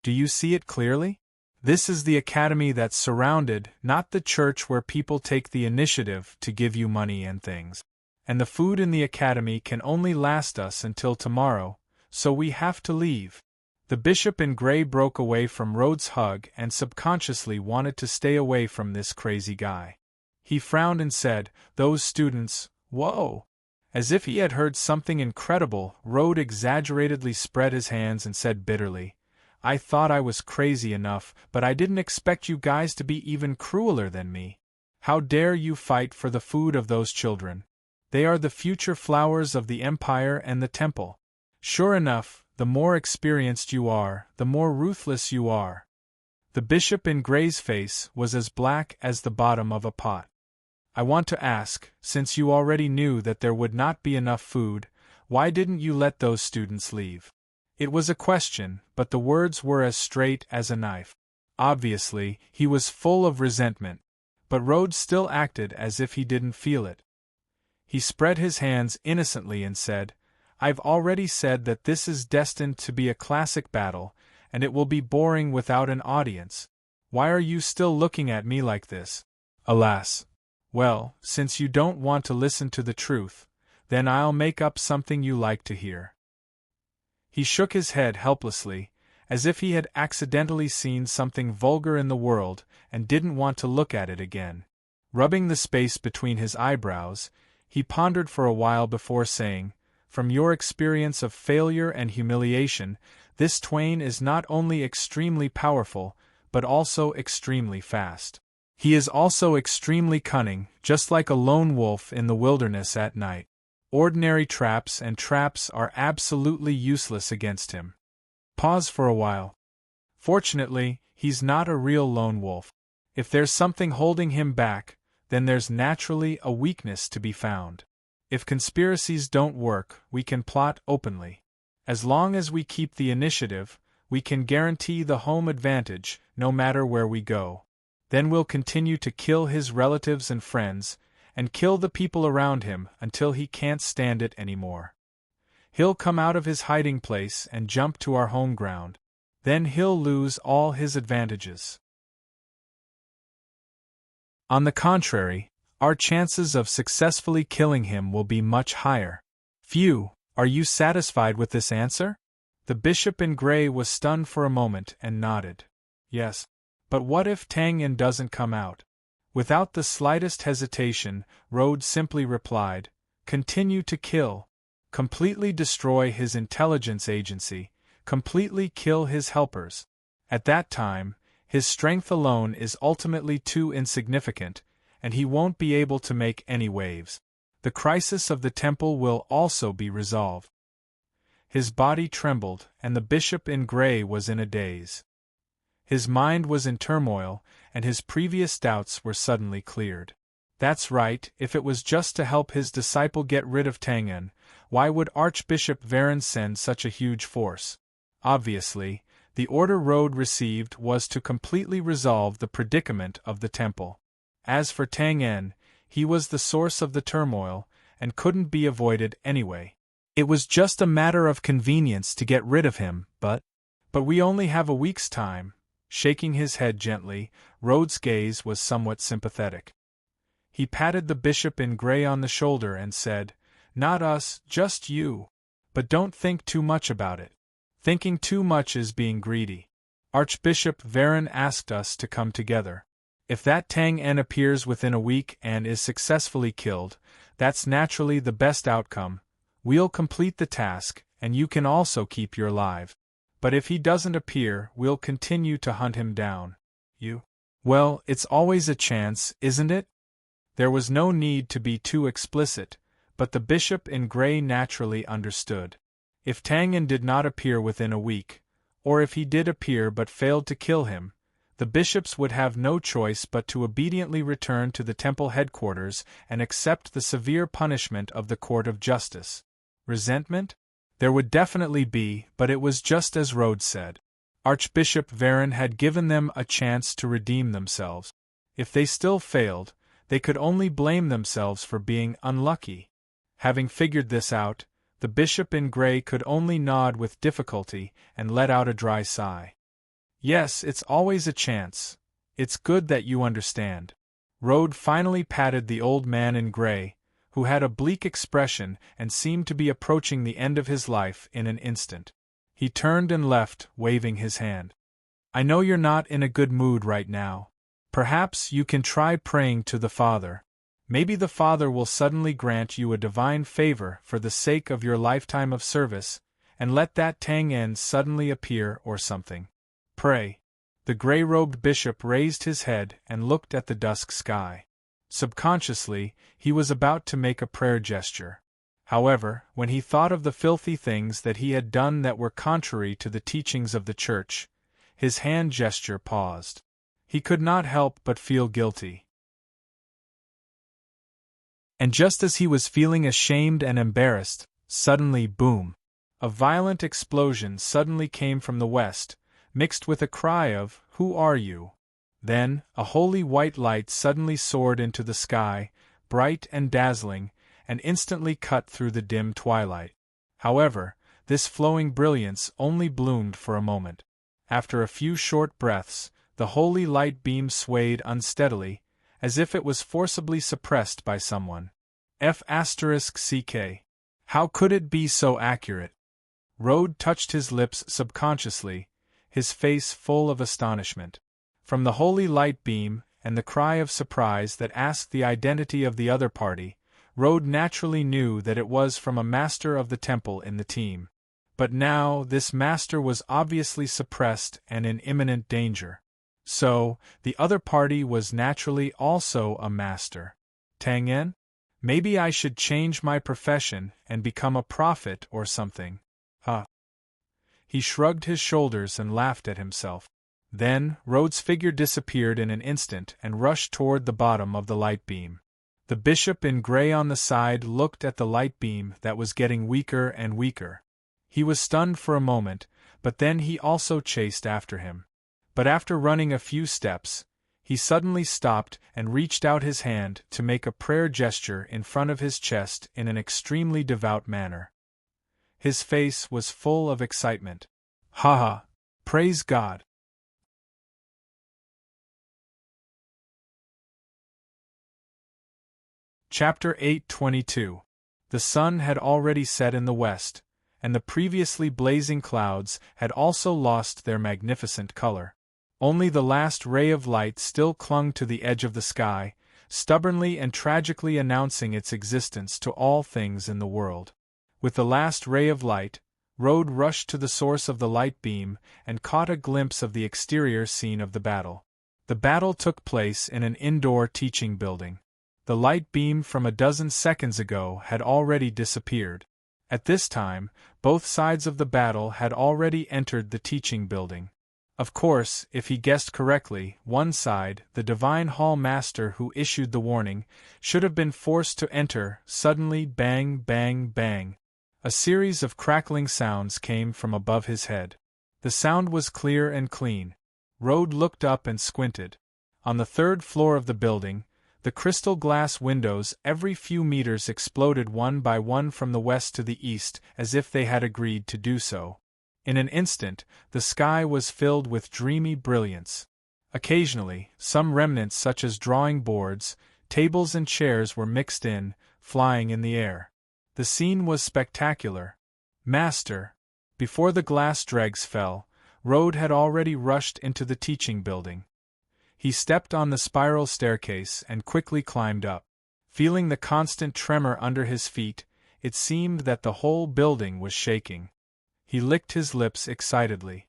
"Do you see it clearly? This is the academy that's surrounded, not the church where people take the initiative to give you money and things. And the food in the academy can only last us until tomorrow, so we have to leave." The bishop in gray broke away from Rhodes' hug and subconsciously wanted to stay away from this crazy guy. He frowned and said, "Those students, whoa!" As if he had heard something incredible, Rhodes exaggeratedly spread his hands and said bitterly, "I thought I was crazy enough, but I didn't expect you guys to be even crueler than me. How dare you fight for the food of those children? They are the future flowers of the empire and the temple. Sure enough, the more experienced you are, the more ruthless you are." The bishop in gray's face was as black as the bottom of a pot. "I want to ask, since you already knew that there would not be enough food, why didn't you let those students leave?" It was a question, but the words were as straight as a knife. Obviously, he was full of resentment, but Rhodes still acted as if he didn't feel it. He spread his hands innocently and said, "I've already said that this is destined to be a classic battle, and it will be boring without an audience. Why are you still looking at me like this?" "Alas. Well, since you don't want to listen to the truth, then I'll make up something you like to hear." He shook his head helplessly, as if he had accidentally seen something vulgar in the world and didn't want to look at it again. Rubbing the space between his eyebrows, he pondered for a while before saying, "From your experience of failure and humiliation, this Twain is not only extremely powerful, but also extremely fast. He is also extremely cunning, just like a lone wolf in the wilderness at night. Ordinary traps and traps are absolutely useless against him." Pause for a while. Fortunately, he's not a real lone wolf. If there's something holding him back, then there's naturally a weakness to be found. If conspiracies don't work, we can plot openly. As long as we keep the initiative, we can guarantee the home advantage, no matter where we go. Then we'll continue to kill his relatives and friends, and kill the people around him until he can't stand it anymore. He'll come out of his hiding place and jump to our home ground. Then he'll lose all his advantages. On the contrary, our chances of successfully killing him will be much higher. Phew, are you satisfied with this answer? The bishop in gray was stunned for a moment and nodded. Yes. But what if Tang Yen doesn't come out? Without the slightest hesitation, Rhodes simply replied, "Continue to kill. Completely destroy his intelligence agency, completely kill his helpers. At that time, his strength alone is ultimately too insignificant, and he won't be able to make any waves. The crisis of the temple will also be resolved." His body trembled, and the bishop in gray was in a daze. His mind was in turmoil, and his previous doubts were suddenly cleared. That's right, if it was just to help his disciple get rid of Tang Yen, why would Archbishop Varen send such a huge force? Obviously, the order Rhodes received was to completely resolve the predicament of the temple. As for Tang Yen, he was the source of the turmoil, and couldn't be avoided anyway. It was just a matter of convenience to get rid of him, but we only have a week's time. Shaking his head gently, Rhodes' gaze was somewhat sympathetic. He patted the bishop in gray on the shoulder and said, "Not us, just you. But don't think too much about it. Thinking too much is being greedy. Archbishop Varen asked us to come together. If that Tang Yen appears within a week and is successfully killed, that's naturally the best outcome. We'll complete the task, and you can also keep your life. But if he doesn't appear, we'll continue to hunt him down. Well, it's always a chance, isn't it?" There was no need to be too explicit, but the bishop in gray naturally understood. If Tang Yen did not appear within a week, or if he did appear but failed to kill him, the bishops would have no choice but to obediently return to the temple headquarters and accept the severe punishment of the court of justice. Resentment? There would definitely be, but it was just as Rhodes said. Archbishop Varen had given them a chance to redeem themselves. If they still failed, they could only blame themselves for being unlucky. Having figured this out, the bishop in gray could only nod with difficulty and let out a dry sigh. "Yes, it's always a chance. It's good that you understand." Rhodes finally patted the old man in gray, who had a bleak expression and seemed to be approaching the end of his life in an instant. He turned and left, waving his hand. "I know you're not in a good mood right now. Perhaps you can try praying to the Father. Maybe the Father will suddenly grant you a divine favor for the sake of your lifetime of service, and let that Tang Yen suddenly appear or something. Pray." The gray-robed bishop raised his head and looked at the dusk sky. Subconsciously, he was about to make a prayer gesture. However, when he thought of the filthy things that he had done that were contrary to the teachings of the Church, his hand gesture paused. He could not help but feel guilty. And just as he was feeling ashamed and embarrassed, suddenly boom! A violent explosion suddenly came from the west, mixed with a cry of, "Who are you?" Then, a holy white light suddenly soared into the sky, bright and dazzling, and instantly cut through the dim twilight. However, this flowing brilliance only bloomed for a moment. After a few short breaths, the holy light beam swayed unsteadily, as if it was forcibly suppressed by someone. F***ck. How could it be so accurate? Rhodes touched his lips subconsciously, his face full of astonishment. From the holy light beam, and the cry of surprise that asked the identity of the other party, Rode naturally knew that it was from a master of the temple in the team. But now, this master was obviously suppressed and in imminent danger. So, the other party was naturally also a master. Tang En? Maybe I should change my profession and become a prophet or something. Huh. He shrugged his shoulders and laughed at himself. Then, Rode's figure disappeared in an instant and rushed toward the bottom of the light beam. The bishop in gray on the side looked at the light beam that was getting weaker and weaker. He was stunned for a moment, but then he also chased after him. But after running a few steps, he suddenly stopped and reached out his hand to make a prayer gesture in front of his chest in an extremely devout manner. His face was full of excitement. Ha ha! Praise God! Chapter 8:22. The sun had already set in the west, and the previously blazing clouds had also lost their magnificent color. Only the last ray of light still clung to the edge of the sky, stubbornly and tragically announcing its existence to all things in the world. With the last ray of light, Rode rushed to the source of the light beam and caught a glimpse of the exterior scene of the battle. The battle took place in an indoor teaching building. The light beam from a dozen seconds ago had already disappeared. At this time, both sides of the battle had already entered the teaching building. Of course, if he guessed correctly, one side, the Divine Hall Master who issued the warning, should have been forced to enter. Suddenly, bang, bang, bang. A series of crackling sounds came from above his head. The sound was clear and clean. Rode looked up and squinted. On the third floor of the building, the crystal glass windows every few meters exploded one by one from the west to the east, as if they had agreed to do so. In an instant, the sky was filled with dreamy brilliance. Occasionally, some remnants such as drawing boards, tables and chairs were mixed in, flying in the air. The scene was spectacular. Master! Before the glass dregs fell, Rode had already rushed into the teaching building. He stepped on the spiral staircase and quickly climbed up. Feeling the constant tremor under his feet, it seemed that the whole building was shaking. He licked his lips excitedly.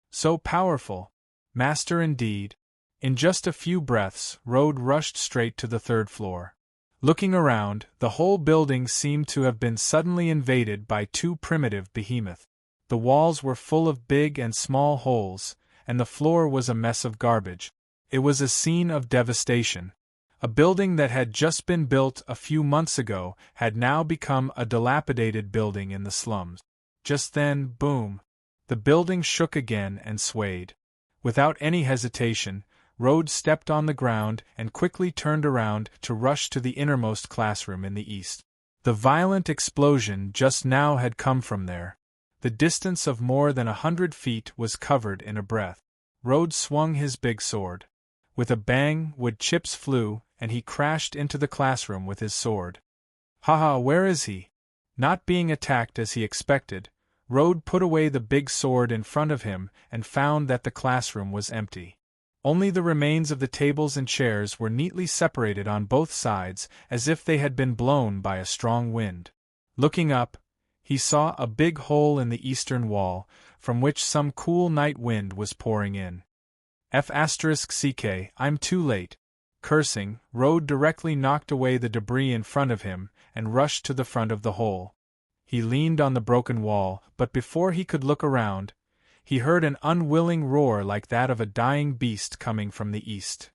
So powerful! Master indeed! In just a few breaths, Rode rushed straight to the third floor. Looking around, the whole building seemed to have been suddenly invaded by two primitive behemoths. The walls were full of big and small holes, and the floor was a mess of garbage. It was a scene of devastation. A building that had just been built a few months ago had now become a dilapidated building in the slums. Just then, boom! The building shook again and swayed. Without any hesitation, Rode stepped on the ground and quickly turned around to rush to the innermost classroom in the east. The violent explosion just now had come from there. The distance of more than 100 feet was covered in a breath. Rode swung his big sword. With a bang, wood chips flew, and he crashed into the classroom with his sword. Haha, where is he? Not being attacked as he expected, Rode put away the big sword in front of him and found that the classroom was empty. Only the remains of the tables and chairs were neatly separated on both sides as if they had been blown by a strong wind. Looking up, he saw a big hole in the eastern wall, from which some cool night wind was pouring in. F***ck, I'm too late. Cursing, Rode directly knocked away the debris in front of him and rushed to the front of the hole. He leaned on the broken wall, but before he could look around, he heard an unwilling roar like that of a dying beast coming from the east.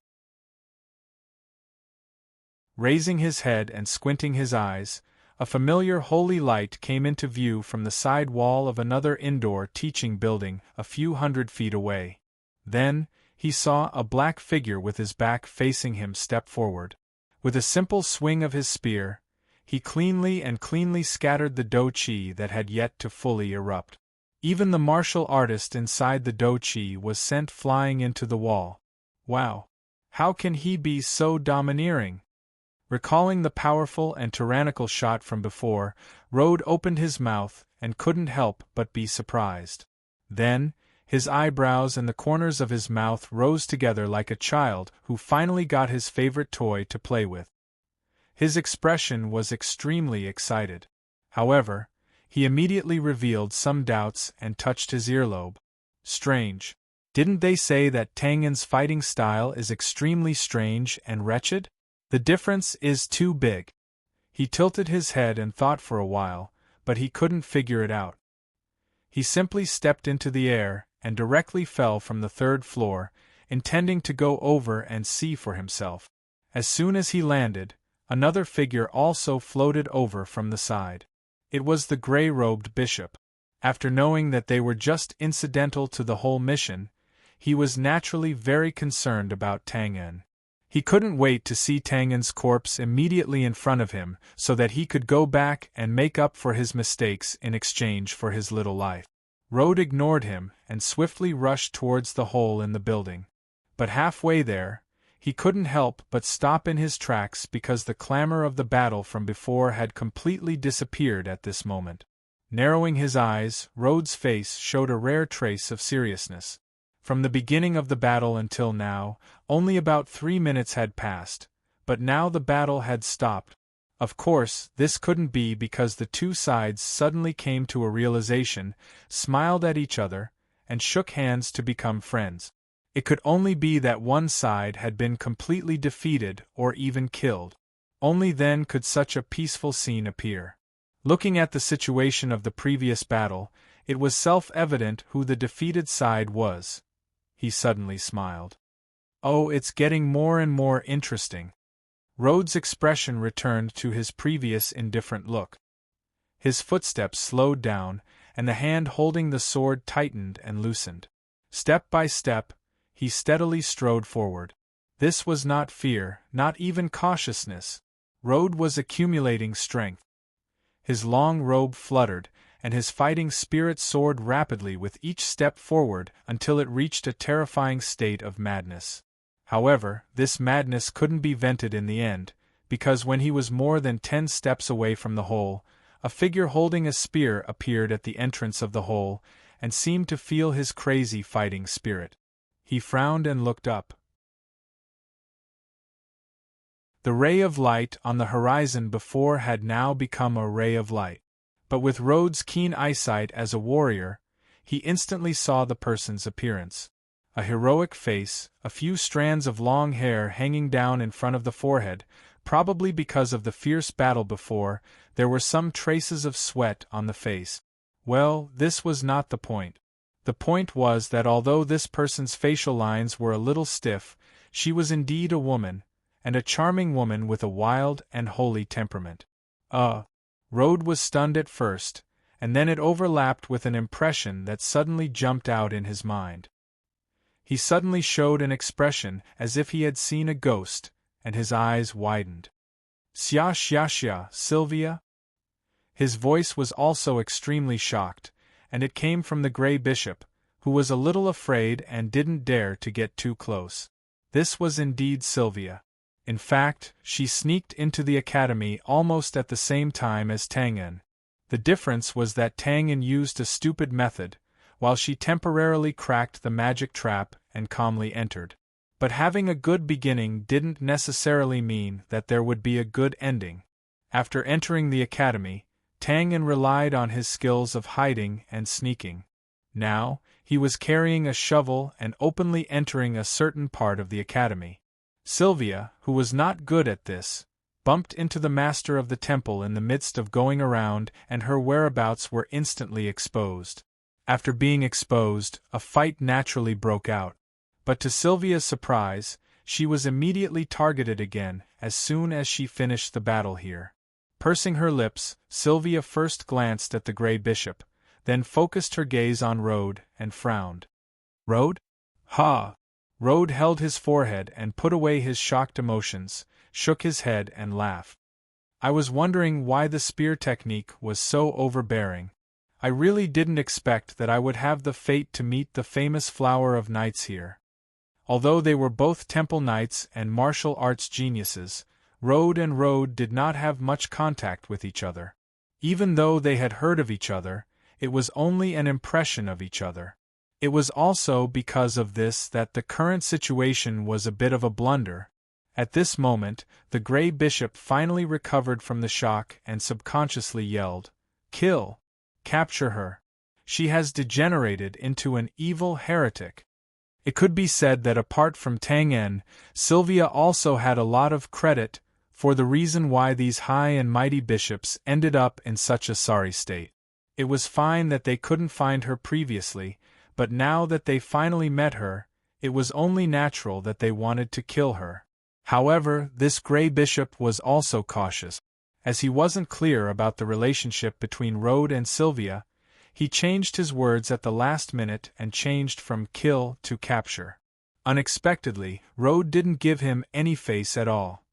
Raising his head and squinting his eyes, a familiar holy light came into view from the side wall of another indoor teaching building a few hundred feet away. Then, he saw a black figure with his back facing him step forward. With a simple swing of his spear, he cleanly scattered the Do-Chi that had yet to fully erupt. Even the martial artist inside the Do-Chi was sent flying into the wall. Wow! How can he be so domineering? Recalling the powerful and tyrannical shot from before, Rode opened his mouth and couldn't help but be surprised. Then, His eyebrows and the corners of his mouth rose together like a child who finally got his favorite toy to play with. His expression was extremely excited. However, he immediately revealed some doubts and touched his earlobe. Strange. Didn't they say that Tangen's fighting style is extremely strange and wretched? The difference is too big. He tilted his head and thought for a while, but he couldn't figure it out. He simply stepped into the air and directly fell from the 3rd floor, intending to go over and see for himself. As soon as he landed, another figure also floated over from the side. It was the gray-robed bishop. After knowing that they were just incidental to the whole mission, he was naturally very concerned about Tangen. He couldn't wait to see Tangen's corpse immediately in front of him so that he could go back and make up for his mistakes in exchange for his little life. Rode ignored him and swiftly rushed towards the hole in the building. But halfway there, he couldn't help but stop in his tracks because the clamor of the battle from before had completely disappeared at this moment. Narrowing his eyes, Rode's face showed a rare trace of seriousness. From the beginning of the battle until now, only about 3 minutes had passed, but now the battle had stopped. Of course, this couldn't be because the two sides suddenly came to a realization, smiled at each other, and shook hands to become friends. It could only be that one side had been completely defeated or even killed. Only then could such a peaceful scene appear. Looking at the situation of the previous battle, it was self-evident who the defeated side was. He suddenly smiled. Oh, it's getting more and more interesting. Rode's expression returned to his previous indifferent look. His footsteps slowed down, and the hand holding the sword tightened and loosened. Step by step, he steadily strode forward. This was not fear, not even cautiousness. Rode was accumulating strength. His long robe fluttered, and his fighting spirit soared rapidly with each step forward until it reached a terrifying state of madness. However, this madness couldn't be vented in the end, because when he was more than 10 steps away from the hole, a figure holding a spear appeared at the entrance of the hole and seemed to feel his crazy fighting spirit. He frowned and looked up. The ray of light on the horizon before had now become a ray of light. But with Rode's keen eyesight as a warrior, he instantly saw the person's appearance. A heroic face, a few strands of long hair hanging down in front of the forehead, probably because of the fierce battle before, there were some traces of sweat on the face. Well, this was not the point. The point was that although this person's facial lines were a little stiff, she was indeed a woman, and a charming woman with a wild and holy temperament. Rode was stunned at first, and then it overlapped with an impression that suddenly jumped out in his mind. He suddenly showed an expression as if he had seen a ghost, and his eyes widened. Xia, Sylvia? His voice was also extremely shocked, and it came from the Grey Bishop, who was a little afraid and didn't dare to get too close. This was indeed Sylvia. In fact, she sneaked into the academy almost at the same time as Tangen. The difference was that Tangen used a stupid method, while she temporarily cracked the magic trap and calmly entered. But having a good beginning didn't necessarily mean that there would be a good ending. After entering the academy, Tangen relied on his skills of hiding and sneaking. Now, he was carrying a shovel and openly entering a certain part of the academy. Sylvia, who was not good at this, bumped into the master of the temple in the midst of going around, and her whereabouts were instantly exposed. After being exposed, a fight naturally broke out. But to Sylvia's surprise, she was immediately targeted again as soon as she finished the battle here. Pursing her lips, Sylvia first glanced at the Grey Bishop, then focused her gaze on Rode and frowned. Rode? Ha! Rode held his forehead and put away his shocked emotions, shook his head and laughed. I was wondering why the spear technique was so overbearing. I really didn't expect that I would have the fate to meet the famous flower of knights here. Although they were both temple knights and martial arts geniuses, Rode did not have much contact with each other. Even though they had heard of each other, it was only an impression of each other. It was also because of this that the current situation was a bit of a blunder. At this moment, the Grey Bishop finally recovered from the shock and subconsciously yelled, "Kill! Capture her! She has degenerated into an evil heretic." It could be said that apart from Tang En, Sylvia also had a lot of credit for the reason why these high and mighty bishops ended up in such a sorry state. It was fine that they couldn't find her previously, but now that they finally met her, it was only natural that they wanted to kill her. However, this Grey Bishop was also cautious. As he wasn't clear about the relationship between Rode and Sylvia, he changed his words at the last minute and changed from kill to capture. Unexpectedly, Rode didn't give him any face at all.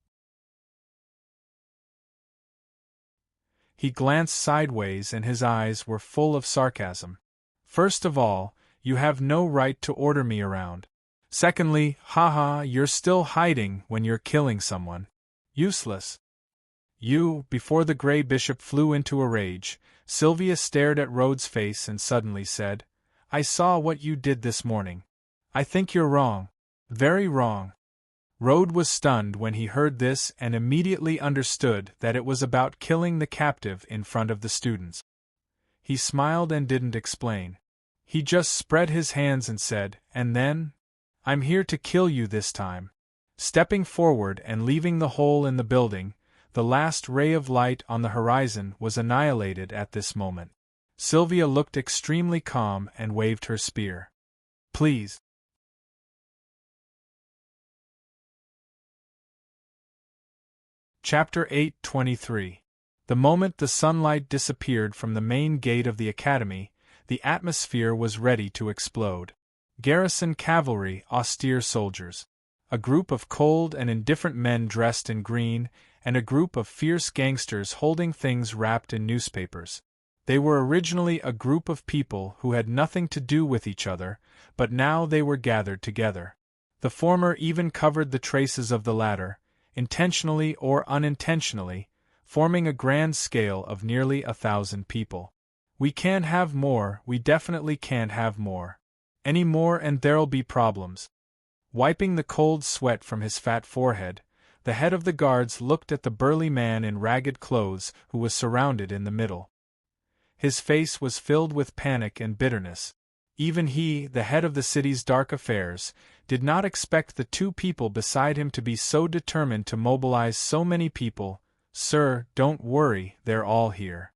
He glanced sideways and his eyes were full of sarcasm. "First of all, you have no right to order me around. Secondly, haha, you're still hiding when you're killing someone. Useless." Before the Grey Bishop flew into a rage, Sylvia stared at Rhode's face and suddenly said, "I saw what you did this morning. I think you're wrong. Very wrong." Rode was stunned when he heard this and immediately understood that it was about killing the captive in front of the students. He smiled and didn't explain. He just spread his hands and said, "And then? I'm here to kill you this time." Stepping forward and leaving the hole in the building, the last ray of light on the horizon was annihilated at this moment. Sylvia looked extremely calm and waved her spear. "Please." Chapter 8:23. The moment the sunlight disappeared from the main gate of the academy, the atmosphere was ready to explode. Garrison cavalry, austere soldiers. A group of cold and indifferent men dressed in green, and a group of fierce gangsters holding things wrapped in newspapers. They were originally a group of people who had nothing to do with each other, but now they were gathered together. The former even covered the traces of the latter, intentionally or unintentionally, forming a grand scale of nearly 1,000 people. "We can't have more, we definitely can't have more. Any more and there'll be problems." Wiping the cold sweat from his fat forehead, the head of the guards looked at the burly man in ragged clothes who was surrounded in the middle. His face was filled with panic and bitterness. Even he, the head of the city's dark affairs, did not expect the two people beside him to be so determined to mobilize so many people. "Sir, don't worry, they're all here."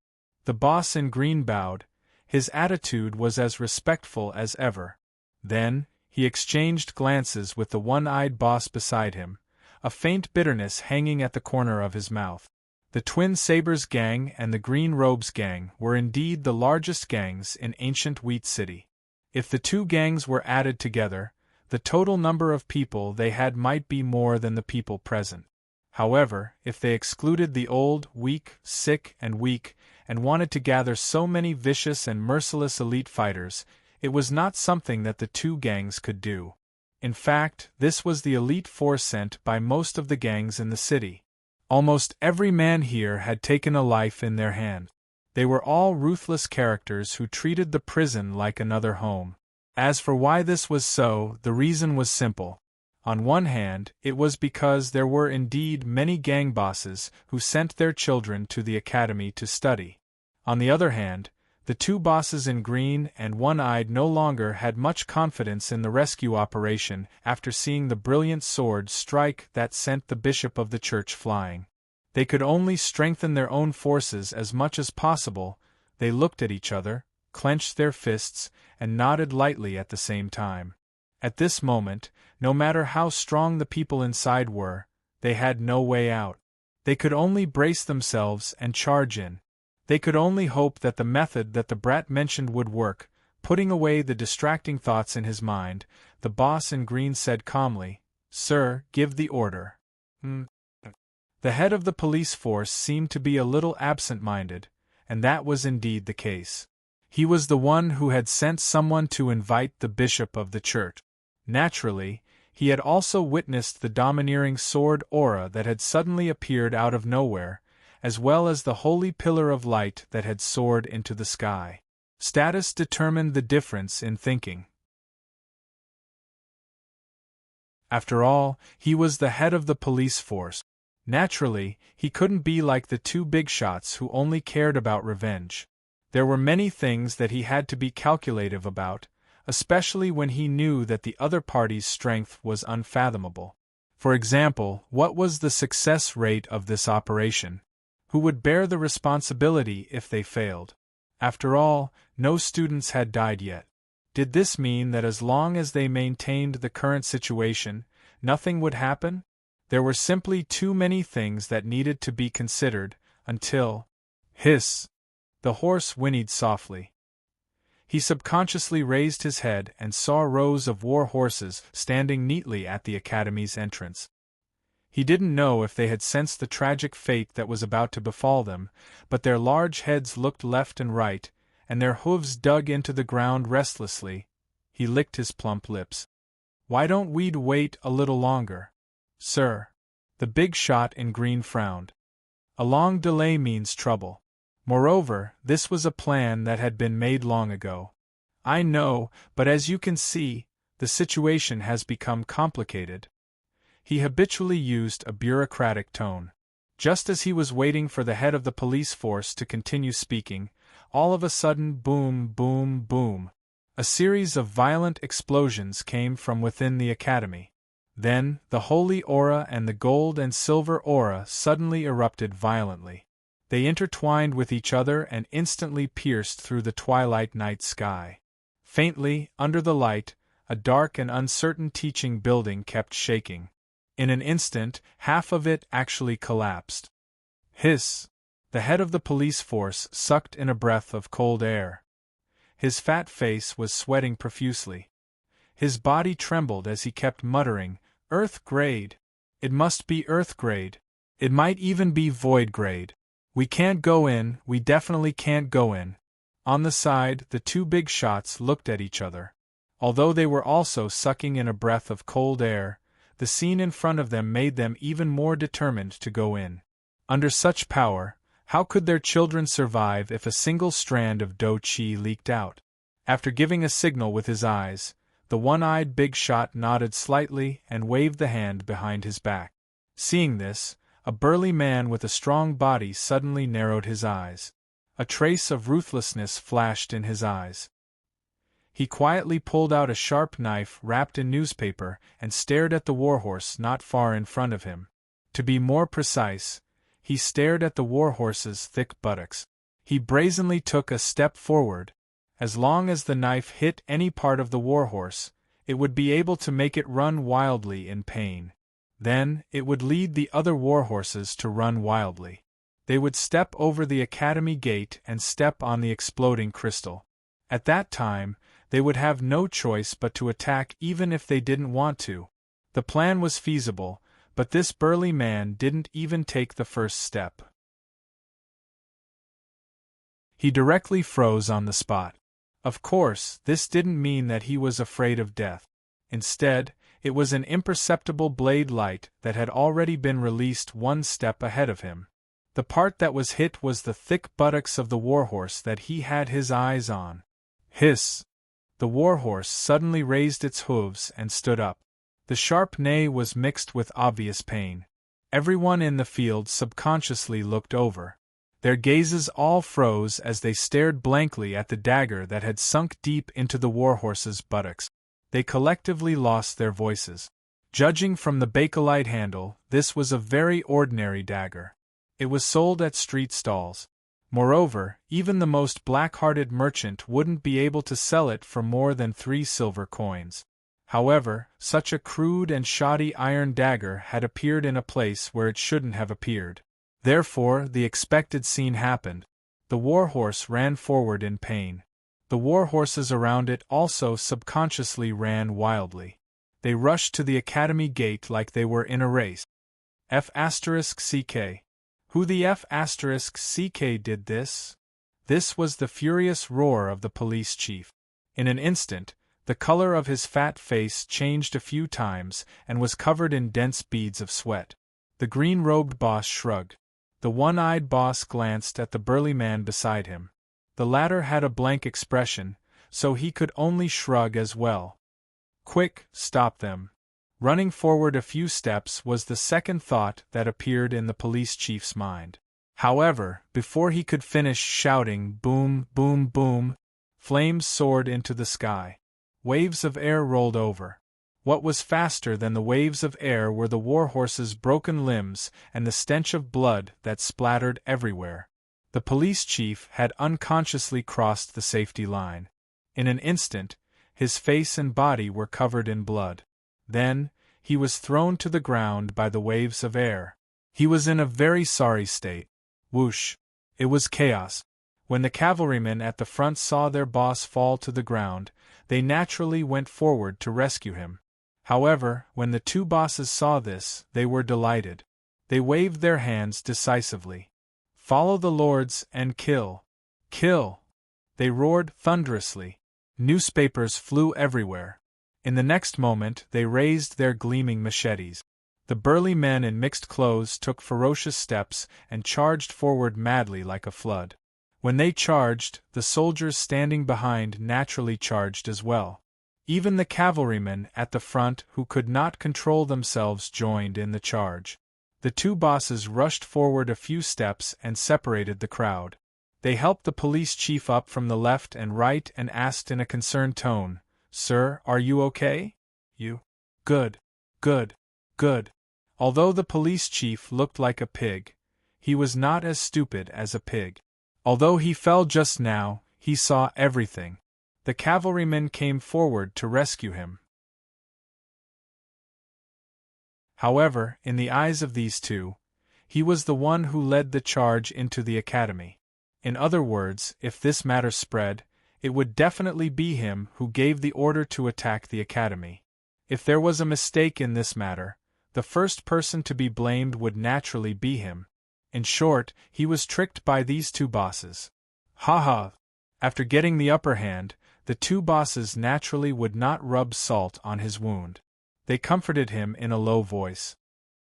The boss in green bowed. His attitude was as respectful as ever. Then, he exchanged glances with the one-eyed boss beside him, a faint bitterness hanging at the corner of his mouth. The Twin Sabres gang and the Green Robes gang were indeed the largest gangs in ancient Wheat City. If the two gangs were added together, the total number of people they had might be more than the people present. However, if they excluded the old, weak, sick, and weak, and wanted to gather so many vicious and merciless elite fighters, it was not something that the two gangs could do. In fact, this was the elite force sent by most of the gangs in the city. Almost every man here had taken a life in their hand. They were all ruthless characters who treated the prison like another home. As for why this was so, the reason was simple. On one hand, it was because there were indeed many gang bosses who sent their children to the academy to study. On the other hand, the two bosses in green and one-eyed no longer had much confidence in the rescue operation after seeing the brilliant sword strike that sent the bishop of the church flying. They could only strengthen their own forces as much as possible. They looked at each other, clenched their fists, and nodded lightly at the same time. At this moment, no matter how strong the people inside were, they had no way out. They could only brace themselves and charge in. They could only hope that the method that the brat mentioned would work. Putting away the distracting thoughts in his mind, the boss in green said calmly, "Sir, give the order." The head of the police force seemed to be a little absent-minded, and that was indeed the case. He was the one who had sent someone to invite the bishop of the church. Naturally, he had also witnessed the domineering sword aura that had suddenly appeared out of nowhere, as well as the holy pillar of light that had soared into the sky. Status determined the difference in thinking. After all, he was the head of the police force. Naturally, he couldn't be like the two big shots who only cared about revenge. There were many things that he had to be calculative about, especially when he knew that the other party's strength was unfathomable. For example, what was the success rate of this operation? Who would bear the responsibility if they failed? After all, no students had died yet. Did this mean that as long as they maintained the current situation, nothing would happen? There were simply too many things that needed to be considered, until— Hiss! The horse whinnied softly. He subconsciously raised his head and saw rows of war horses standing neatly at the academy's entrance. He didn't know if they had sensed the tragic fate that was about to befall them, but their large heads looked left and right, and their hooves dug into the ground restlessly. He licked his plump lips. "Why don't we wait a little longer, sir?" The big shot in green frowned. "A long delay means trouble. Moreover, this was a plan that had been made long ago." "I know, but as you can see, the situation has become complicated." He habitually used a bureaucratic tone. Just as he was waiting for the head of the police force to continue speaking, all of a sudden, boom, boom, boom. A series of violent explosions came from within the academy. Then, the holy aura and the gold and silver aura suddenly erupted violently. They intertwined with each other and instantly pierced through the twilight night sky. Faintly, under the light, a dark and uncertain teaching building kept shaking. In an instant, half of it actually collapsed. Hiss! The head of the police force sucked in a breath of cold air. His fat face was sweating profusely. His body trembled as he kept muttering, "Earth grade! It must be Earth grade. It might even be void grade. We can't go in, we definitely can't go in." On the side, the two big shots looked at each other. Although they were also sucking in a breath of cold air, the scene in front of them made them even more determined to go in. Under such power, how could their children survive if a single strand of Do-Chi leaked out? After giving a signal with his eyes, the one-eyed big shot nodded slightly and waved the hand behind his back. Seeing this, a burly man with a strong body suddenly narrowed his eyes. A trace of ruthlessness flashed in his eyes. He quietly pulled out a sharp knife wrapped in newspaper and stared at the warhorse not far in front of him. To be more precise, he stared at the warhorse's thick buttocks. He brazenly took a step forward. As long as the knife hit any part of the warhorse, it would be able to make it run wildly in pain. Then, it would lead the other warhorses to run wildly. They would step over the academy gate and step on the exploding crystal. At that time, they would have no choice but to attack even if they didn't want to. The plan was feasible, but this burly man didn't even take the first step. He directly froze on the spot. Of course, this didn't mean that he was afraid of death. Instead, it was an imperceptible blade light that had already been released one step ahead of him. The part that was hit was the thick buttocks of the warhorse that he had his eyes on. Hiss! The warhorse suddenly raised its hooves and stood up. The sharp neigh was mixed with obvious pain. Everyone in the field subconsciously looked over. Their gazes all froze as they stared blankly at the dagger that had sunk deep into the warhorse's buttocks. They collectively lost their voices. Judging from the bakelite handle, this was a very ordinary dagger. It was sold at street stalls. Moreover, even the most black-hearted merchant wouldn't be able to sell it for more than 3 silver coins. However, such a crude and shoddy iron dagger had appeared in a place where it shouldn't have appeared. Therefore, the expected scene happened. The warhorse ran forward in pain. The warhorses around it also subconsciously ran wildly. They rushed to the academy gate like they were in a race. F***CK. Who the F***CK did this? This was the furious roar of the police chief. In an instant, the color of his fat face changed a few times and was covered in dense beads of sweat. The green-robed boss shrugged. The one-eyed boss glanced at the burly man beside him. The latter had a blank expression, so he could only shrug as well. "Quick, stop them. Running forward a few steps was the second thought that appeared in the police chief's mind. However, before he could finish shouting boom, boom, boom, flames soared into the sky. Waves of air rolled over. What was faster than the waves of air were the warhorse's broken limbs and the stench of blood that splattered everywhere. The police chief had unconsciously crossed the safety line. In an instant, his face and body were covered in blood. Then, he was thrown to the ground by the waves of air. He was in a very sorry state. Whoosh! It was chaos. When the cavalrymen at the front saw their boss fall to the ground, they naturally went forward to rescue him. However, when the two bosses saw this, they were delighted. They waved their hands decisively. "Follow the lords and kill! Kill!" they roared thunderously. Newspapers flew everywhere. In the next moment they raised their gleaming machetes. The burly men in mixed clothes took ferocious steps and charged forward madly like a flood. When they charged, the soldiers standing behind naturally charged as well. Even the cavalrymen at the front who could not control themselves joined in the charge. The two bosses rushed forward a few steps and separated the crowd. They helped the police chief up from the left and right and asked in a concerned tone, "Sir, are you okay?" "You? Good. Good. Good." Although the police chief looked like a pig, he was not as stupid as a pig. Although he fell just now, he saw everything. The cavalrymen came forward to rescue him. However, in the eyes of these two, he was the one who led the charge into the academy. In other words, if this matter spread, it would definitely be him who gave the order to attack the academy. If there was a mistake in this matter, the first person to be blamed would naturally be him. In short, he was tricked by these two bosses. Ha ha! After getting the upper hand, the two bosses naturally would not rub salt on his wound. They comforted him in a low voice.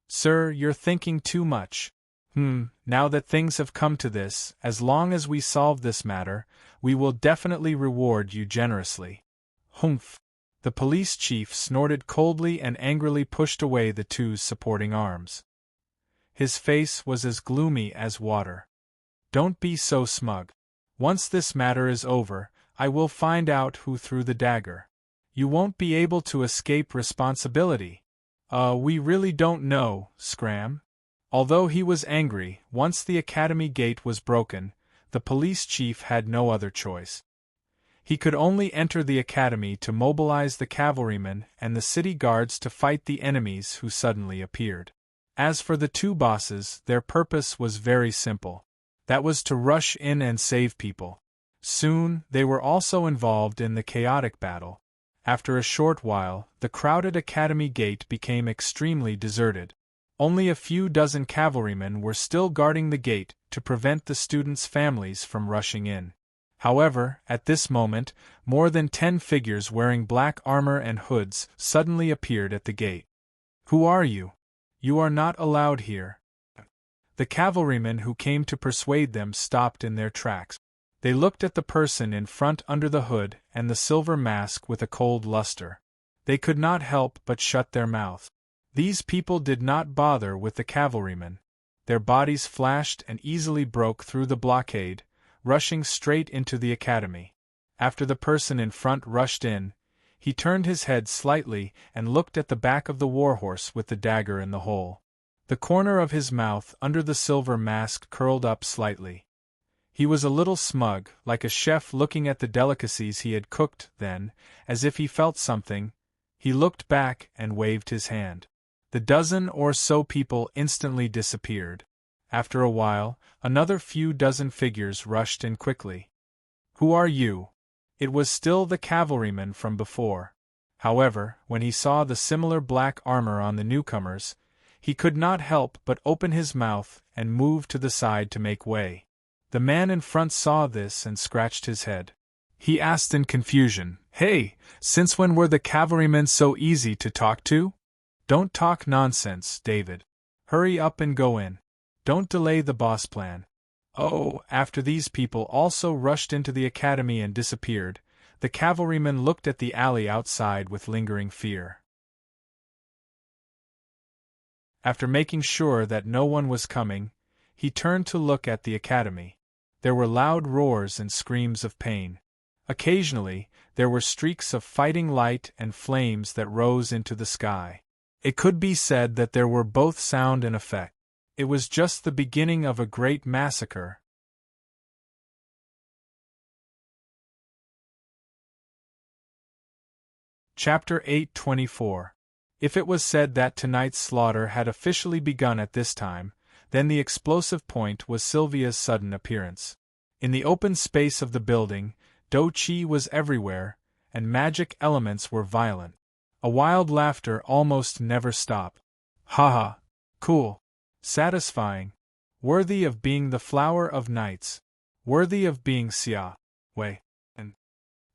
"Sir, you're thinking too much. Now that things have come to this, as long as we solve this matter, we will definitely reward you generously." Humph! The police chief snorted coldly and angrily pushed away the two's supporting arms. His face was as gloomy as water. "Don't be so smug. Once this matter is over, I will find out who threw the dagger. You won't be able to escape responsibility." We really don't know, Scram." Although he was angry, once the academy gate was broken, the police chief had no other choice. He could only enter the academy to mobilize the cavalrymen and the city guards to fight the enemies who suddenly appeared. As for the two bosses, their purpose was very simple. That was to rush in and save people. Soon, they were also involved in the chaotic battle. After a short while, the crowded academy gate became extremely deserted. Only a few dozen cavalrymen were still guarding the gate to prevent the students' families from rushing in. However, at this moment, more than 10 figures wearing black armor and hoods suddenly appeared at the gate. "Who are you? You are not allowed here." The cavalrymen who came to persuade them stopped in their tracks. They looked at the person in front under the hood and the silver mask with a cold luster. They could not help but shut their mouths. These people did not bother with the cavalrymen. Their bodies flashed and easily broke through the blockade, rushing straight into the academy. After the person in front rushed in, he turned his head slightly and looked at the back of the warhorse with the dagger in the hole. The corner of his mouth under the silver mask curled up slightly. He was a little smug, like a chef looking at the delicacies he had cooked. Then, as if he felt something, he looked back and waved his hand. The dozen or so people instantly disappeared. After a while, another few dozen figures rushed in quickly. "Who are you?" It was still the cavalryman from before. However, when he saw the similar black armor on the newcomers, he could not help but open his mouth and move to the side to make way. The man in front saw this and scratched his head. He asked in confusion, "Hey, since when were the cavalrymen so easy to talk to?" "Don't talk nonsense, David. Hurry up and go in. Don't delay the boss plan." After these people also rushed into the academy and disappeared, the cavalrymen looked at the alley outside with lingering fear. After making sure that no one was coming, he turned to look at the academy. There were loud roars and screams of pain. Occasionally, there were streaks of fighting light and flames that rose into the sky. It could be said that there were both sound and effect. It was just the beginning of a great massacre. Chapter 8:24. If it was said that tonight's slaughter had officially begun at this time, then the explosive point was Sylvia's sudden appearance. In the open space of the building, Do-Chi was everywhere, and magic elements were violent. A wild laughter almost never stopped. Ha ha! Cool! Satisfying! Worthy of being the flower of nights! Worthy of being Xia Wei! And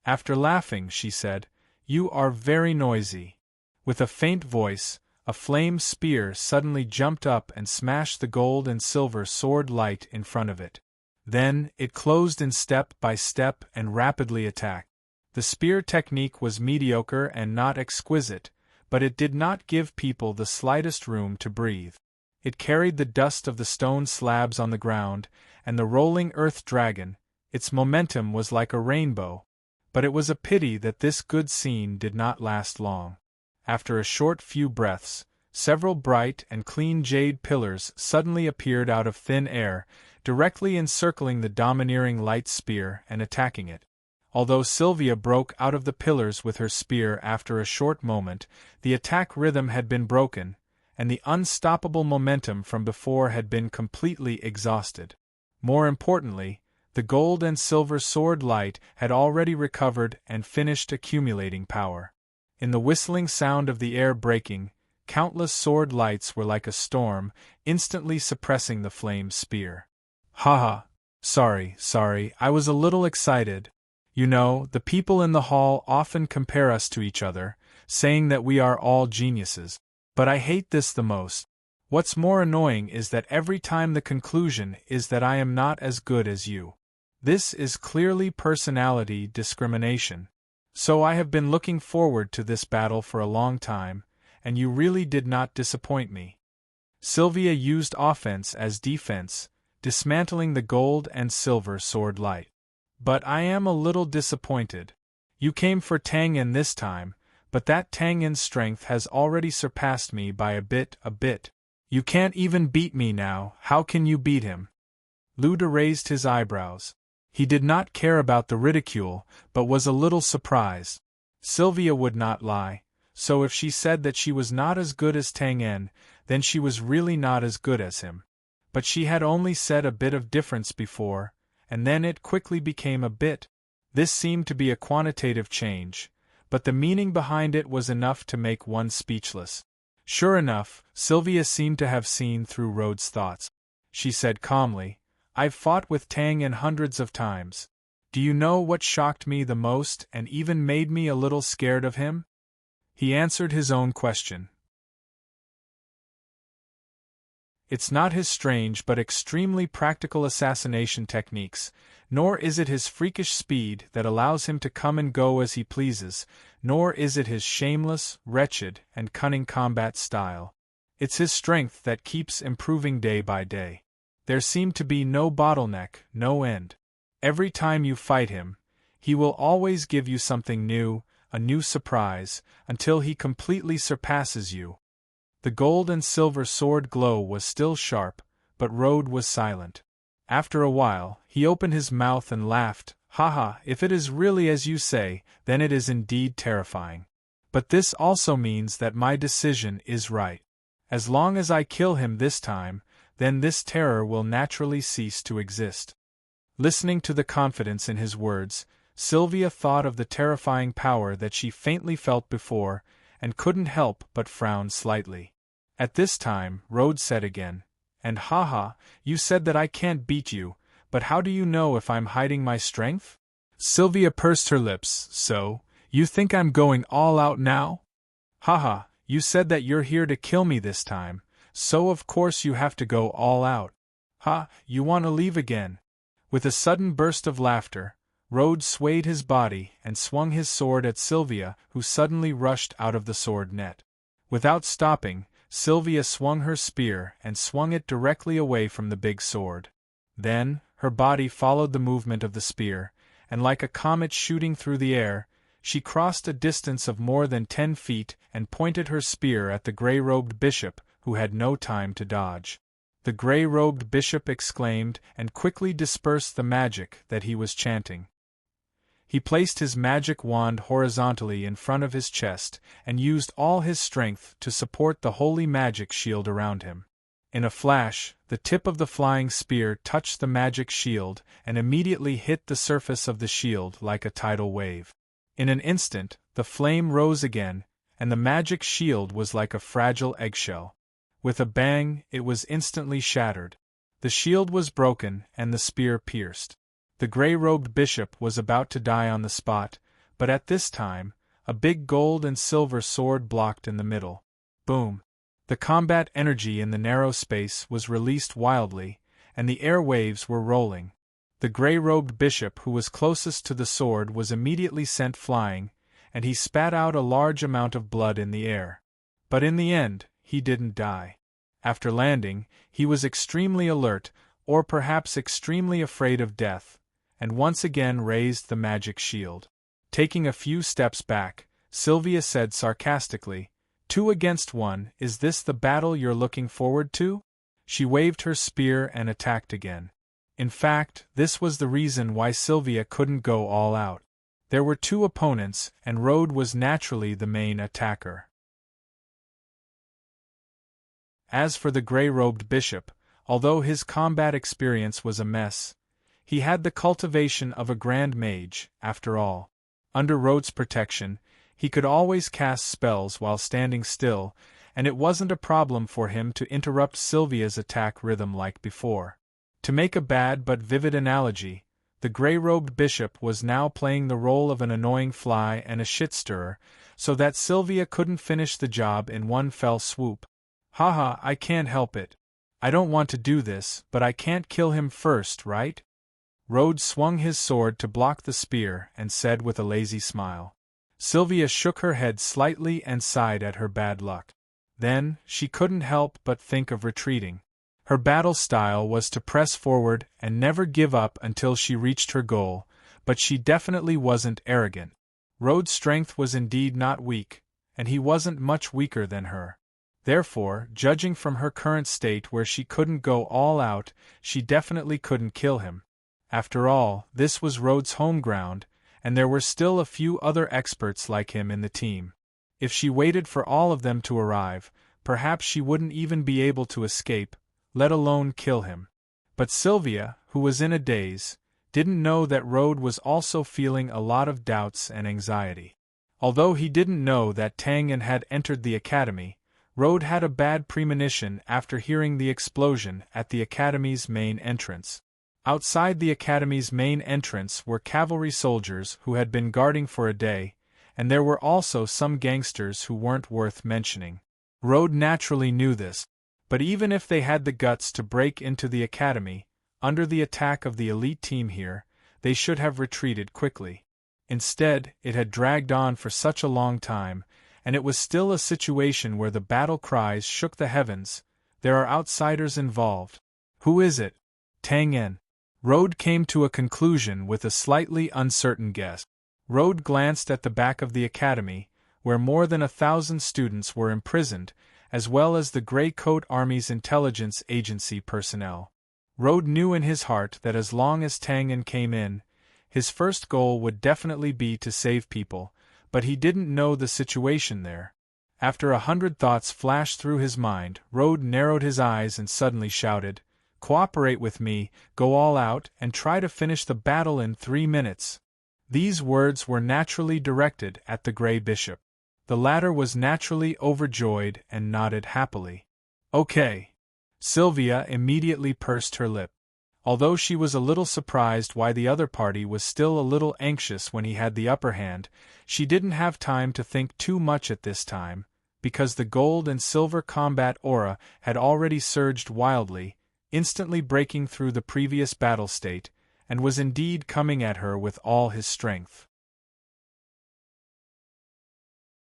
after laughing, she said, "You are very noisy." With a faint voice, a flame spear suddenly jumped up and smashed the gold and silver sword light in front of it. Then, it closed in step by step and rapidly attacked. The spear technique was mediocre and not exquisite, but it did not give people the slightest room to breathe. It carried the dust of the stone slabs on the ground, and the rolling earth dragon. Its momentum was like a rainbow. But it was a pity that this good scene did not last long. After a short few breaths, several bright and clean jade pillars suddenly appeared out of thin air, directly encircling the domineering light spear and attacking it. Although Sylvia broke out of the pillars with her spear after a short moment, the attack rhythm had been broken, and the unstoppable momentum from before had been completely exhausted. More importantly, the gold and silver sword light had already recovered and finished accumulating power. In the whistling sound of the air breaking, countless sword lights were like a storm, instantly suppressing the flame spear. "Haha! Sorry, I was a little excited. You know, the people in the hall often compare us to each other, saying that we are all geniuses. But I hate this the most. What's more annoying is that every time the conclusion is that I am not as good as you. This is clearly personality discrimination. So I have been looking forward to this battle for a long time, and you really did not disappoint me." Sylvia used offense as defense, dismantling the gold and silver sword light. "But I am a little disappointed. You came for Tang Yin this time, but that Tang Yin's strength has already surpassed me by a bit. You can't even beat me now. How can you beat him?" Luda raised his eyebrows. He did not care about the ridicule, but was a little surprised. Sylvia would not lie, so if she said that she was not as good as Tang Yin, then she was really not as good as him. But she had only said a bit of difference before, and then it quickly became a bit. This seemed to be a quantitative change, but the meaning behind it was enough to make one speechless. Sure enough, Sylvia seemed to have seen through Rhodes' thoughts. She said calmly, "I've fought with Tang Yin hundreds of times. Do you know what shocked me the most and even made me a little scared of him?" He answered his own question. "It's not his strange but extremely practical assassination techniques, nor is it his freakish speed that allows him to come and go as he pleases, nor is it his shameless, wretched, and cunning combat style. It's his strength that keeps improving day by day. There seemed to be no bottleneck, no end. Every time you fight him, he will always give you something new, a new surprise, until he completely surpasses you." The gold and silver sword glow was still sharp, but Rhodes was silent. After a while, he opened his mouth and laughed. "Haha, if it is really as you say, then it is indeed terrifying. But this also means that my decision is right. As long as I kill him this time, then this terror will naturally cease to exist." Listening to the confidence in his words, Sylvia thought of the terrifying power that she faintly felt before, and couldn't help but frown slightly. At this time, Rhodes said again, "And haha, you said that I can't beat you, but how do you know if I'm hiding my strength?" Sylvia pursed her lips. "So, you think I'm going all out now? Haha, you said that you're here to kill me this time, so of course you have to go all out. Ha, you want to leave again?" With a sudden burst of laughter, Rhodes swayed his body and swung his sword at Sylvia, who suddenly rushed out of the sword net. Without stopping, Sylvia swung her spear and swung it directly away from the big sword. Then, her body followed the movement of the spear, and like a comet shooting through the air, she crossed a distance of more than 10 feet and pointed her spear at the gray-robed bishop, who had no time to dodge. The gray-robed bishop exclaimed and quickly dispersed the magic that he was chanting. He placed his magic wand horizontally in front of his chest and used all his strength to support the holy magic shield around him. In a flash, the tip of the flying spear touched the magic shield and immediately hit the surface of the shield like a tidal wave. In an instant, the flame rose again, and the magic shield was like a fragile eggshell. With a bang, it was instantly shattered. The shield was broken and the spear pierced. The gray-robed bishop was about to die on the spot, but at this time, a big gold and silver sword blocked in the middle. Boom! The combat energy in the narrow space was released wildly, and the air waves were rolling. The gray-robed bishop who was closest to the sword was immediately sent flying, and he spat out a large amount of blood in the air. But in the end, he didn't die. After landing, he was extremely alert, or perhaps extremely afraid of death, and once again raised the magic shield. Taking a few steps back, Sylvia said sarcastically, "2 against 1, is this the battle you're looking forward to?" She waved her spear and attacked again. In fact, this was the reason why Sylvia couldn't go all out. There were 2 opponents, and Rode was naturally the main attacker. As for the gray-robed bishop, although his combat experience was a mess, he had the cultivation of a grand mage, after all. Under Rode's protection, he could always cast spells while standing still, and it wasn't a problem for him to interrupt Sylvia's attack rhythm like before. To make a bad but vivid analogy, the gray-robed bishop was now playing the role of an annoying fly and a shit-stirrer, so that Sylvia couldn't finish the job in one fell swoop. "Haha, I can't help it. I don't want to do this, but I can't kill him first, right?" Rode swung his sword to block the spear and said with a lazy smile. Sylvia shook her head slightly and sighed at her bad luck. Then, she couldn't help but think of retreating. Her battle style was to press forward and never give up until she reached her goal, but she definitely wasn't arrogant. Rode's strength was indeed not weak, and he wasn't much weaker than her. Therefore, judging from her current state where she couldn't go all out, she definitely couldn't kill him. After all, this was Rode's home ground, and there were still a few other experts like him in the team. If she waited for all of them to arrive, perhaps she wouldn't even be able to escape, let alone kill him. But Sylvia, who was in a daze, didn't know that Rode was also feeling a lot of doubts and anxiety. Although he didn't know that Tangan had entered the academy, Rode had a bad premonition after hearing the explosion at the academy's main entrance. Outside the academy's main entrance were cavalry soldiers who had been guarding for a day, and there were also some gangsters who weren't worth mentioning. Rode naturally knew this, but even if they had the guts to break into the academy, under the attack of the elite team here, they should have retreated quickly. Instead, it had dragged on for such a long time, and it was still a situation where the battle cries shook the heavens. There are outsiders involved. Who is it? Tangan. Rode came to a conclusion with a slightly uncertain guess. Rode glanced at the back of the academy, where more than 1,000 students were imprisoned, as well as the Grey Coat Army's intelligence agency personnel. Rode knew in his heart that as long as Tangan came in, his first goal would definitely be to save people, but he didn't know the situation there. After 100 thoughts flashed through his mind, Rode narrowed his eyes and suddenly shouted, "Cooperate with me, go all out, and try to finish the battle in 3 minutes." These words were naturally directed at the Grey Bishop. The latter was naturally overjoyed and nodded happily. "Okay." Sylvia immediately pursed her lip. Although she was a little surprised why the other party was still a little anxious when he had the upper hand, she didn't have time to think too much at this time, because the gold and silver combat aura had already surged wildly, instantly breaking through the previous battle state, and was indeed coming at her with all his strength.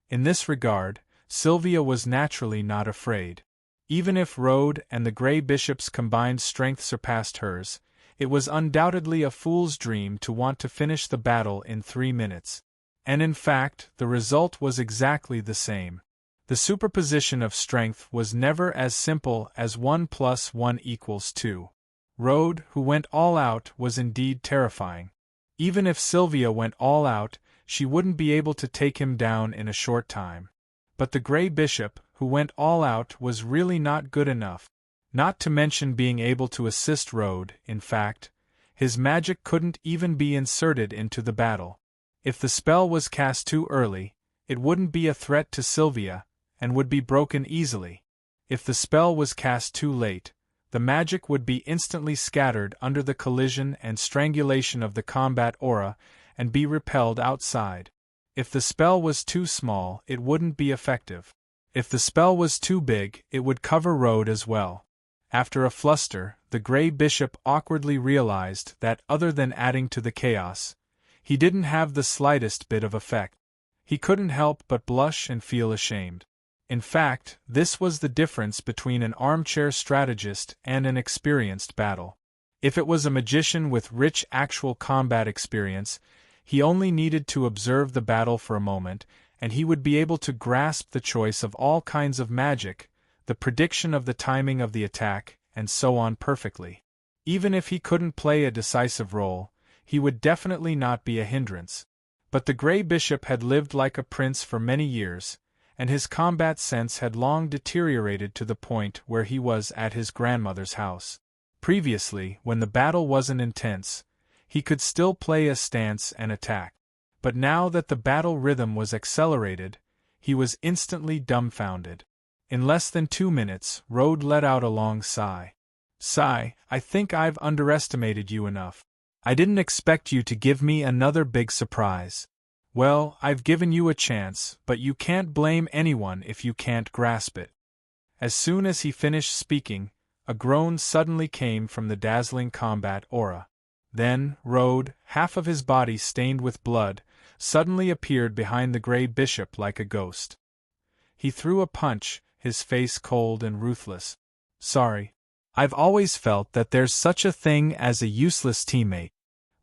In this regard, Sylvia was naturally not afraid. Even if Rode and the Grey Bishop's combined strength surpassed hers, it was undoubtedly a fool's dream to want to finish the battle in 3 minutes. And in fact, the result was exactly the same. The superposition of strength was never as simple as 1 + 1 = 2. Rode, who went all out, was indeed terrifying. Even if Sylvia went all out, she wouldn't be able to take him down in a short time. But the Grey Bishop, who went all out, was really not good enough. Not to mention being able to assist Rode, in fact, his magic couldn't even be inserted into the battle. If the spell was cast too early, it wouldn't be a threat to Sylvia, and would be broken easily. If the spell was cast too late, the magic would be instantly scattered under the collision and strangulation of the combat aura, and be repelled outside. If the spell was too small, it wouldn't be effective. If the spell was too big, it would cover Rode as well. After a fluster, the Grey Bishop awkwardly realized that, other than adding to the chaos, he didn't have the slightest bit of effect. He couldn't help but blush and feel ashamed. In fact, this was the difference between an armchair strategist and an experienced battle. If it was a magician with rich actual combat experience, he only needed to observe the battle for a moment, and he would be able to grasp the choice of all kinds of magic, the prediction of the timing of the attack, and so on perfectly. Even if he couldn't play a decisive role, he would definitely not be a hindrance. But the Grey Bishop had lived like a prince for many years, and his combat sense had long deteriorated to the point where he was at his grandmother's house. Previously, when the battle wasn't intense, he could still play a stance and attack. But now that the battle rhythm was accelerated, he was instantly dumbfounded. In less than 2 minutes, Rode let out a long sigh. "Sigh, I think I've underestimated you enough. I didn't expect you to give me another big surprise. Well, I've given you a chance, but you can't blame anyone if you can't grasp it." As soon as he finished speaking, a groan suddenly came from the dazzling combat aura. Then, Rode, half of his body stained with blood, suddenly appeared behind the Grey Bishop like a ghost. He threw a punch, his face cold and ruthless. "Sorry. I've always felt that there's such a thing as a useless teammate."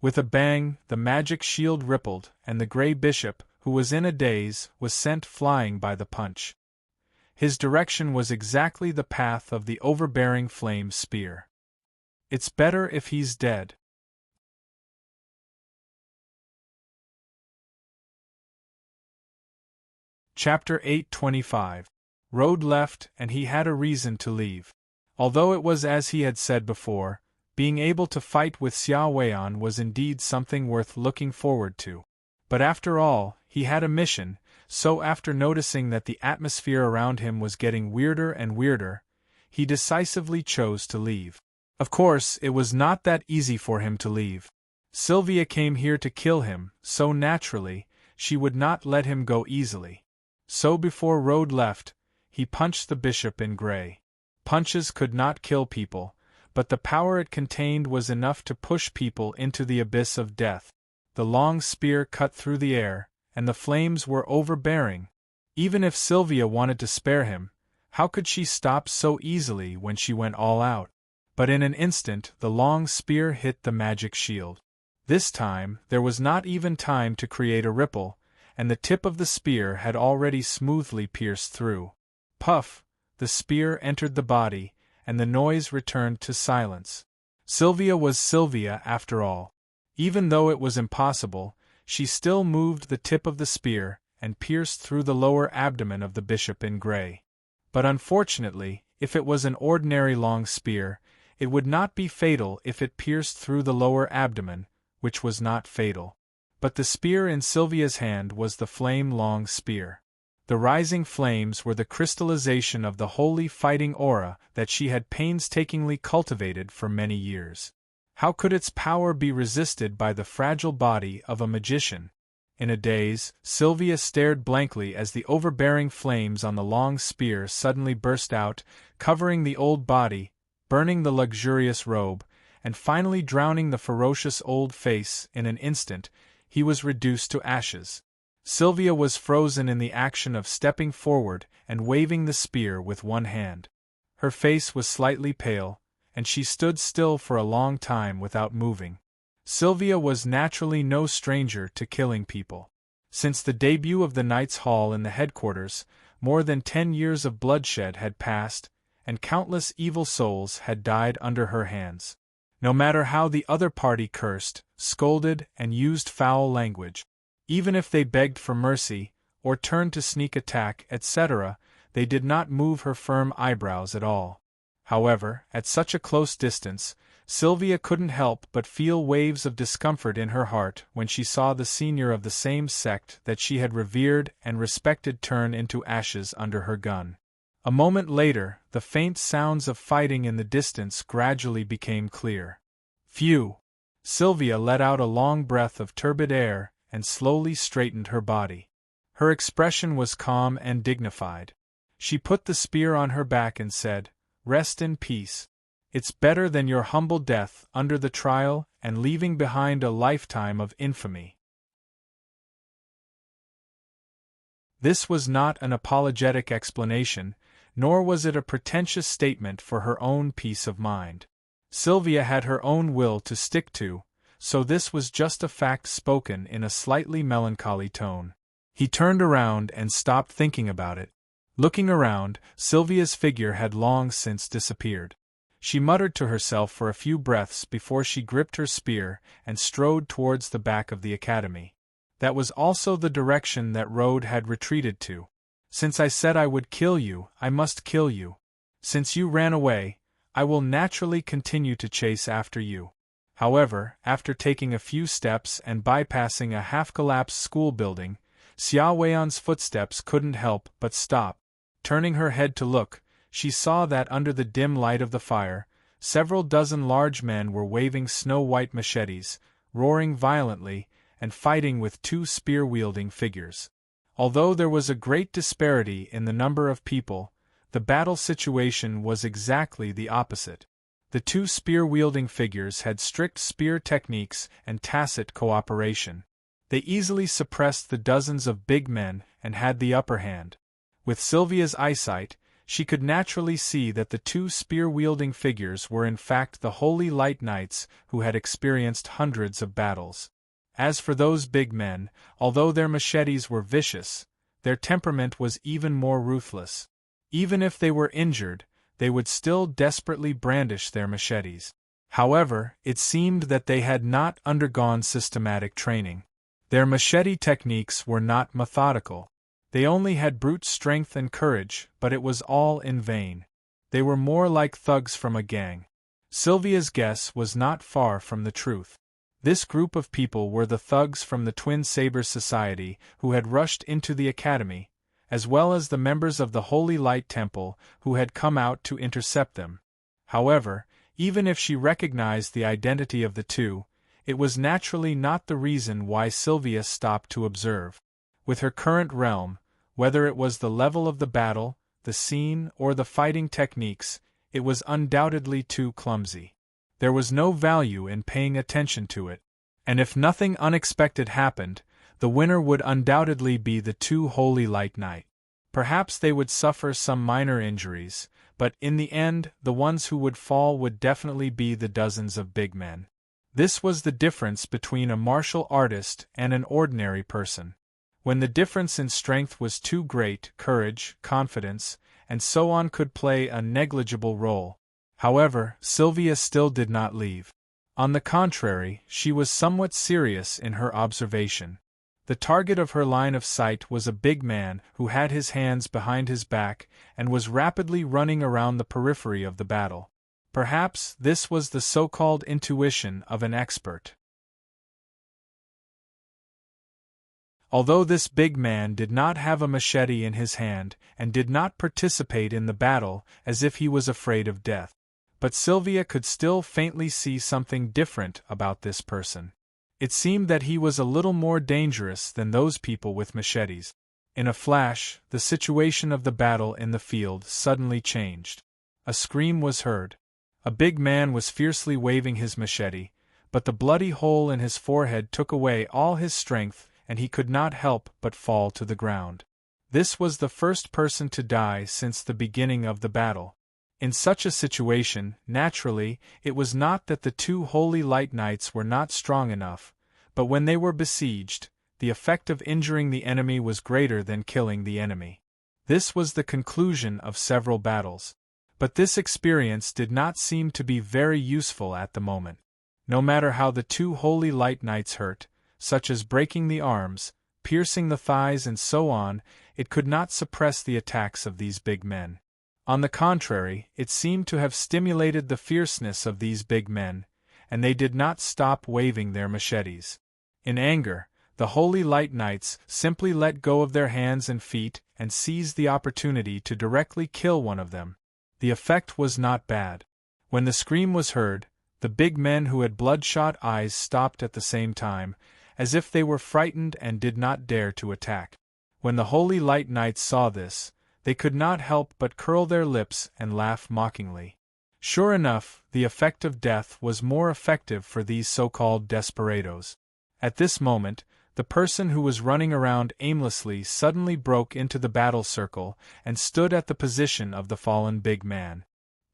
With a bang, the magic shield rippled, and the Grey Bishop, who was in a daze, was sent flying by the punch. His direction was exactly the path of the overbearing flame spear. "It's better if he's dead." Chapter 825. Rode left, and he had a reason to leave. Although it was as he had said before, being able to fight with Xia Weian was indeed something worth looking forward to. But after all, he had a mission, so after noticing that the atmosphere around him was getting weirder and weirder, he decisively chose to leave. Of course, it was not that easy for him to leave. Sylvia came here to kill him, so naturally, she would not let him go easily. So before Rode left, he punched the Bishop in Grey. Punches could not kill people, but the power it contained was enough to push people into the abyss of death. The long spear cut through the air, and the flames were overbearing. Even if Sylvia wanted to spare him, how could she stop so easily when she went all out? But in an instant the long spear hit the magic shield. This time, there was not even time to create a ripple, and the tip of the spear had already smoothly pierced through. Puff! The spear entered the body, and the noise returned to silence. Sylvia was Sylvia after all. Even though it was impossible, she still moved the tip of the spear, and pierced through the lower abdomen of the Bishop in Grey. But unfortunately, if it was an ordinary long spear, it would not be fatal if it pierced through the lower abdomen, which was not fatal. But the spear in Sylvia's hand was the flame-long spear. The rising flames were the crystallization of the holy fighting aura that she had painstakingly cultivated for many years. How could its power be resisted by the fragile body of a magician? In a daze, Sylvia stared blankly as the overbearing flames on the long spear suddenly burst out, covering the old body, burning the luxurious robe, and finally drowning the ferocious old face. In an instant, he was reduced to ashes. Sylvia was frozen in the action of stepping forward and waving the spear with one hand. Her face was slightly pale, and she stood still for a long time without moving. Sylvia was naturally no stranger to killing people. Since the debut of the Knights' Hall in the headquarters, more than 10 years of bloodshed had passed, and countless evil souls had died under her hands. No matter how the other party cursed, scolded, and used foul language, even if they begged for mercy, or turned to sneak attack, etc., they did not move her firm eyebrows at all. However, at such a close distance, Sylvia couldn't help but feel waves of discomfort in her heart when she saw the senior of the same sect that she had revered and respected turn into ashes under her gun. A moment later, the faint sounds of fighting in the distance gradually became clear. Phew! Sylvia let out a long breath of turbid air and slowly straightened her body. Her expression was calm and dignified. She put the spear on her back and said, "Rest in peace. It's better than your humble death under the trial and leaving behind a lifetime of infamy." This was not an apologetic explanation, nor was it a pretentious statement for her own peace of mind. Sylvia had her own will to stick to, so this was just a fact spoken in a slightly melancholy tone. He turned around and stopped thinking about it. Looking around, Sylvia's figure had long since disappeared. She muttered to herself for a few breaths before she gripped her spear and strode towards the back of the academy. That was also the direction that Road had retreated to. "Since I said I would kill you, I must kill you. Since you ran away, I will naturally continue to chase after you." However, after taking a few steps and bypassing a half-collapsed school building, Xia Weian's footsteps couldn't help but stop. Turning her head to look, she saw that under the dim light of the fire, several dozen large men were waving snow-white machetes, roaring violently, and fighting with 2 spear-wielding figures. Although there was a great disparity in the number of people, the battle situation was exactly the opposite. The 2 spear-wielding figures had strict spear techniques and tacit cooperation. They easily suppressed the dozens of big men and had the upper hand. With Sylvia's eyesight, she could naturally see that the 2 spear-wielding figures were in fact the Holy Light Knights who had experienced hundreds of battles. As for those big men, although their machetes were vicious, their temperament was even more ruthless. Even if they were injured, they would still desperately brandish their machetes. However, it seemed that they had not undergone systematic training. Their machete techniques were not methodical. They only had brute strength and courage, but it was all in vain. They were more like thugs from a gang. Sylvia's guess was not far from the truth. This group of people were the thugs from the Twin Saber Society who had rushed into the academy, as well as the members of the Holy Light Temple who had come out to intercept them. However, even if she recognized the identity of the two, it was naturally not the reason why Sylvia stopped to observe. With her current realm, whether it was the level of the battle, the scene, or the fighting techniques, it was undoubtedly too clumsy. There was no value in paying attention to it, and if nothing unexpected happened, the winner would undoubtedly be the 2 Holy Light Knights. Perhaps they would suffer some minor injuries, but in the end, the ones who would fall would definitely be the dozens of big men. This was the difference between a martial artist and an ordinary person. When the difference in strength was too great, courage, confidence, and so on could play a negligible role. However, Sylvia still did not leave. On the contrary, she was somewhat serious in her observation. The target of her line of sight was a big man who had his hands behind his back and was rapidly running around the periphery of the battle. Perhaps this was the so-called intuition of an expert. Although this big man did not have a machete in his hand and did not participate in the battle as if he was afraid of death, but Sylvia could still faintly see something different about this person. It seemed that he was a little more dangerous than those people with machetes. In a flash, the situation of the battle in the field suddenly changed. A scream was heard. A big man was fiercely waving his machete, but the bloody hole in his forehead took away all his strength and he could not help but fall to the ground. This was the first person to die since the beginning of the battle. In such a situation, naturally, it was not that the two holy light knights were not strong enough, but when they were besieged, the effect of injuring the enemy was greater than killing the enemy. This was the conclusion of several battles. But this experience did not seem to be very useful at the moment. No matter how the two holy light knights hurt, such as breaking the arms, piercing the thighs and so on, it could not suppress the attacks of these big men. On the contrary, it seemed to have stimulated the fierceness of these big men, and they did not stop waving their machetes. In anger, the holy light knights simply let go of their hands and feet and seized the opportunity to directly kill one of them. The effect was not bad. When the scream was heard, the big men who had bloodshot eyes stopped at the same time, as if they were frightened and did not dare to attack. When the holy light knights saw this, they could not help but curl their lips and laugh mockingly. Sure enough, the effect of death was more effective for these so-called desperados. At this moment, the person who was running around aimlessly suddenly broke into the battle circle and stood at the position of the fallen big man.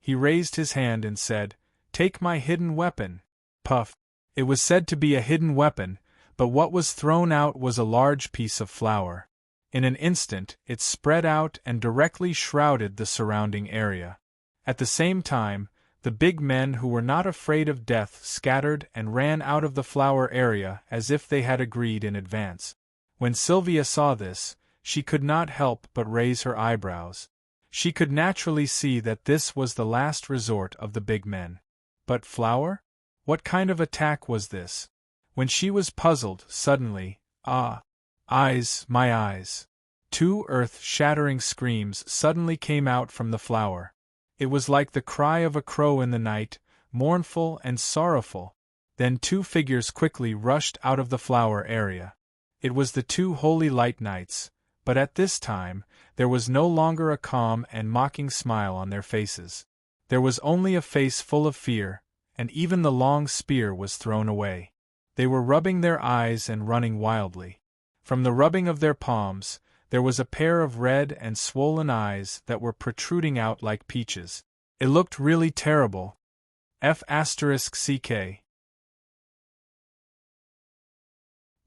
He raised his hand and said, "Take my hidden weapon." Puff! It was said to be a hidden weapon, but what was thrown out was a large piece of flour. In an instant, it spread out and directly shrouded the surrounding area. At the same time, the big men who were not afraid of death scattered and ran out of the flower area as if they had agreed in advance. When Sylvia saw this, she could not help but raise her eyebrows. She could naturally see that this was the last resort of the big men. But flower? What kind of attack was this? When she was puzzled, suddenly, eyes, my eyes! Two earth-shattering screams suddenly came out from the flower. It was like the cry of a crow in the night, mournful and sorrowful. Then two figures quickly rushed out of the flower area. It was the two holy light knights, but at this time, there was no longer a calm and mocking smile on their faces. There was only a face full of fear, and even the long spear was thrown away. They were rubbing their eyes and running wildly. From the rubbing of their palms, there was a pair of red and swollen eyes that were protruding out like peaches. It looked really terrible. F***ck.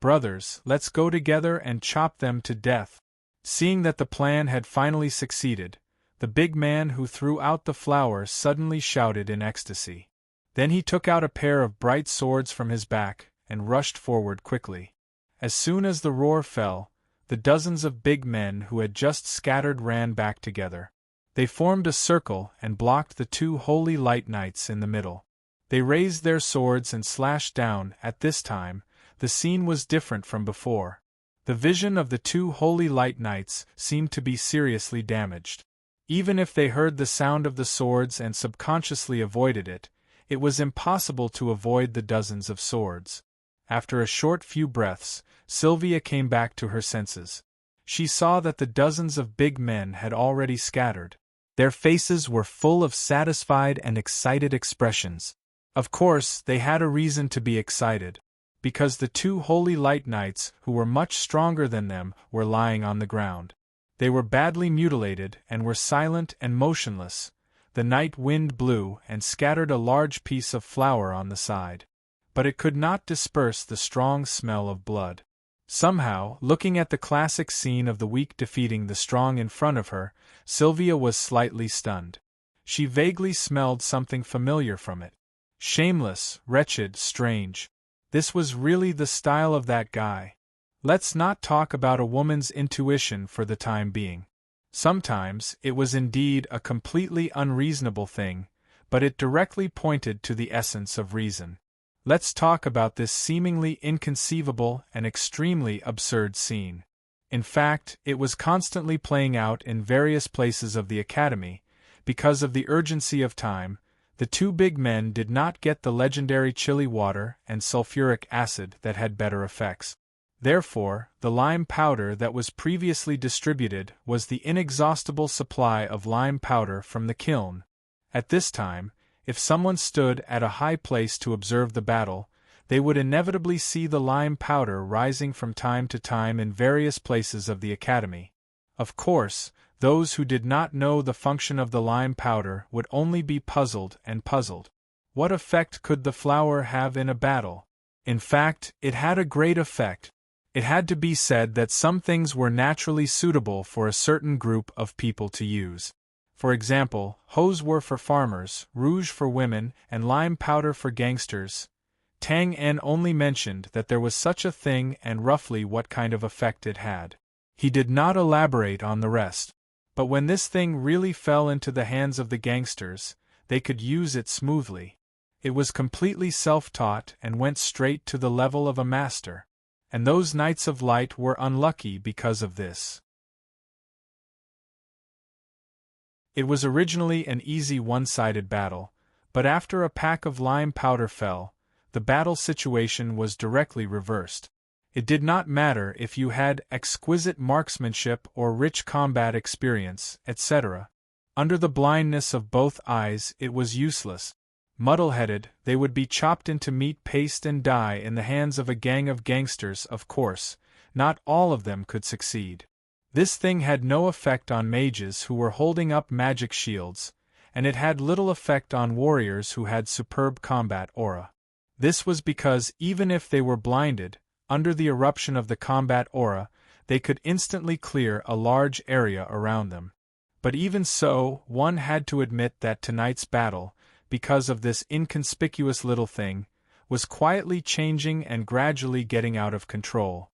Brothers, let's go together and chop them to death. Seeing that the plan had finally succeeded, the big man who threw out the flower suddenly shouted in ecstasy. Then he took out a pair of bright swords from his back and rushed forward quickly. As soon as the roar fell, the dozens of big men who had just scattered ran back together. They formed a circle and blocked the two holy light knights in the middle. They raised their swords and slashed down. At this time, the scene was different from before. The vision of the two holy light knights seemed to be seriously damaged. Even if they heard the sound of the swords and subconsciously avoided it, it was impossible to avoid the dozens of swords. After a short few breaths, Sylvia came back to her senses. She saw that the dozens of big men had already scattered. Their faces were full of satisfied and excited expressions. Of course, they had a reason to be excited, because the two holy light knights, who were much stronger than them, were lying on the ground. They were badly mutilated and were silent and motionless. The night wind blew and scattered a large piece of flour on the side, but it could not disperse the strong smell of blood. Somehow, looking at the classic scene of the weak defeating the strong in front of her, Sylvia was slightly stunned. She vaguely smelled something familiar from it. Shameless, wretched, strange. This was really the style of that guy. Let's not talk about a woman's intuition for the time being. Sometimes it was indeed a completely unreasonable thing, but it directly pointed to the essence of reason. Let's talk about this seemingly inconceivable and extremely absurd scene. In fact, it was constantly playing out in various places of the academy. Because of the urgency of time, the two big men did not get the legendary chili water and sulfuric acid that had better effects. Therefore, the lime powder that was previously distributed was the inexhaustible supply of lime powder from the kiln. At this time, if someone stood at a high place to observe the battle, they would inevitably see the lime powder rising from time to time in various places of the academy. Of course, those who did not know the function of the lime powder would only be puzzled and puzzled. What effect could the flower have in a battle? In fact, it had a great effect. It had to be said that some things were naturally suitable for a certain group of people to use. For example, hose were for farmers, rouge for women, and lime powder for gangsters. Tang En only mentioned that there was such a thing and roughly what kind of effect it had. He did not elaborate on the rest. But when this thing really fell into the hands of the gangsters, they could use it smoothly. It was completely self-taught and went straight to the level of a master. And those Knights of Light were unlucky because of this. It was originally an easy one-sided battle, but after a pack of lime powder fell, the battle situation was directly reversed. It did not matter if you had exquisite marksmanship or rich combat experience, etc. Under the blindness of both eyes, it was useless. Muddle-headed, they would be chopped into meat paste and die in the hands of a gang of gangsters. Of course, not all of them could succeed. This thing had no effect on mages who were holding up magic shields, and it had little effect on warriors who had superb combat aura. This was because even if they were blinded, under the eruption of the combat aura, they could instantly clear a large area around them. But even so, one had to admit that tonight's battle, because of this inconspicuous little thing, was quietly changing and gradually getting out of control.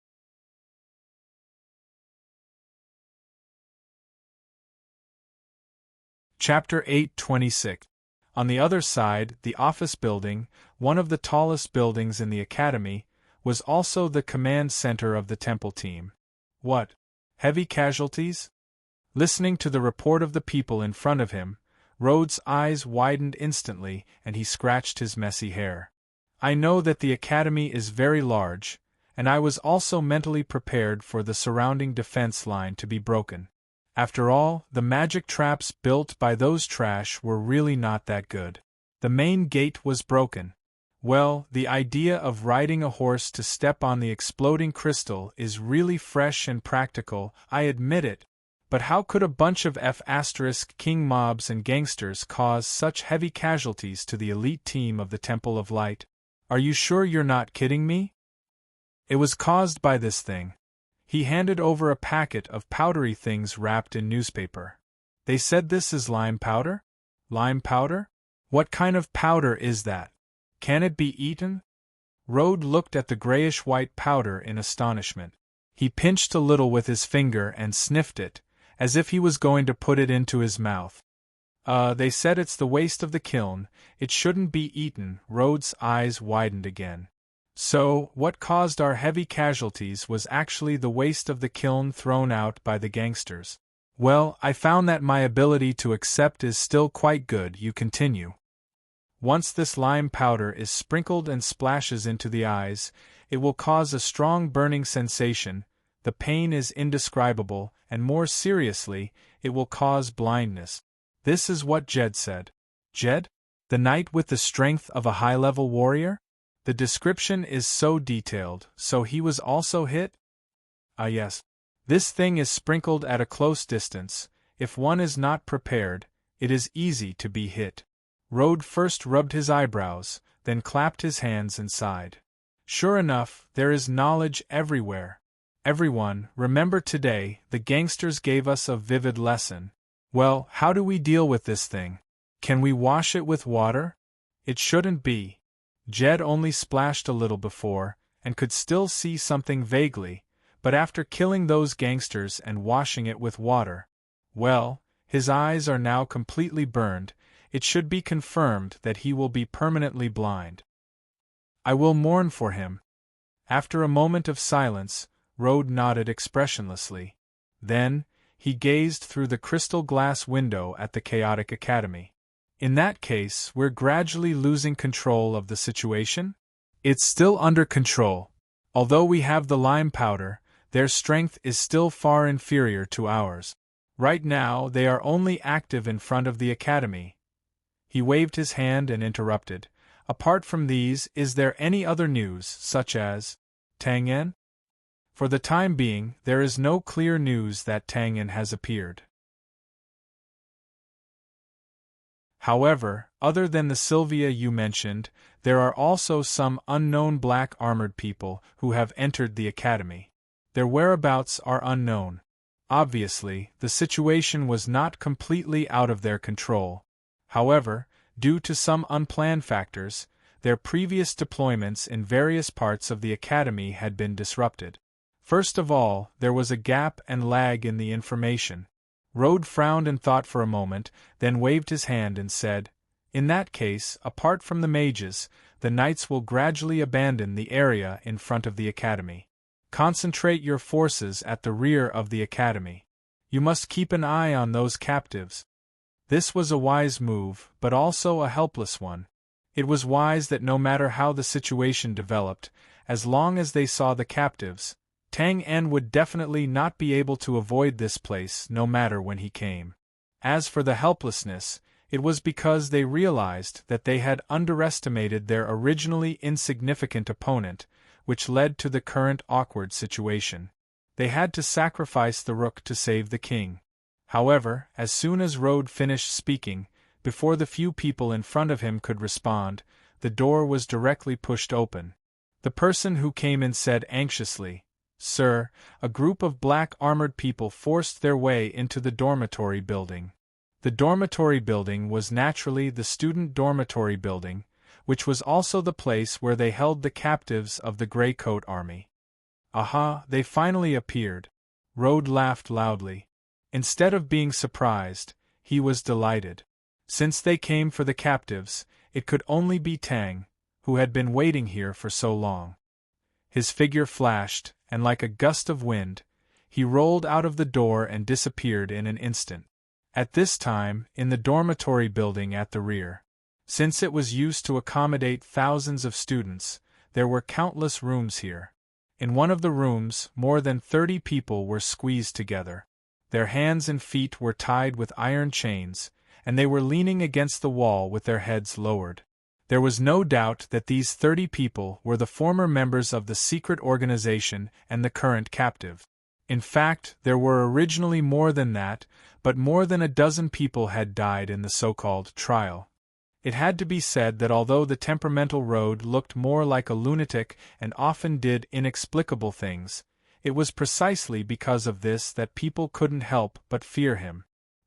Chapter 8:26. On the other side, the office building, one of the tallest buildings in the academy, was also the command center of the temple team. What? Heavy casualties? Listening to the report of the people in front of him, Rhodes' eyes widened instantly and he scratched his messy hair. I know that the academy is very large, and I was also mentally prepared for the surrounding defense line to be broken. After all, the magic traps built by those trash were really not that good. The main gate was broken. Well, the idea of riding a horse to step on the exploding crystal is really fresh and practical, I admit it. But how could a bunch of F***king mobs and gangsters cause such heavy casualties to the elite team of the Temple of Light? Are you sure you're not kidding me? It was caused by this thing. He handed over a packet of powdery things wrapped in newspaper. They said this is lime powder? Lime powder? What kind of powder is that? Can it be eaten? Rhodes looked at the grayish-white powder in astonishment. He pinched a little with his finger and sniffed it, as if he was going to put it into his mouth. They said it's the waste of the kiln, it shouldn't be eaten. Rhodes' eyes widened again. So, what caused our heavy casualties was actually the waste of the kiln thrown out by the gangsters. Well, I found that my ability to accept is still quite good. You continue. Once this lime powder is sprinkled and splashes into the eyes, it will cause a strong burning sensation, the pain is indescribable, and more seriously, it will cause blindness. This is what Jed said. Jed? The knight with the strength of a high-level warrior? The description is so detailed, so he was also hit? Yes. This thing is sprinkled at a close distance. If one is not prepared, it is easy to be hit. Rhodes first rubbed his eyebrows, then clapped his hands and sighed. Sure enough, there is knowledge everywhere. Everyone, remember today, the gangsters gave us a vivid lesson. Well, how do we deal with this thing? Can we wash it with water? It shouldn't be. Jed only splashed a little before, and could still see something vaguely, but after killing those gangsters and washing it with water, well, his eyes are now completely burned, it should be confirmed that he will be permanently blind. I will mourn for him. After a moment of silence, Rhodes nodded expressionlessly. Then, he gazed through the crystal glass window at the chaotic academy. In that case, we're gradually losing control of the situation? It's still under control. Although we have the lime powder, their strength is still far inferior to ours. Right now, they are only active in front of the academy. He waved his hand and interrupted. Apart from these, is there any other news, such as Tang En? For the time being, there is no clear news that Tang En has appeared. However, other than the Sylvia you mentioned, there are also some unknown black armored people who have entered the academy. Their whereabouts are unknown. Obviously, the situation was not completely out of their control. However, due to some unplanned factors, their previous deployments in various parts of the academy had been disrupted. First of all, there was a gap and lag in the information. Rode frowned and thought for a moment, then waved his hand and said, "In that case, apart from the mages, the knights will gradually abandon the area in front of the academy. Concentrate your forces at the rear of the academy. You must keep an eye on those captives." This was a wise move, but also a helpless one. It was wise that no matter how the situation developed, as long as they saw the captives, Tang En would definitely not be able to avoid this place no matter when he came. As for the helplessness, it was because they realized that they had underestimated their originally insignificant opponent, which led to the current awkward situation. They had to sacrifice the rook to save the king. However, as soon as Rode finished speaking, before the few people in front of him could respond, the door was directly pushed open. The person who came in said anxiously, "Sir, a group of black armored people forced their way into the dormitory building." The dormitory building was naturally the student dormitory building, which was also the place where they held the captives of the Greycoat Army. "Aha, they finally appeared." Rode laughed loudly. Instead of being surprised, he was delighted. Since they came for the captives, it could only be Tang, who had been waiting here for so long. His figure flashed, and like a gust of wind, he rolled out of the door and disappeared in an instant. At this time, in the dormitory building at the rear, since it was used to accommodate thousands of students, there were countless rooms here. In one of the rooms, more than 30 people were squeezed together. Their hands and feet were tied with iron chains, and they were leaning against the wall with their heads lowered. There was no doubt that these 30 people were the former members of the secret organization and the current captive. In fact, there were originally more than that, but more than a dozen people had died in the so-called trial. It had to be said that although the temperamental Rode looked more like a lunatic and often did inexplicable things, it was precisely because of this that people couldn't help but fear him.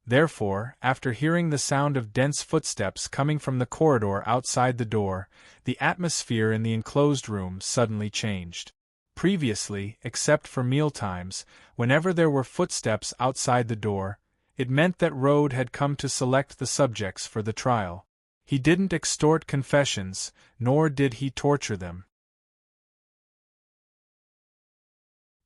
Therefore, after hearing the sound of dense footsteps coming from the corridor outside the door, the atmosphere in the enclosed room suddenly changed. Previously, except for mealtimes, whenever there were footsteps outside the door, it meant that Rode had come to select the subjects for the trial. He didn't extort confessions, nor did he torture them.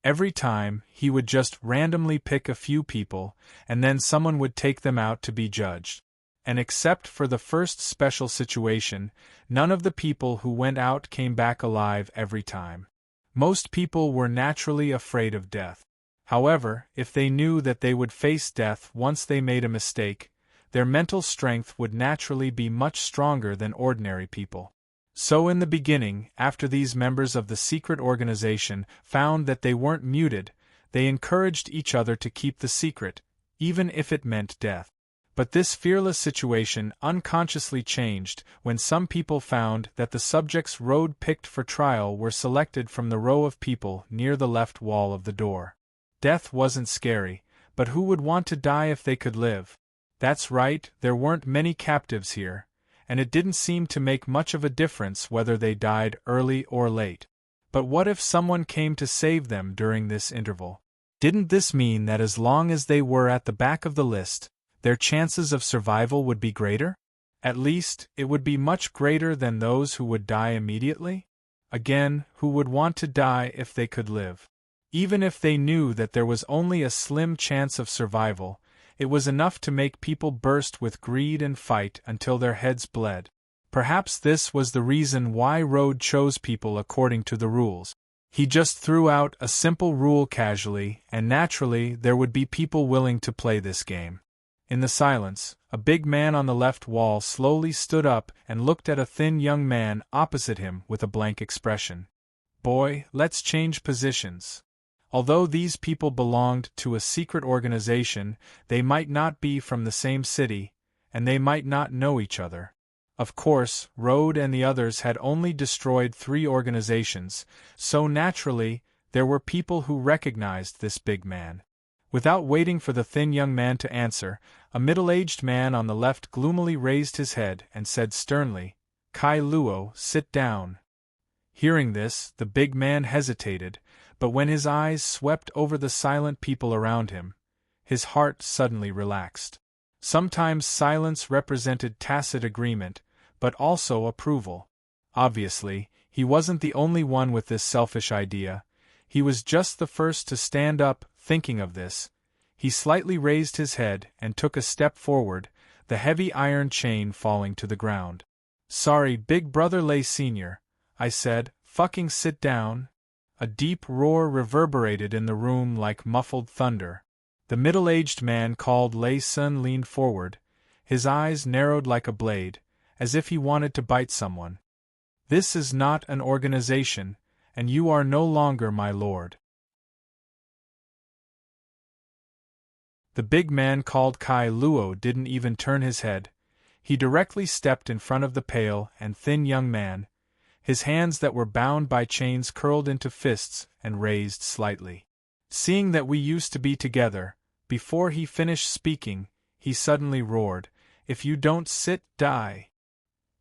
Every time, he would just randomly pick a few people, and then someone would take them out to be judged. And except for the first special situation, none of the people who went out came back alive every time. Most people were naturally afraid of death. However, if they knew that they would face death once they made a mistake, their mental strength would naturally be much stronger than ordinary people. So in the beginning, after these members of the secret organization found that they weren't muted, they encouraged each other to keep the secret, even if it meant death. But this fearless situation unconsciously changed when some people found that the subjects Rode picked for trial were selected from the row of people near the left wall of the door. Death wasn't scary, but who would want to die if they could live? That's right, there weren't many captives here, and it didn't seem to make much of a difference whether they died early or late. But what if someone came to save them during this interval? Didn't this mean that as long as they were at the back of the list, their chances of survival would be greater? At least, it would be much greater than those who would die immediately? Again, who would want to die if they could live? Even if they knew that there was only a slim chance of survival, it was enough to make people burst with greed and fight until their heads bled. Perhaps this was the reason why Rode chose people according to the rules. He just threw out a simple rule casually, and naturally there would be people willing to play this game. In the silence, a big man on the left wall slowly stood up and looked at a thin young man opposite him with a blank expression. Boy, let's change positions. Although these people belonged to a secret organization, they might not be from the same city, and they might not know each other. Of course, Rode and the others had only destroyed 3 organizations, so naturally, there were people who recognized this big man. Without waiting for the thin young man to answer, a middle-aged man on the left gloomily raised his head and said sternly, "Kai Luo, sit down." Hearing this, the big man hesitated, but when his eyes swept over the silent people around him, his heart suddenly relaxed. Sometimes silence represented tacit agreement, but also approval. Obviously, he wasn't the only one with this selfish idea. He was just the first to stand up. Thinking of this, he slightly raised his head and took a step forward, the heavy iron chain falling to the ground. "Sorry, Big Brother Lei Sr., I said, fucking sit down." A deep roar reverberated in the room like muffled thunder. The middle-aged man called Lei Sun leaned forward, his eyes narrowed like a blade, as if he wanted to bite someone. "This is not an organization, and you are no longer my lord." The big man called Kai Luo didn't even turn his head. He directly stepped in front of the pale and thin young man, his hands that were bound by chains curled into fists and raised slightly. "Seeing that we used to be together," before he finished speaking, he suddenly roared, "If you don't sit, die."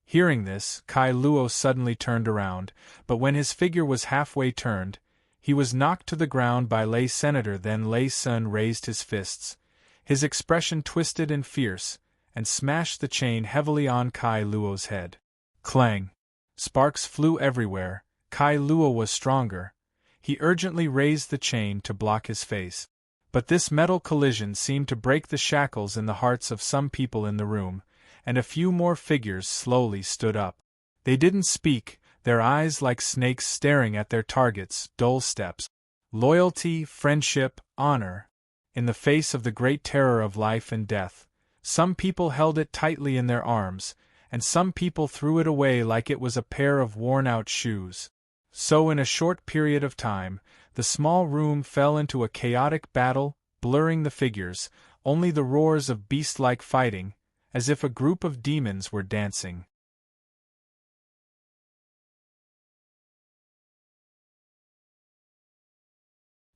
Hearing this, Kai Luo suddenly turned around, but when his figure was halfway turned, he was knocked to the ground by Lei Senator. Then Lei Sun raised his fists, his expression twisted and fierce, and smashed the chain heavily on Kai Luo's head. Clang! Sparks flew everywhere. Kai Luo was stronger. He urgently raised the chain to block his face. But this metal collision seemed to break the shackles in the hearts of some people in the room, and a few more figures slowly stood up. They didn't speak, their eyes like snakes staring at their targets, dull steps. Loyalty, friendship, honor. In the face of the great terror of life and death, some people held it tightly in their arms, and some people threw it away like it was a pair of worn-out shoes. So in a short period of time, the small room fell into a chaotic battle, blurring the figures, only the roars of beast-like fighting, as if a group of demons were dancing.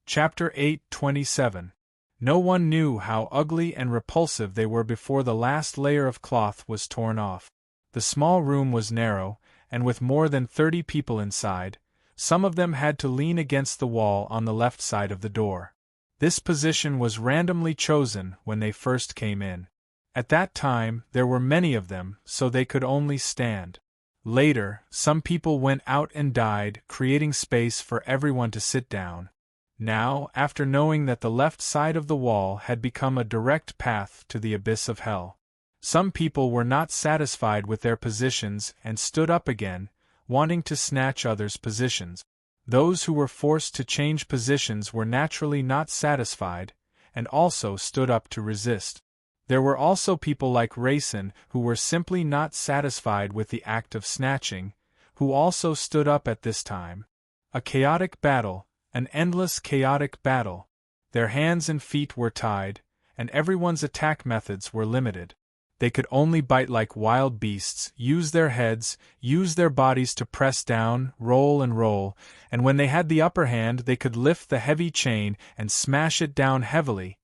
Chapter 8:27. No one knew how ugly and repulsive they were before the last layer of cloth was torn off. The small room was narrow, and with more than 30 people inside, some of them had to lean against the wall on the left side of the door. This position was randomly chosen when they first came in. At that time, there were many of them, so they could only stand. Later, some people went out and died, creating space for everyone to sit down. Now, after knowing that the left side of the wall had become a direct path to the abyss of hell, some people were not satisfied with their positions and stood up again, wanting to snatch others' positions. Those who were forced to change positions were naturally not satisfied, and also stood up to resist. There were also people like Raisin who were simply not satisfied with the act of snatching, who also stood up at this time. A chaotic battle, an endless chaotic battle. Their hands and feet were tied, and everyone's attack methods were limited. They could only bite like wild beasts, use their heads, use their bodies to press down, and when they had the upper hand they could lift the heavy chain and smash it down heavily.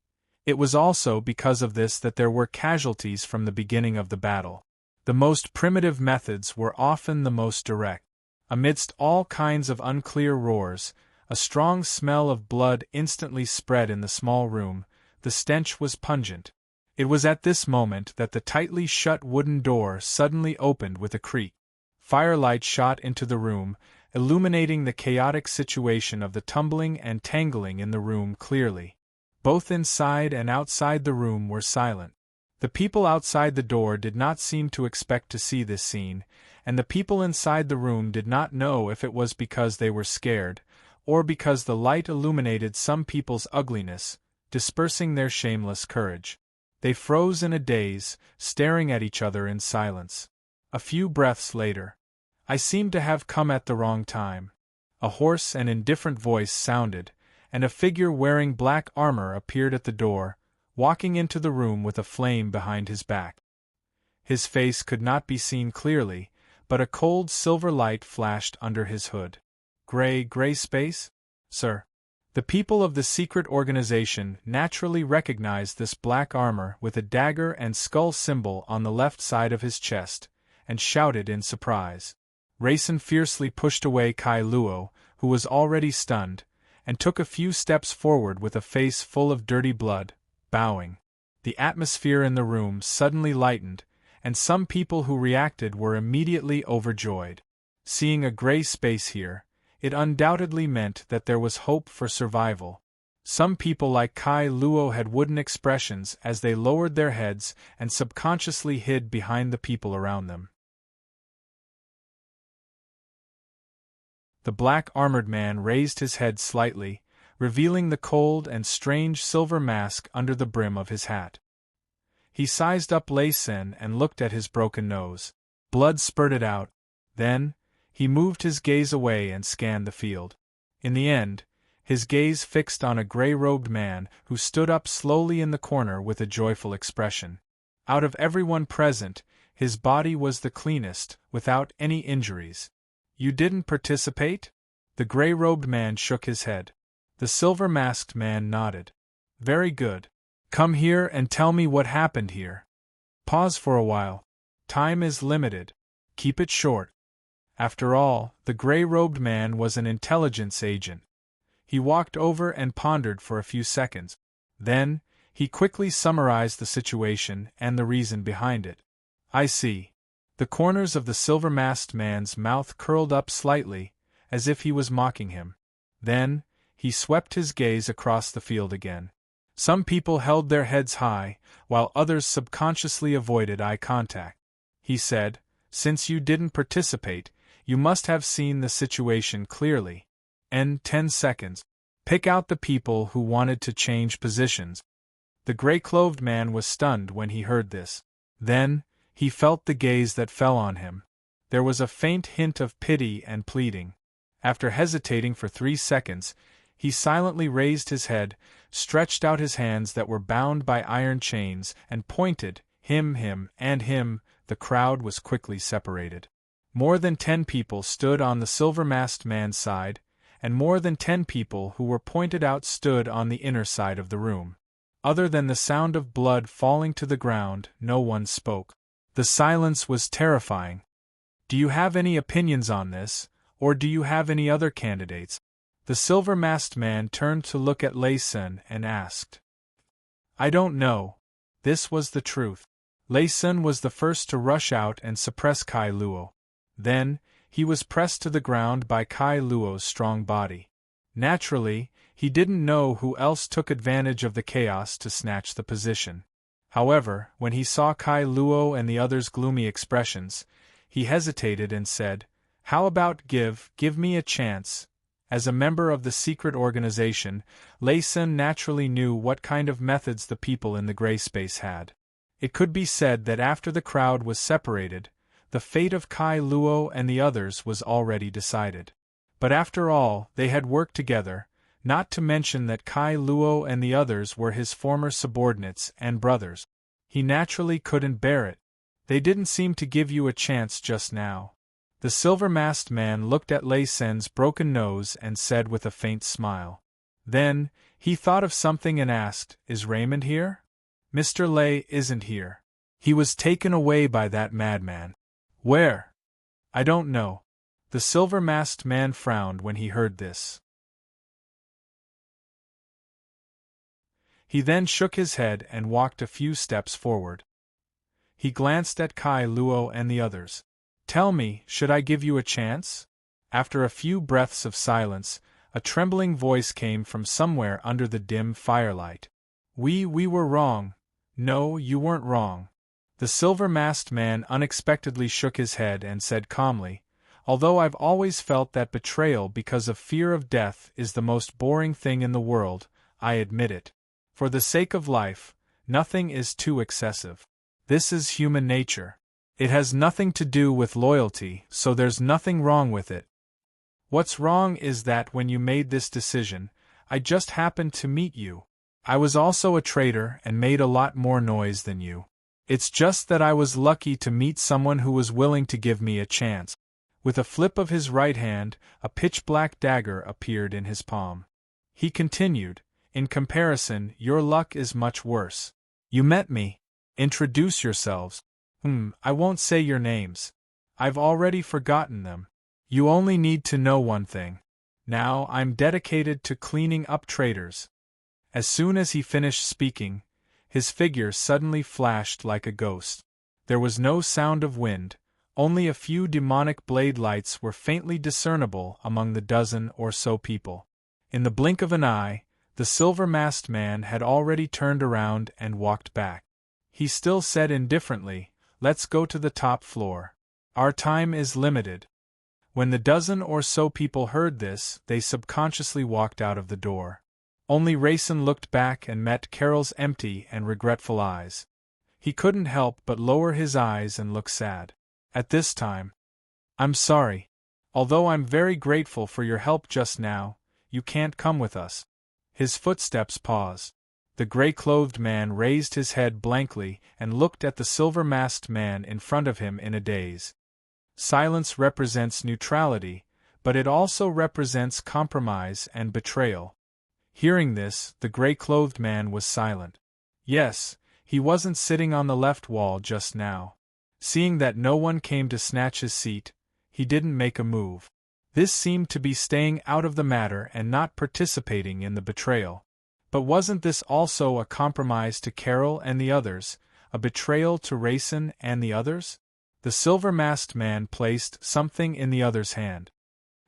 It was also because of this that there were casualties from the beginning of the battle. The most primitive methods were often the most direct. Amidst all kinds of unclear roars, a strong smell of blood instantly spread in the small room. The stench was pungent. It was at this moment that the tightly shut wooden door suddenly opened with a creak. Firelight shot into the room, illuminating the chaotic situation of the tumbling and tangling in the room clearly. Both inside and outside the room were silent. The people outside the door did not seem to expect to see this scene, and the people inside the room did not know if it was because they were scared, or because the light illuminated some people's ugliness, dispersing their shameless courage. They froze in a daze, staring at each other in silence. A few breaths later, "I seem to have come at the wrong time." A hoarse and indifferent voice sounded, and a figure wearing black armor appeared at the door, walking into the room with a flame behind his back. His face could not be seen clearly, but a cold silver light flashed under his hood. Gray space? Sir. The people of the secret organization naturally recognized this black armor with a dagger and skull symbol on the left side of his chest, and shouted in surprise. Rayson fiercely pushed away Kai Luo, who was already stunned, and took a few steps forward with a face full of dirty blood, bowing. The atmosphere in the room suddenly lightened, and some people who reacted were immediately overjoyed. Seeing a gray space here, it undoubtedly meant that there was hope for survival. Some people like Kai Luo had wooden expressions as they lowered their heads and subconsciously hid behind the people around them. The black armored man raised his head slightly, revealing the cold and strange silver mask under the brim of his hat. He sized up Lei Sen and looked at his broken nose. Blood spurted out. Then, he moved his gaze away and scanned the field. In the end, his gaze fixed on a gray-robed man who stood up slowly in the corner with a joyful expression. Out of everyone present, his body was the cleanest, without any injuries. "You didn't participate?" The gray-robed man shook his head. The silver-masked man nodded. "Very good. Come here and tell me what happened here. Pause for a while. Time is limited. Keep it short." After all, the gray-robed man was an intelligence agent. He walked over and pondered for a few seconds. Then, he quickly summarized the situation and the reason behind it. "I see." The corners of the silver-masked man's mouth curled up slightly, as if he was mocking him. Then, he swept his gaze across the field again. Some people held their heads high, while others subconsciously avoided eye contact. He said, "Since you didn't participate, you must have seen the situation clearly. And 10 seconds. Pick out the people who wanted to change positions." The gray-clothed man was stunned when he heard this. Then, he felt the gaze that fell on him. There was a faint hint of pity and pleading. After hesitating for 3 seconds, he silently raised his head, stretched out his hands that were bound by iron chains, and pointed, him. The crowd was quickly separated. More than 10 people stood on the silver-masked man's side, and more than 10 people who were pointed out stood on the inner side of the room. Other than the sound of blood falling to the ground, no one spoke. The silence was terrifying. "Do you have any opinions on this, or do you have any other candidates?" The silver-masked man turned to look at Lei Sen and asked. "I don't know." This was the truth. Lei Sen was the first to rush out and suppress Kai Luo. Then, he was pressed to the ground by Kai Luo's strong body. Naturally, he didn't know who else took advantage of the chaos to snatch the position. However, when he saw Kai Luo and the others' gloomy expressions, he hesitated and said, "How about give me a chance?" As a member of the secret organization, Lei Sen naturally knew what kind of methods the people in the gray space had. It could be said that after the crowd was separated, the fate of Kai Luo and the others was already decided. But after all, they had worked together, not to mention that Kai Luo and the others were his former subordinates and brothers. He naturally couldn't bear it. "They didn't seem to give you a chance just now." The silver-masked man looked at Lei Sen's broken nose and said with a faint smile. Then, he thought of something and asked, "Is Raymond here?" "Mr. Lei isn't here. He was taken away by that madman." "Where?" "I don't know." The silver-masked man frowned when he heard this. He then shook his head and walked a few steps forward. He glanced at Kai Luo and the others. "Tell me, should I give you a chance?" After a few breaths of silence, a trembling voice came from somewhere under the dim firelight. We were wrong." "No, you weren't wrong." The silver-masked man unexpectedly shook his head and said calmly, "Although I've always felt that betrayal because of fear of death is the most boring thing in the world, I admit it. For the sake of life, Nothing is too excessive. This is human nature. It has nothing to do with loyalty, so there's nothing wrong with it. What's wrong is that when you made this decision, I just happened to meet you. I was also a traitor and made a lot more noise than you. It's just that I was lucky to meet someone who was willing to give me a chance. With a flip of his right hand, a pitch-black dagger appeared in his palm. He continued, in comparison, your luck is much worse. You met me. Introduce yourselves. I won't say your names. I've already forgotten them. You only need to know one thing. Now I'm dedicated to cleaning up traitors. As soon as he finished speaking, his figure suddenly flashed like a ghost. There was no sound of wind, only a few demonic blade lights were faintly discernible among the dozen or so people. In the blink of an eye, the silver-masked man had already turned around and walked back. He still said indifferently, "Let's go to the top floor. Our time is limited." When the dozen or so people heard this, they subconsciously walked out of the door. Only Rayson looked back and met Carol's empty and regretful eyes. He couldn't help but lower his eyes and look sad. At this time, "I'm sorry. Although I'm very grateful for your help just now, you can't come with us." His footsteps paused. The gray-clothed man raised his head blankly and looked at the silver-masked man in front of him in a daze. Silence represents neutrality, but it also represents compromise and betrayal. Hearing this, the gray-clothed man was silent. Yes, he wasn't sitting on the left wall just now. Seeing that no one came to snatch his seat, he didn't make a move. This seemed to be staying out of the matter and not participating in the betrayal. But wasn't this also a compromise to Carol and the others, a betrayal to Rayson and the others? The silver-masked man placed something in the other's hand.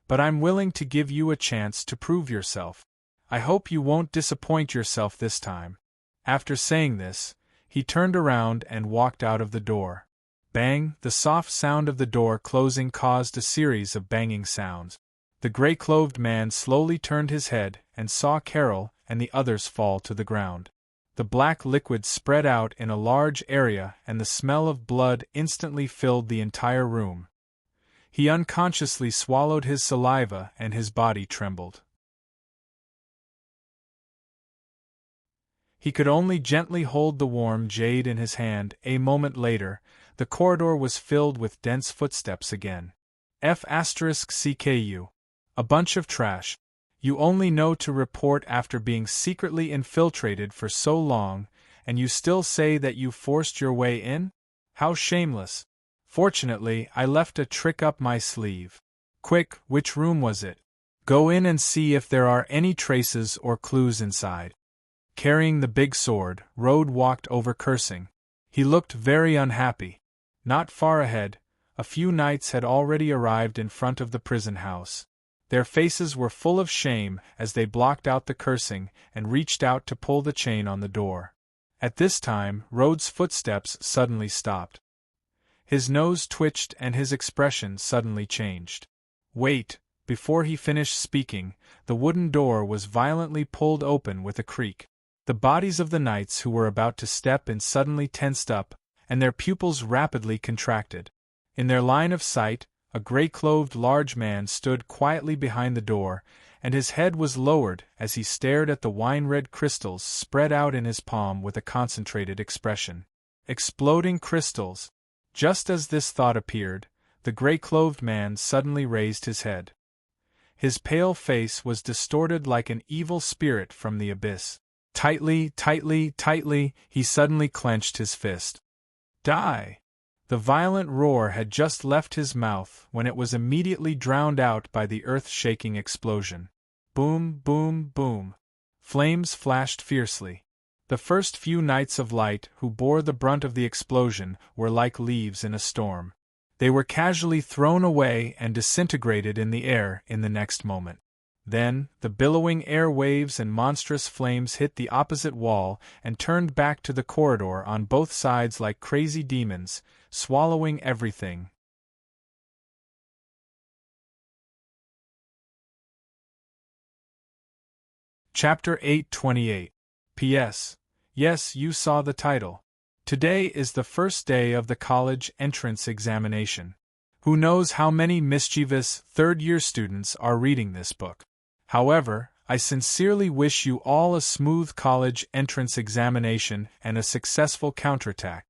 "But I'm willing to give you a chance to prove yourself. I hope you won't disappoint yourself this time." After saying this, he turned around and walked out of the door. Bang! The soft sound of the door closing caused a series of banging sounds. The gray-clothed man slowly turned his head and saw Carol and the others fall to the ground. The black liquid spread out in a large area and the smell of blood instantly filled the entire room. He unconsciously swallowed his saliva and his body trembled. He could only gently hold the warm jade in his hand. A moment later, the corridor was filled with dense footsteps again. F*CKU. A bunch of trash. You only know to report after being secretly infiltrated for so long, and you still say that you forced your way in? How shameless. Fortunately, I left a trick up my sleeve. Quick, which room was it? Go in and see if there are any traces or clues inside. Carrying the big sword, Rode walked over cursing. He looked very unhappy. Not far ahead, a few knights had already arrived in front of the prison house. Their faces were full of shame as they blocked out the cursing and reached out to pull the chain on the door. At this time, Rode's footsteps suddenly stopped. His nose twitched and his expression suddenly changed. Wait! Before he finished speaking, the wooden door was violently pulled open with a creak. The bodies of the knights who were about to step in suddenly tensed up, and their pupils rapidly contracted. In their line of sight, a gray-clothed large man stood quietly behind the door, and his head was lowered as he stared at the wine-red crystals spread out in his palm with a concentrated expression. Exploding crystals! Just as this thought appeared, the gray-clothed man suddenly raised his head. His pale face was distorted like an evil spirit from the abyss. Tightly, he suddenly clenched his fist. Die! The violent roar had just left his mouth when it was immediately drowned out by the earth-shaking explosion. Boom, boom, boom. Flames flashed fiercely. The first few knights of light who bore the brunt of the explosion were like leaves in a storm. They were casually thrown away and disintegrated in the air in the next moment. Then, the billowing air waves and monstrous flames hit the opposite wall and turned back to the corridor on both sides like crazy demons, swallowing everything. Chapter 828. P.S. Yes, you saw the title. Today is the first day of the college entrance examination. Who knows how many mischievous third-year students are reading this book? However, I sincerely wish you all a smooth college entrance examination and a successful counterattack.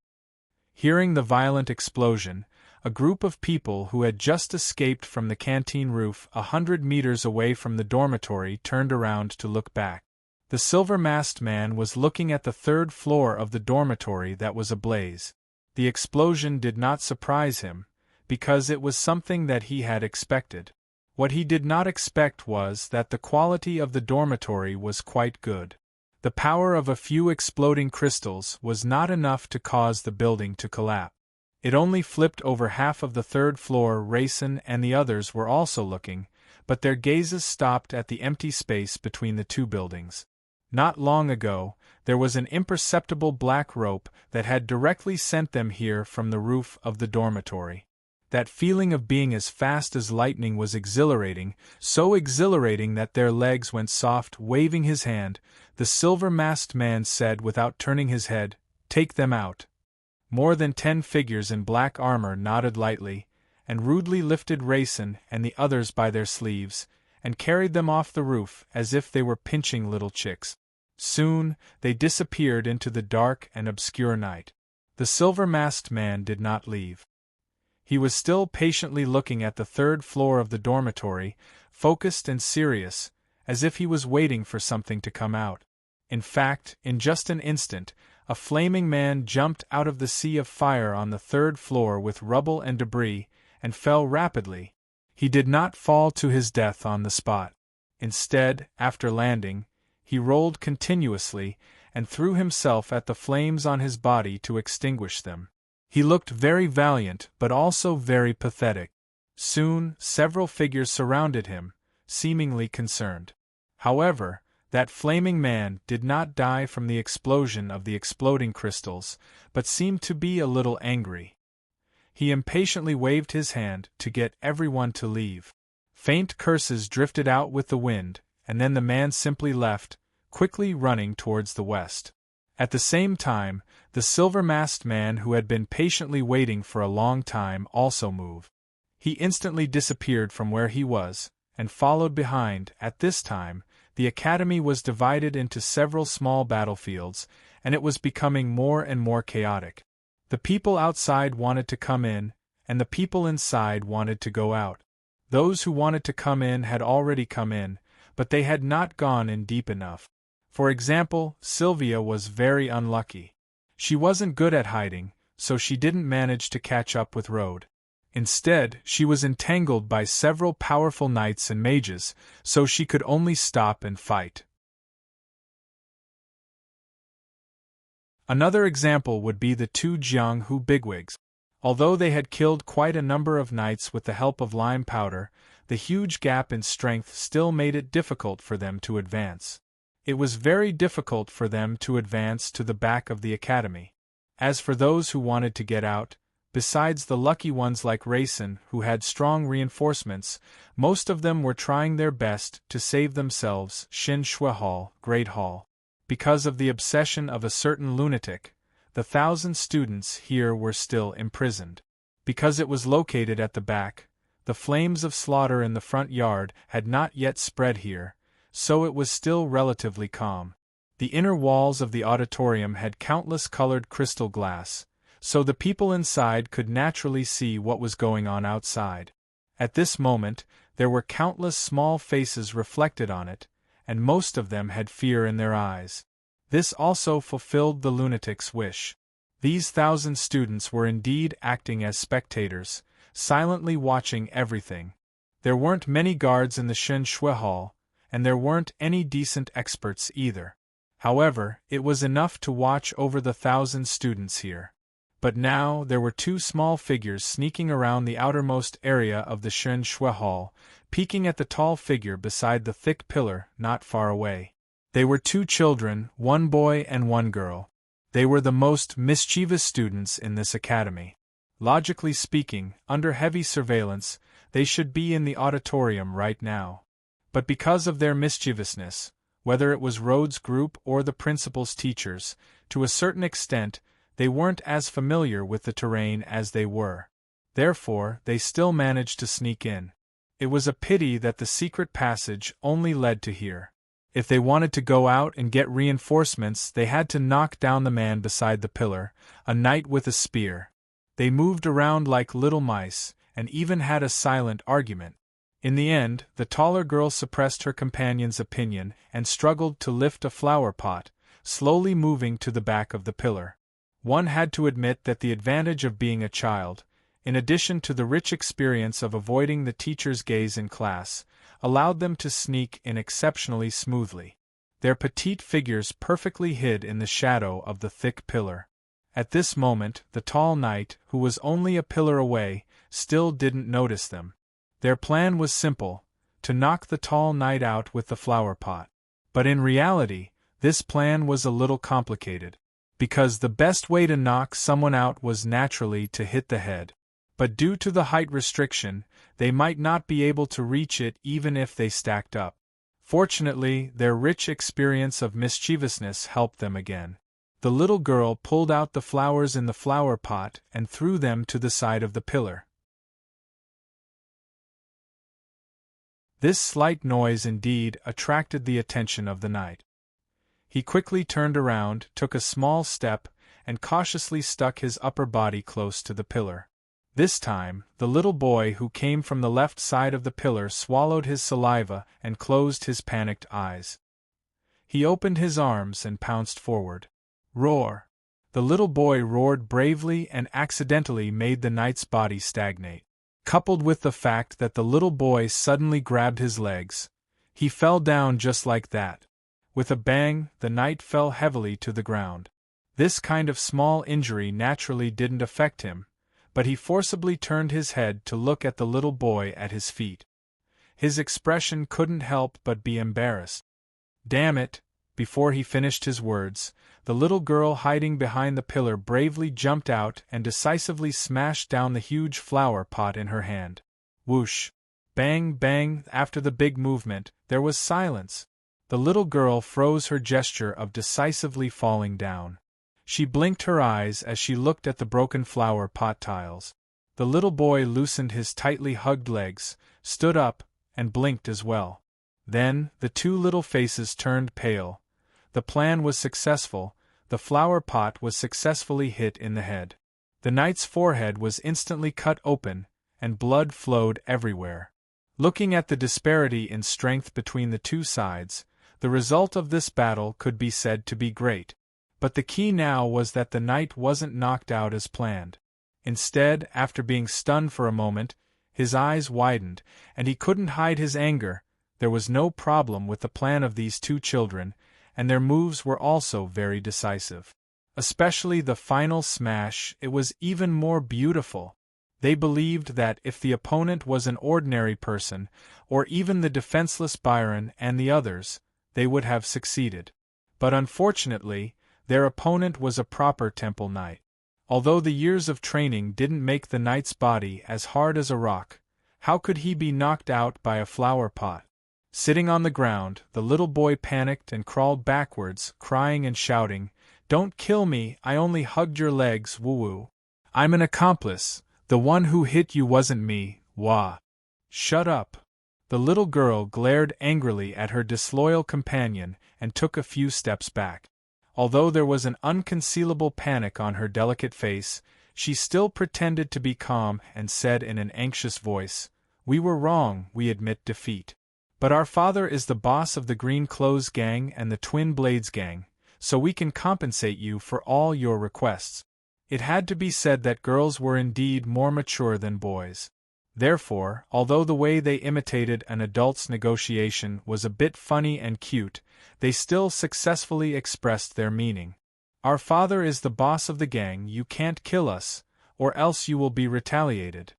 Hearing the violent explosion, a group of people who had just escaped from the canteen roof 100 meters away from the dormitory turned around to look back. The silver-masked man was looking at the third floor of the dormitory that was ablaze. The explosion did not surprise him, because it was something that he had expected. What he did not expect was that the quality of the dormitory was quite good. The power of a few exploding crystals was not enough to cause the building to collapse. It only flipped over half of the third floor. Raisin and the others were also looking, but their gazes stopped at the empty space between the two buildings. Not long ago, there was an imperceptible black rope that had directly sent them here from the roof of the dormitory. That feeling of being as fast as lightning was exhilarating, so exhilarating that their legs went soft. Waving his hand, the silver-masked man said without turning his head, "Take them out." More than 10 figures in black armor nodded lightly, and rudely lifted Raisin and the others by their sleeves, and carried them off the roof as if they were pinching little chicks. Soon, they disappeared into the dark and obscure night. The silver-masked man did not leave. He was still patiently looking at the third floor of the dormitory, focused and serious, as if he was waiting for something to come out. In fact, in just an instant, a flaming man jumped out of the sea of fire on the third floor with rubble and debris, and fell rapidly. He did not fall to his death on the spot. Instead, after landing, he rolled continuously, and threw himself at the flames on his body to extinguish them. He looked very valiant but also very pathetic. Soon, several figures surrounded him, seemingly concerned. However, that flaming man did not die from the explosion of the exploding crystals, but seemed to be a little angry. He impatiently waved his hand to get everyone to leave. Faint curses drifted out with the wind, and then the man simply left, quickly running towards the west. At the same time, the silver-masked man who had been patiently waiting for a long time also moved. He instantly disappeared from where he was, and followed behind. At this time, the academy was divided into several small battlefields, and it was becoming more and more chaotic. The people outside wanted to come in, and the people inside wanted to go out. Those who wanted to come in had already come in, but they had not gone in deep enough. For example, Sylvia was very unlucky. She wasn't good at hiding, so she didn't manage to catch up with Rode. Instead, she was entangled by several powerful knights and mages, so she could only stop and fight. Another example would be the two Jianghu bigwigs. Although they had killed quite a number of knights with the help of lime powder, the huge gap in strength still made it difficult for them to advance. It was very difficult for them to advance to the back of the academy. As for those who wanted to get out, besides the lucky ones like Raisin who had strong reinforcements, most of them were trying their best to save themselves. Xin Shui Hall, Great Hall. Because of the obsession of a certain lunatic, the 1,000 students here were still imprisoned. Because it was located at the back, the flames of slaughter in the front yard had not yet spread here, so it was still relatively calm. The inner walls of the auditorium had countless colored crystal glass, so the people inside could naturally see what was going on outside. At this moment, there were countless small faces reflected on it, and most of them had fear in their eyes. This also fulfilled the lunatic's wish. These 1,000 students were indeed acting as spectators, silently watching everything. There weren't many guards in the Xin Shui Hall, and there weren't any decent experts either. However, it was enough to watch over the 1,000 students here. But now there were two small figures sneaking around the outermost area of the Xin Shui Hall, peeking at the tall figure beside the thick pillar not far away. They were two children, one boy and one girl. They were the most mischievous students in this academy. Logically speaking, under heavy surveillance, they should be in the auditorium right now. But because of their mischievousness, Whether it was Rhodes' group or the principal's teachers, to a certain extent, they weren't as familiar with the terrain as they were. Therefore, they still managed to sneak in. It was a pity that the secret passage only led to here. If they wanted to go out and get reinforcements, they had to knock down the man beside the pillar, a knight with a spear. They moved around like little mice, and even had a silent argument. In the end, the taller girl suppressed her companion's opinion and struggled to lift a flower pot, slowly moving to the back of the pillar. One had to admit that the advantage of being a child, in addition to the rich experience of avoiding the teacher's gaze in class, allowed them to sneak in exceptionally smoothly. Their petite figures perfectly hid in the shadow of the thick pillar. At this moment, the tall knight, who was only a pillar away, still didn't notice them. Their plan was simple, to knock the tall knight out with the flower pot. But in reality, this plan was a little complicated, because the best way to knock someone out was naturally to hit the head. But due to the height restriction, they might not be able to reach it even if they stacked up. Fortunately, their rich experience of mischievousness helped them again. The little girl pulled out the flowers in the flower pot and threw them to the side of the pillar. This slight noise indeed attracted the attention of the knight. He quickly turned around, took a small step, and cautiously stuck his upper body close to the pillar. This time, the little boy who came from the left side of the pillar swallowed his saliva and closed his panicked eyes. He opened his arms and pounced forward. Roar! The little boy roared bravely and accidentally made the knight's body stagnate. Coupled with the fact that the little boy suddenly grabbed his legs, he fell down just like that. With a bang, the knight fell heavily to the ground. This kind of small injury naturally didn't affect him, but he forcibly turned his head to look at the little boy at his feet. His expression couldn't help but be embarrassed. Damn it! Before he finished his words, the little girl hiding behind the pillar bravely jumped out and decisively smashed down the huge flower pot in her hand. Whoosh! Bang, bang! After the big movement, there was silence. The little girl froze her gesture of decisively falling down. She blinked her eyes as she looked at the broken flower pot tiles. The little boy loosened his tightly hugged legs, stood up, and blinked as well. Then, the two little faces turned pale. The plan was successful, the flower pot was successfully hit in the head. The knight's forehead was instantly cut open, and blood flowed everywhere. Looking at the disparity in strength between the two sides, the result of this battle could be said to be great. But the key now was that the knight wasn't knocked out as planned. Instead, after being stunned for a moment, his eyes widened, and he couldn't hide his anger. There was no problem with the plan of these two children, and their moves were also very decisive. Especially the final smash, it was even more beautiful. They believed that if the opponent was an ordinary person, or even the defenseless Byron and the others, they would have succeeded. But unfortunately, their opponent was a proper temple knight. Although the years of training didn't make the knight's body as hard as a rock, how could he be knocked out by a flower pot? Sitting on the ground, the little boy panicked and crawled backwards, crying and shouting, "Don't kill me, I only hugged your legs, woo-woo. I'm an accomplice, the one who hit you wasn't me, wah." "Shut up." The little girl glared angrily at her disloyal companion and took a few steps back. Although there was an unconcealable panic on her delicate face, she still pretended to be calm and said in an anxious voice, "We were wrong, we admit defeat. But our father is the boss of the Green Clothes Gang and the Twin Blades Gang, so we can compensate you for all your requests." It had to be said that girls were indeed more mature than boys. Therefore, although the way they imitated an adult's negotiation was a bit funny and cute, they still successfully expressed their meaning. "Our father is the boss of the gang, you can't kill us, or else you will be retaliated."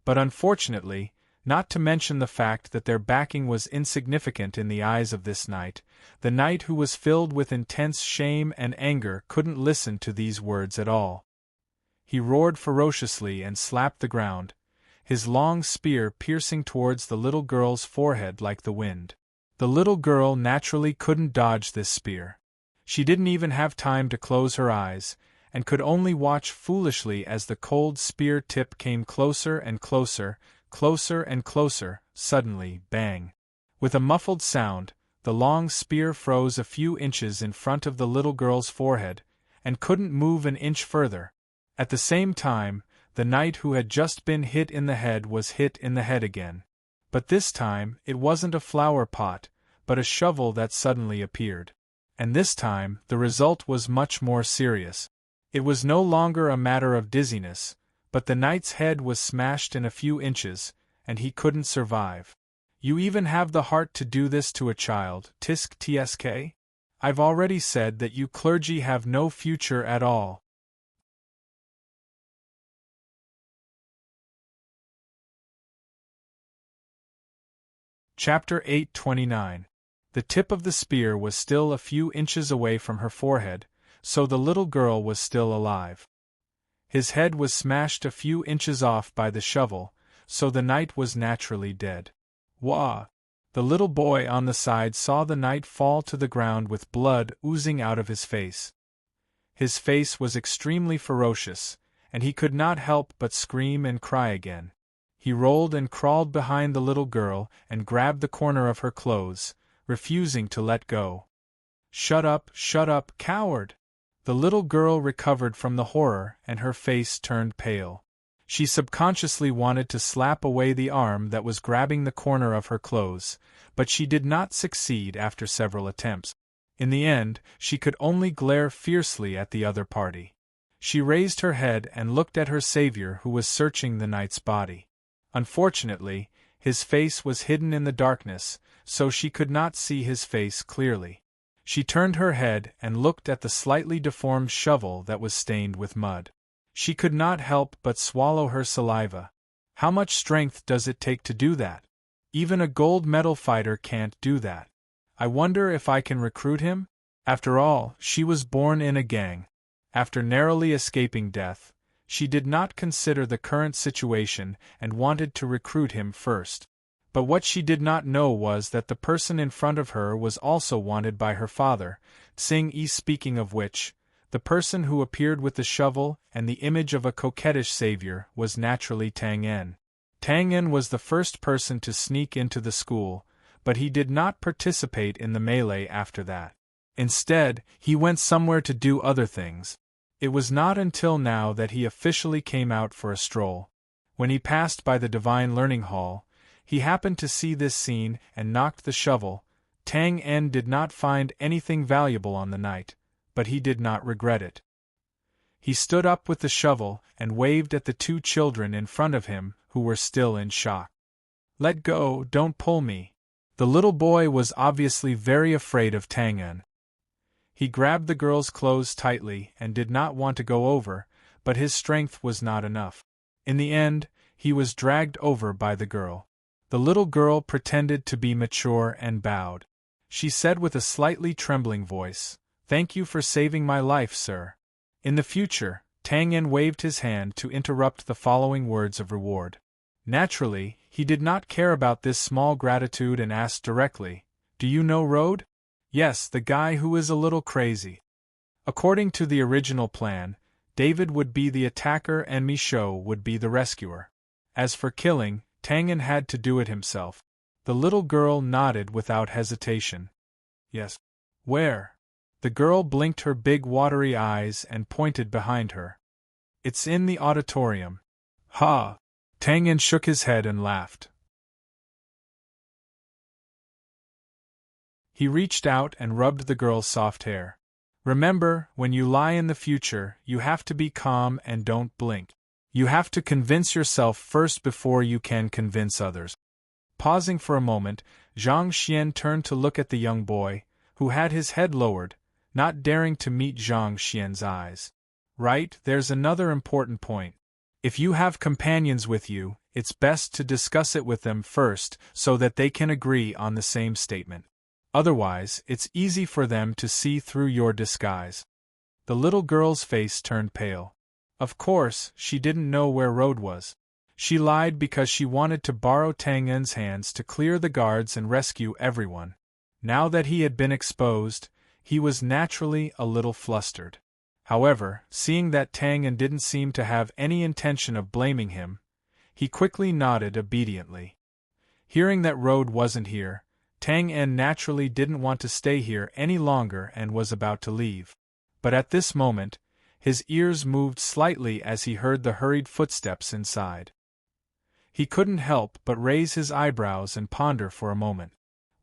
But unfortunately, not to mention the fact that their backing was insignificant in the eyes of this knight, the knight who was filled with intense shame and anger couldn't listen to these words at all. He roared ferociously and slapped the ground, his long spear piercing towards the little girl's forehead like the wind. The little girl naturally couldn't dodge this spear. She didn't even have time to close her eyes, and could only watch foolishly as the cold spear tip came closer and closer, closer and closer. Suddenly, bang! With a muffled sound, the long spear froze a few inches in front of the little girl's forehead, and couldn't move an inch further. At the same time, the knight who had just been hit in the head was hit in the head again. But this time, it wasn't a flower pot, but a shovel that suddenly appeared. And this time, the result was much more serious. It was no longer a matter of dizziness, but the knight's head was smashed in a few inches, and he couldn't survive. You even have the heart to do this to a child, tisk tsk? I've already said that you clergy have no future at all. Chapter 8:29. The tip of the spear was still a few inches away from her forehead, so the little girl was still alive. His head was smashed a few inches off by the shovel, so the knight was naturally dead. Wah! The little boy on the side saw the knight fall to the ground with blood oozing out of his face. His face was extremely ferocious, and he could not help but scream and cry again. He rolled and crawled behind the little girl and grabbed the corner of her clothes, refusing to let go. Shut up, coward! The little girl recovered from the horror and her face turned pale. She subconsciously wanted to slap away the arm that was grabbing the corner of her clothes, but she did not succeed after several attempts. In the end, she could only glare fiercely at the other party. She raised her head and looked at her savior who was searching the knight's body. Unfortunately, his face was hidden in the darkness, so she could not see his face clearly. She turned her head and looked at the slightly deformed shovel that was stained with mud. She could not help but swallow her saliva. How much strength does it take to do that? Even a gold medal fighter can't do that. I wonder if I can recruit him? After all, she was born in a gang. After narrowly escaping death, she did not consider the current situation and wanted to recruit him first. But what she did not know was that the person in front of her was also wanted by her father, Tsing-yi. Speaking of which, the person who appeared with the shovel and the image of a coquettish savior was naturally Tang-en. Tang-en was the first person to sneak into the school, but he did not participate in the melee after that. Instead, he went somewhere to do other things. It was not until now that he officially came out for a stroll. When he passed by the Divine Learning Hall, he happened to see this scene and knocked the shovel. Tang-en did not find anything valuable on the night, but he did not regret it. He stood up with the shovel and waved at the two children in front of him who were still in shock. Let go, don't pull me. The little boy was obviously very afraid of Tang-en. He grabbed the girl's clothes tightly and did not want to go over, but his strength was not enough. In the end, he was dragged over by the girl. The little girl pretended to be mature and bowed. She said with a slightly trembling voice, "Thank you for saving my life, sir." In the future, Tang-en waved his hand to interrupt the following words of reward. Naturally, he did not care about this small gratitude and asked directly, "Do you know Road?" "Yes, the guy who is a little crazy." According to the original plan, David would be the attacker and Michaud would be the rescuer. As for killing, Tang-en had to do it himself. The little girl nodded without hesitation. "Yes." "Where?" The girl blinked her big watery eyes and pointed behind her. "It's in the auditorium." "Ha!" Tang-en shook his head and laughed. He reached out and rubbed the girl's soft hair. "Remember, when you lie in the future, you have to be calm and don't blink. You have to convince yourself first before you can convince others." Pausing for a moment, Zhang Xian turned to look at the young boy, who had his head lowered, not daring to meet Zhang Xian's eyes. "Right, there's another important point. If you have companions with you, it's best to discuss it with them first so that they can agree on the same statement. Otherwise, it's easy for them to see through your disguise." The little girl's face turned pale. Of course, she didn't know where Road was. She lied because she wanted to borrow Tang En's hands to clear the guards and rescue everyone. Now that he had been exposed, he was naturally a little flustered. However, seeing that Tang En didn't seem to have any intention of blaming him, he quickly nodded obediently. Hearing that Road wasn't here, Tang En naturally didn't want to stay here any longer and was about to leave. But at this moment, his ears moved slightly as he heard the hurried footsteps inside. He couldn't help but raise his eyebrows and ponder for a moment.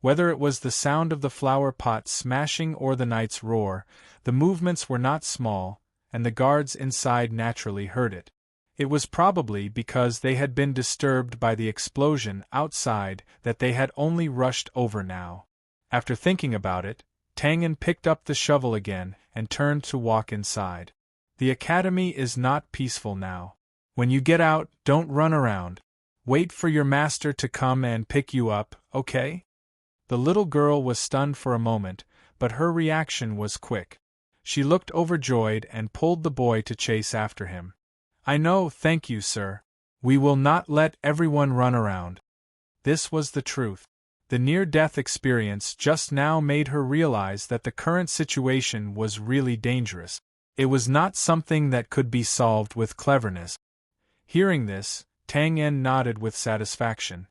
Whether it was the sound of the flower pot smashing or the night's roar, the movements were not small, and the guards inside naturally heard it. It was probably because they had been disturbed by the explosion outside that they had only rushed over now. After thinking about it, Tang En picked up the shovel again and turned to walk inside. The academy is not peaceful now. When you get out, don't run around. Wait for your master to come and pick you up, okay? The little girl was stunned for a moment, but her reaction was quick. She looked overjoyed and pulled the boy to chase after him. I know, thank you, sir. We will not let everyone run around. This was the truth. The near-death experience just now made her realize that the current situation was really dangerous. It was not something that could be solved with cleverness. Hearing this, Tang En nodded with satisfaction.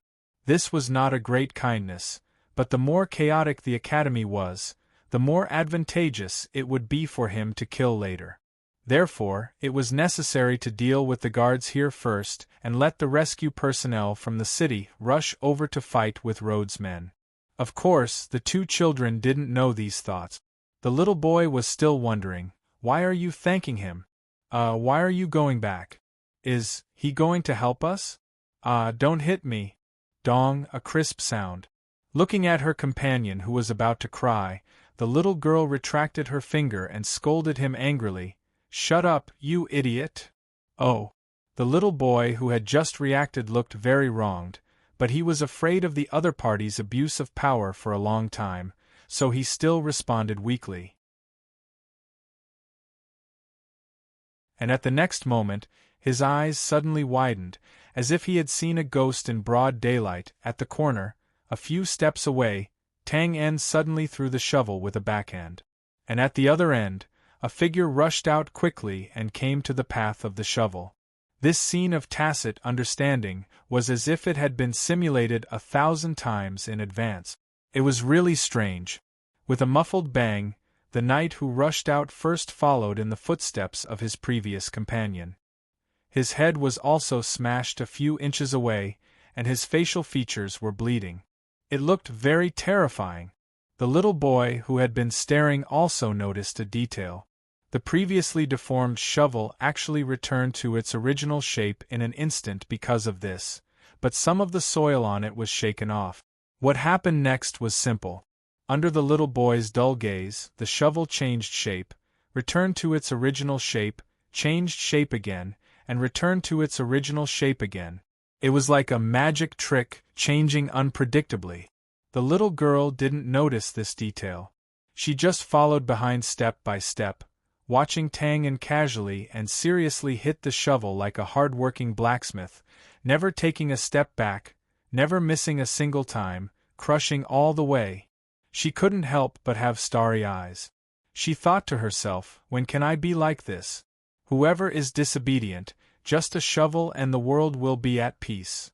This was not a great kindness, but the more chaotic the academy was, the more advantageous it would be for him to kill later. Therefore, it was necessary to deal with the guards here first and let the rescue personnel from the city rush over to fight with Rhodes' men. Of course, the two children didn't know these thoughts. The little boy was still wondering, why are you thanking him? Why are you going back? Is he going to help us? Don't hit me. Dong, a crisp sound. Looking at her companion who was about to cry, the little girl retracted her finger and scolded him angrily. Shut up, you idiot! Oh! The little boy who had just reacted looked very wronged, but he was afraid of the other party's abuse of power for a long time, so he still responded weakly. And at the next moment, his eyes suddenly widened, as if he had seen a ghost in broad daylight. At the corner, a few steps away, Tang En suddenly threw the shovel with a backhand. And at the other end, a figure rushed out quickly and came to the path of the shovel. This scene of tacit understanding was as if it had been simulated 1,000 times in advance. It was really strange. With a muffled bang, the knight who rushed out first followed in the footsteps of his previous companion. His head was also smashed a few inches away, and his facial features were bleeding. It looked very terrifying. The little boy who had been staring also noticed a detail. The previously deformed shovel actually returned to its original shape in an instant because of this, but some of the soil on it was shaken off. What happened next was simple. Under the little boy's dull gaze, the shovel changed shape, returned to its original shape, changed shape again, and returned to its original shape again. It was like a magic trick, changing unpredictably. The little girl didn't notice this detail. She just followed behind step by step, watching Tang En casually and seriously hit the shovel like a hard-working blacksmith, never taking a step back, never missing a single time, crushing all the way. She couldn't help but have starry eyes. She thought to herself, when can I be like this? Whoever is disobedient, just a shovel and the world will be at peace.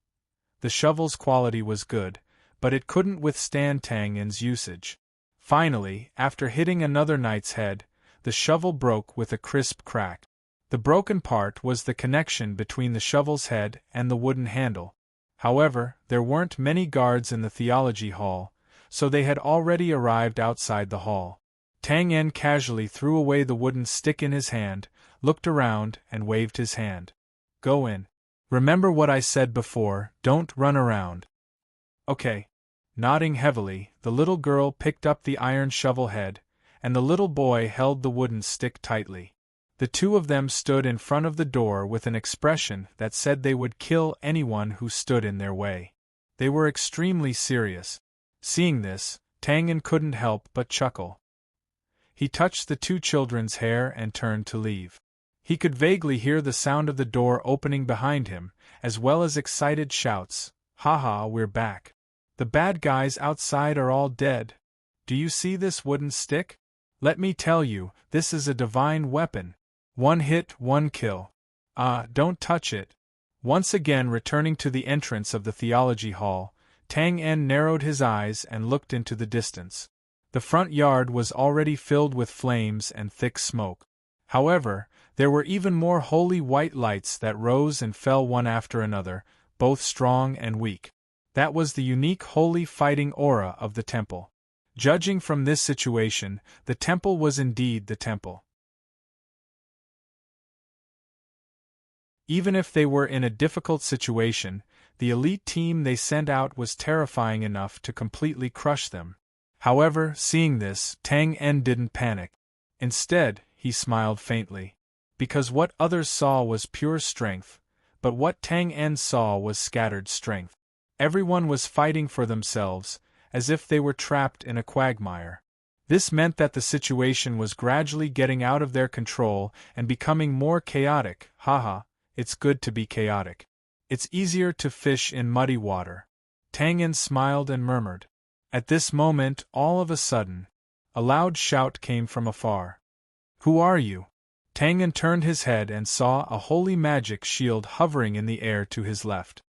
The shovel's quality was good, but it couldn't withstand Tang En's usage. Finally, after hitting another knight's head, the shovel broke with a crisp crack. The broken part was the connection between the shovel's head and the wooden handle. However, there weren't many guards in the theology hall, so they had already arrived outside the hall. Tang En casually threw away the wooden stick in his hand, looked around, and waved his hand. Go in. Remember what I said before, don't run around. Okay. Nodding heavily, the little girl picked up the iron shovel head, and the little boy held the wooden stick tightly. The two of them stood in front of the door with an expression that said they would kill anyone who stood in their way. They were extremely serious. Seeing this, Tang En couldn't help but chuckle. He touched the two children's hair and turned to leave. He could vaguely hear the sound of the door opening behind him, as well as excited shouts. "Haha, we're back. The bad guys outside are all dead. Do you see this wooden stick? Let me tell you, this is a divine weapon. One hit, one kill. Don't touch it." Once again returning to the entrance of the theology hall, Tang En narrowed his eyes and looked into the distance. The front yard was already filled with flames and thick smoke. However, there were even more holy white lights that rose and fell one after another, both strong and weak. That was the unique holy fighting aura of the temple. Judging from this situation, the temple was indeed the temple. Even if they were in a difficult situation, the elite team they sent out was terrifying enough to completely crush them. However, seeing this, Tang En didn't panic. Instead, he smiled faintly. Because what others saw was pure strength, but what Tang En saw was scattered strength. Everyone was fighting for themselves, as if they were trapped in a quagmire. This meant that the situation was gradually getting out of their control and becoming more chaotic. Haha, it's good to be chaotic. It's easier to fish in muddy water. Tang En smiled and murmured. At this moment, all of a sudden, a loud shout came from afar. "Who are you?" Tang En turned his head and saw a holy magic shield hovering in the air to his left.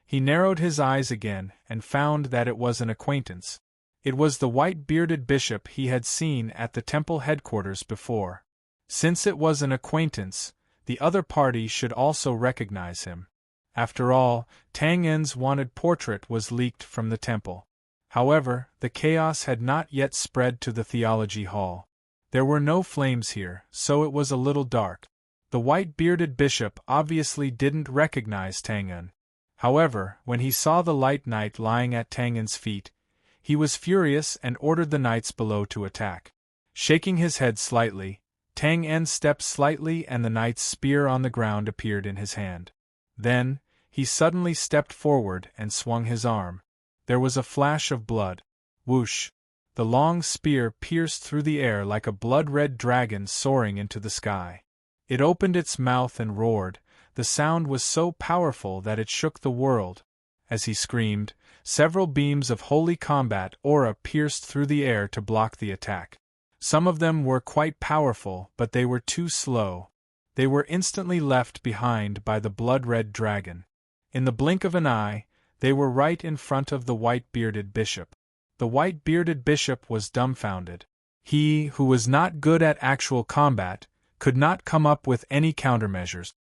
He narrowed his eyes again and found that it was an acquaintance. It was the white-bearded bishop he had seen at the temple headquarters before. Since it was an acquaintance, the other party should also recognize him. After all, Tang En's wanted portrait was leaked from the temple. However, the chaos had not yet spread to the theology hall. There were no flames here, so it was a little dark. The white-bearded bishop obviously didn't recognize Tang En. However, when he saw the light knight lying at Tang En's feet, he was furious and ordered the knights below to attack. Shaking his head slightly, Tang En stepped slightly and the knight's spear on the ground appeared in his hand. Then, he suddenly stepped forward and swung his arm. There was a flash of blood. Whoosh! The long spear pierced through the air like a blood-red dragon soaring into the sky. It opened its mouth and roared. The sound was so powerful that it shook the world. As he screamed, several beams of holy combat aura pierced through the air to block the attack. Some of them were quite powerful, but they were too slow. They were instantly left behind by the blood-red dragon. In the blink of an eye, they were right in front of the white-bearded bishop. The white-bearded bishop was dumbfounded. He, who was not good at actual combat, could not come up with any countermeasures.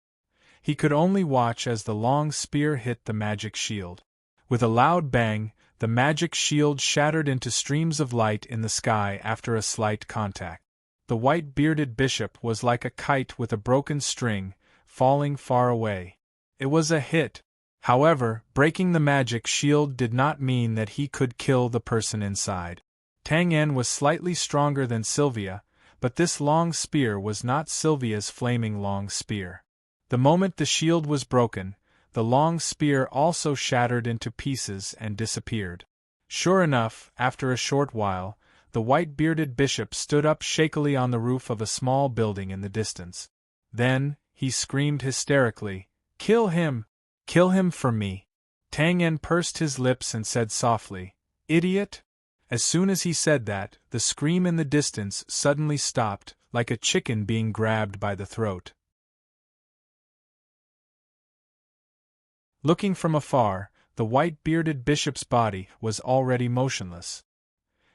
He could only watch as the long spear hit the magic shield. With a loud bang, the magic shield shattered into streams of light in the sky after a slight contact. The white-bearded bishop was like a kite with a broken string, falling far away. It was a hit. However, breaking the magic shield did not mean that he could kill the person inside. Tang En was slightly stronger than Sylvia, but this long spear was not Sylvia's flaming long spear. The moment the shield was broken, the long spear also shattered into pieces and disappeared. Sure enough, after a short while, the white-bearded bishop stood up shakily on the roof of a small building in the distance. Then, he screamed hysterically, "Kill him! Kill him for me!" Tang En pursed his lips and said softly, "Idiot!" As soon as he said that, the scream in the distance suddenly stopped, like a chicken being grabbed by the throat. Looking from afar, the white-bearded bishop's body was already motionless.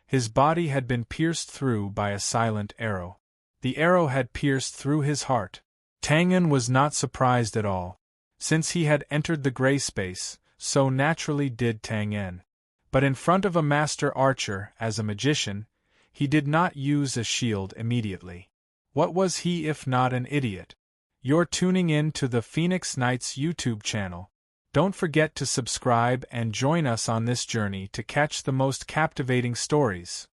His body had been pierced through by a silent arrow. The arrow had pierced through his heart. Tang En was not surprised at all. Since he had entered the gray space, so naturally did Tang En. But in front of a master archer, as a magician, he did not use a shield immediately. What was he if not an idiot? You're tuning in to the Phoenix Knights YouTube channel. Don't forget to subscribe and join us on this journey to catch the most captivating stories.